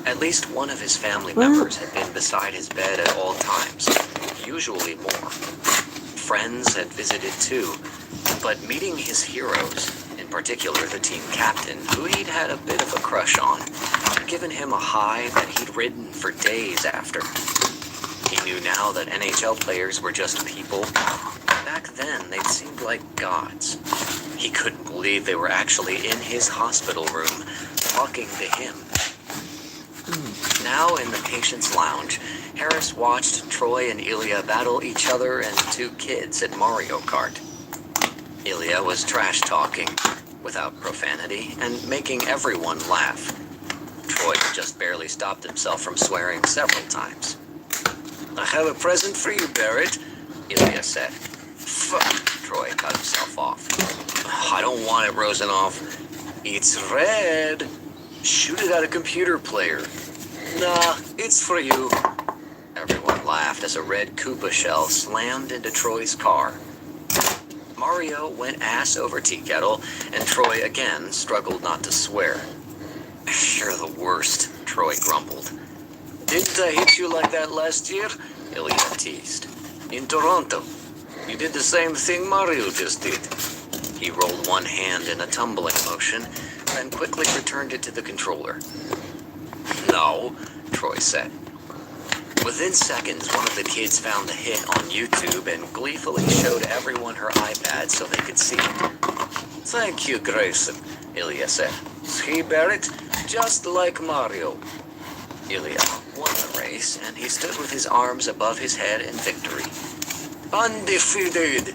At least one of his family members had been beside his bed at all times, usually more. Friends had visited too, but meeting his heroes, in particular the team captain, who he'd had a bit of a crush on, had given him a high that he'd ridden for days after. He knew now that NHL players were just people. Back then, they'd seemed like gods. He couldn't believe they were actually in his hospital room, talking to him. Now in the patient's lounge, Harris watched Troy and Ilya battle each other and two kids at Mario Kart. Ilya was trash-talking, without profanity, and making everyone laugh. Troy had just barely stopped himself from swearing several times. "I have a present for you, Barrett," Ilya said. "Fuck," Troy cut himself off. "I don't want it, Rosenoff. It's red. Shoot it at a computer player." "Nah, it's for you." Everyone laughed as a red Koopa shell slammed into Troy's car. Mario went ass over tea kettle, and Troy again struggled not to swear. "You're the worst," Troy grumbled. "Didn't I hit you like that last year?" Ilya teased. "In Toronto. You did the same thing Mario just did." He rolled one hand in a tumbling motion, then quickly returned it to the controller. "No," Troy said. Within seconds, one of the kids found the hit on YouTube and gleefully showed everyone her iPad so they could see it. "Thank you, Grayson," Ilya said. "See, Barrett? Just like Mario." Ilya won the race, and he stood with his arms above his head in victory. "Undefeated!"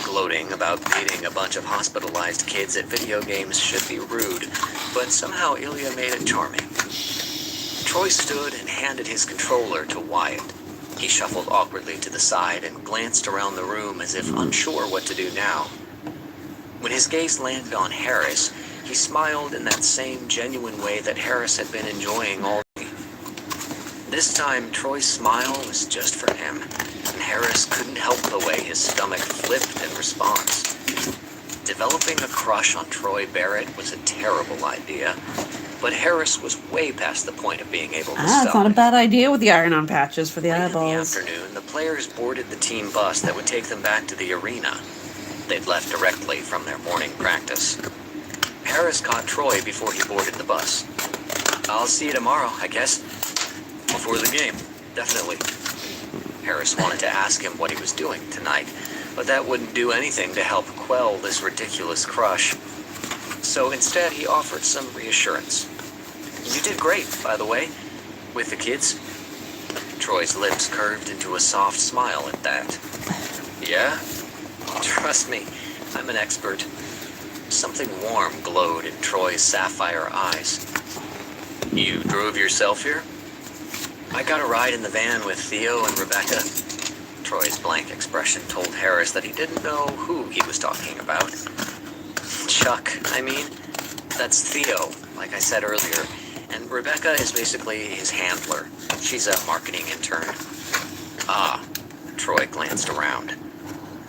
Gloating about beating a bunch of hospitalized kids at video games should be rude, but somehow Ilya made it charming. Troy stood and handed his controller to Wyatt. He shuffled awkwardly to the side and glanced around the room as if unsure what to do now. When his gaze landed on Harris, he smiled in that same genuine way that Harris had been enjoying all day. This time, Troy's smile was just for him, and Harris couldn't help the way his stomach flipped in response. Developing a crush on Troy Barrett was a terrible idea, but Harris was way past the point of being able to stop It's not a it. bad idea with the iron-on patches for the Late in eyeballs. the afternoon, the players boarded the team bus that would take them back to the arena. They'd left directly from their morning practice. Harris caught Troy before he boarded the bus. "I'll see you tomorrow, I guess." "Before the game, definitely." Harris wanted to ask him what he was doing tonight, but that wouldn't do anything to help quell this ridiculous crush. So instead, he offered some reassurance. "You did great, by the way, with the kids." Troy's lips curved into a soft smile at that. "Yeah? Trust me, I'm an expert." Something warm glowed in Troy's sapphire eyes. "You drove yourself here?" "I got a ride in the van with Theo and Rebecca." Troy's blank expression told Harris that he didn't know who he was talking about. "Chuck, I mean. That's Theo, like I said earlier. And Rebecca is basically his handler. She's a marketing intern." "Ah," Troy glanced around.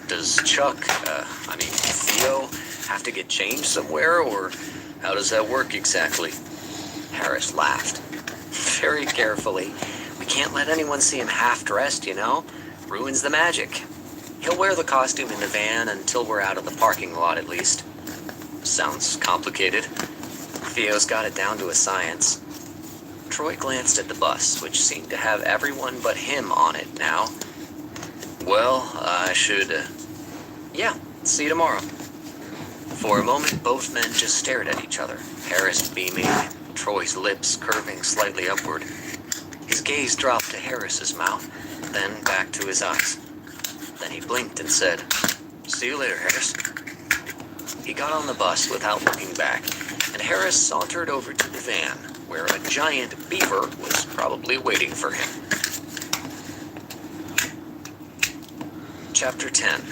"Does Chuck, Theo, have to get changed somewhere, or how does that work exactly?" Harris laughed. "Very carefully. We can't let anyone see him half-dressed, you know? Ruins the magic. He'll wear the costume in the van until we're out of the parking lot, at least." "Sounds complicated." "Theo's got it down to a science." Troy glanced at the bus, which seemed to have everyone but him on it now. "Well, I should, Yeah, see you tomorrow." For a moment, both men just stared at each other, Harris beaming, Troy's lips curving slightly upward. His gaze dropped to Harris's mouth, then back to his eyes. Then he blinked and said, "See you later, Harris." He got on the bus without looking back, and Harris sauntered over to the van, where a giant beaver was probably waiting for him. Chapter 10.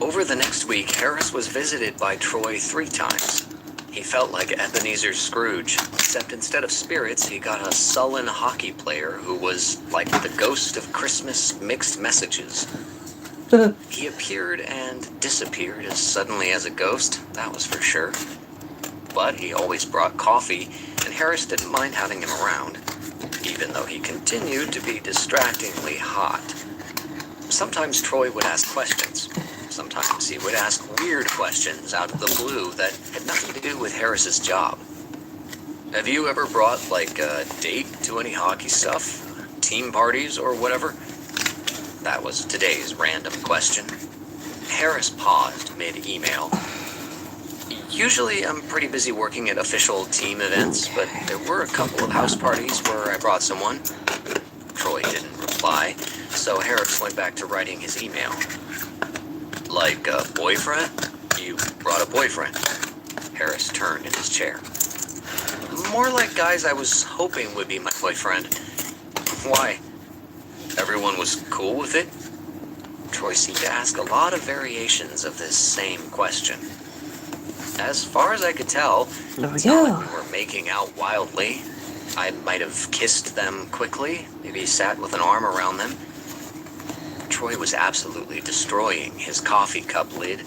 Over the next week, Harris was visited by Troy 3 times. He felt like Ebenezer Scrooge, except instead of spirits, he got a sullen hockey player who was like the ghost of Christmas mixed messages. He appeared and disappeared as suddenly as a ghost, that was for sure. But he always brought coffee, and Harris didn't mind having him around, even though he continued to be distractingly hot. Sometimes Troy would ask questions. Sometimes he would ask weird questions out of the blue that had nothing to do with Harris's job. Have you ever brought, like, a date to any hockey stuff? Team parties or whatever? That was today's random question. Harris paused mid-email. Usually I'm pretty busy working at official team events, but there were a couple of house parties where I brought someone. Troy didn't reply, so Harris went back to writing his email. Like a boyfriend? You brought a boyfriend. Harris turned in his chair. More like guys I was hoping would be my boyfriend. Why? Everyone was cool with it? Troy seemed to ask a lot of variations of this same question. As far as I could tell, it's not like we were making out wildly. I might have kissed them quickly, maybe sat with an arm around them. Troy was absolutely destroying his coffee cup lid.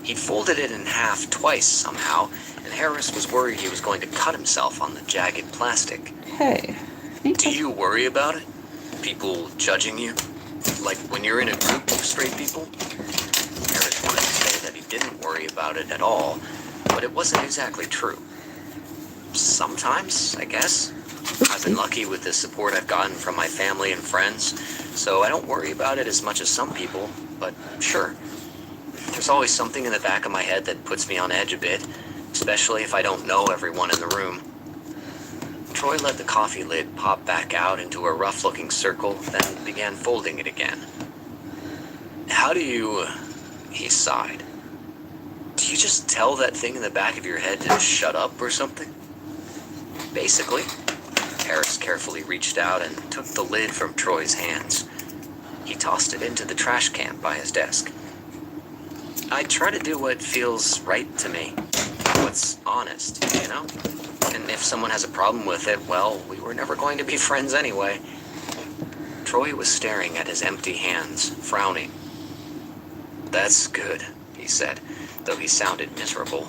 He'd folded it in half twice somehow, and Harris was worried he was going to cut himself on the jagged plastic. Hey. Do you worry about it? People judging you? Like when you're in a group of straight people? Harris wanted to say that he didn't worry about it at all, but it wasn't exactly true. Sometimes, I guess. I've been lucky with the support I've gotten from my family and friends, so I don't worry about it as much as some people, but sure. There's always something in the back of my head that puts me on edge a bit, especially if I don't know everyone in the room. Troy let the coffee lid pop back out into a rough-looking circle, then began folding it again. How do you... He sighed. Do you just tell that thing in the back of your head to shut up or something? Basically. Harris carefully reached out and took the lid from Troy's hands. He tossed it into the trash can by his desk. I try to do what feels right to me. What's honest, you know? And if someone has a problem with it, well, we were never going to be friends anyway. Troy was staring at his empty hands, frowning. That's good, he said, though he sounded miserable.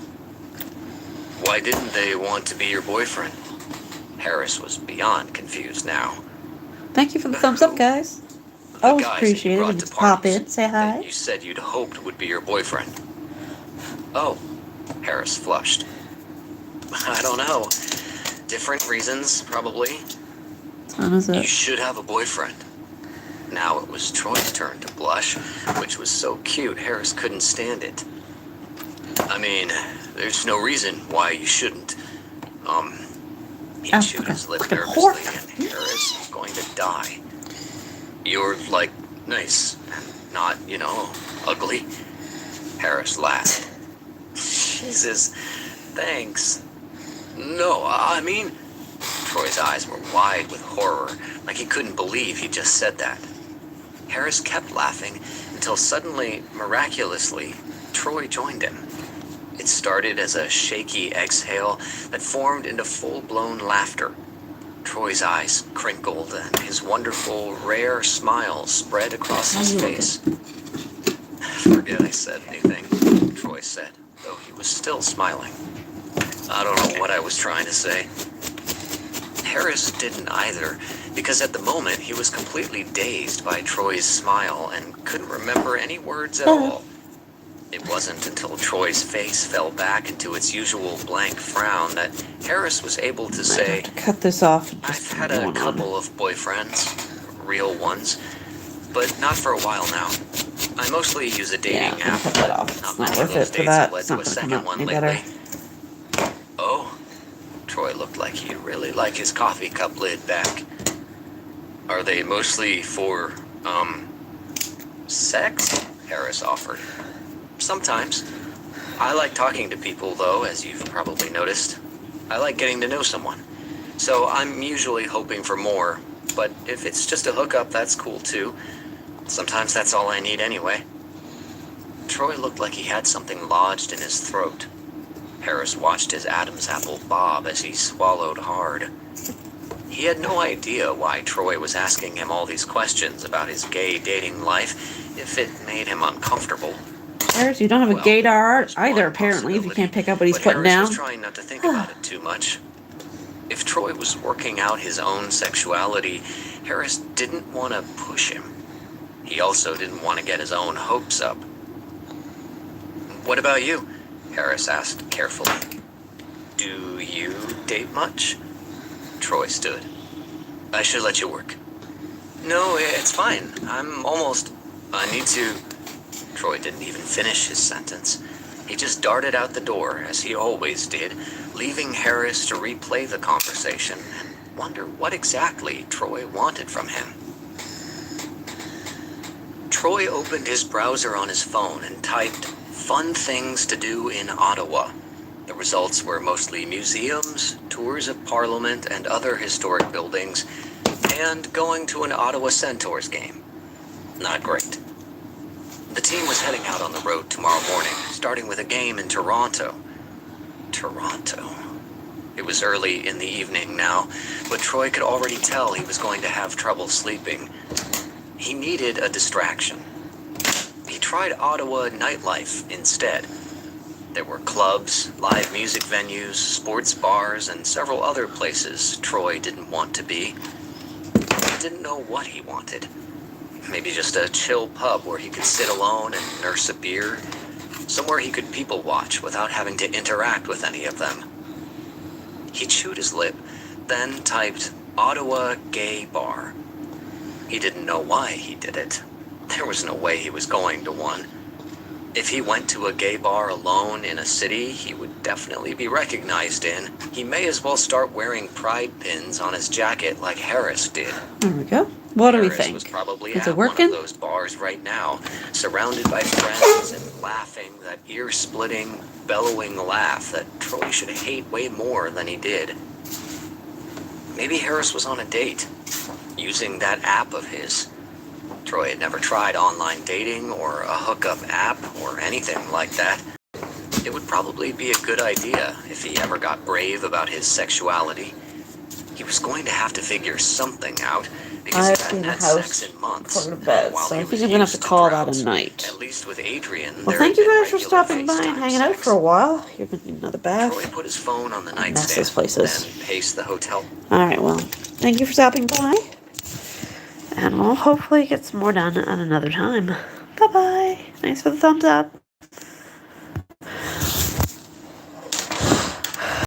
Why didn't they want to be your boyfriend? Harris was beyond confused now. Thank you for the thumbs up, guys. Always appreciate it. Just pop in, say hi. You said you'd hoped would be your boyfriend. Oh, Harris flushed. I don't know. Different reasons, probably. You should have a boyfriend. Now it was Troy's turn to blush, which was so cute Harris couldn't stand it. I mean, there's no reason why you shouldn't. He chewed his lip nervously, and Harris was going to die. You're, like, nice, and not, you know, ugly. Harris laughed. Jesus, thanks. No, I mean... Troy's eyes were wide with horror, like he couldn't believe he just said that. Harris kept laughing until suddenly, miraculously, Troy joined him. It started as a shaky exhale that formed into full-blown laughter. Troy's eyes crinkled and his wonderful, rare smile spread across his face. Forget I said anything, Troy said, though he was still smiling. I don't know what I was trying to say. Harris didn't either, because at the moment he was completely dazed by Troy's smile and couldn't remember any words at all. It wasn't until Troy's face fell back into its usual blank frown that Harris was able to say, Cut this off. I've had a couple of boyfriends, real ones, but not for a while now. I mostly use a dating app, but not many of those dates have led to a second one lately. Oh, Troy looked like he'd really like his coffee cup lid back. Are they mostly for, sex? Harris offered. Sometimes. I like talking to people, though, as you've probably noticed. I like getting to know someone. So I'm usually hoping for more, but if it's just a hookup, that's cool, too. Sometimes that's all I need anyway. Troy looked like he had something lodged in his throat. Harris watched his Adam's apple bob as he swallowed hard. He had no idea why Troy was asking him all these questions about his gay dating life if it made him uncomfortable. Harris, you don't have a Well, gaydar there's one either, apparently, if you can't pick up what he's but putting Harris down. was trying not to think about it too much. If Troy was working out his own sexuality, Harris didn't want to push him. He also didn't want to get his own hopes up. "What about you?" Harris asked carefully. "Do you date much?" Troy stood. "I should let you work." "No, it's fine. I need to..." Troy didn't even finish his sentence. He just darted out the door, as he always did, leaving Harris to replay the conversation and wonder what exactly Troy wanted from him. Troy opened his browser on his phone and typed "fun things to do in Ottawa." The results were mostly museums, tours of Parliament and other historic buildings, and going to an Ottawa Centaurs game. Not great. The team was heading out on the road tomorrow morning, starting with a game in Toronto. Toronto. It was early in the evening now, but Troy could already tell he was going to have trouble sleeping. He needed a distraction. He tried Ottawa nightlife instead. There were clubs, live music venues, sports bars, and several other places Troy didn't want to be. He didn't know what he wanted. Maybe just a chill pub where he could sit alone and nurse a beer. Somewhere he could people watch without having to interact with any of them. He chewed his lip, then typed "Ottawa Gay Bar." He didn't know why he did it. There was no way he was going to one. If he went to a gay bar alone in a city he would definitely be recognized in, he may as well start wearing pride pins on his jacket like Harris did. There we go. What do we Harris think? was probably Is at it one working? of those bars right now, surrounded by friends and laughing that ear-splitting, bellowing laugh that Troy should hate way more than he did. Maybe Harris was on a date, using that app of his. Troy had never tried online dating or a hookup app or anything like that. It would probably be a good idea if he ever got brave about his sexuality. He was going to have to figure something out because I've he seen hadn't the had house sex in months. before to bed, while so he I think was I'm gonna have to used call that droughts. a night. At least with Adrian, Well, there thank had you been guys for regular stopping by and FaceTime hanging out sex. for a while. You're gonna need another bath. Troy put his phone on the Mess nightstand, this place is. then paced the hotel. Alright, well, thank you for stopping by. And we'll hopefully get some more done at another time. Bye-bye. Thanks for the thumbs up.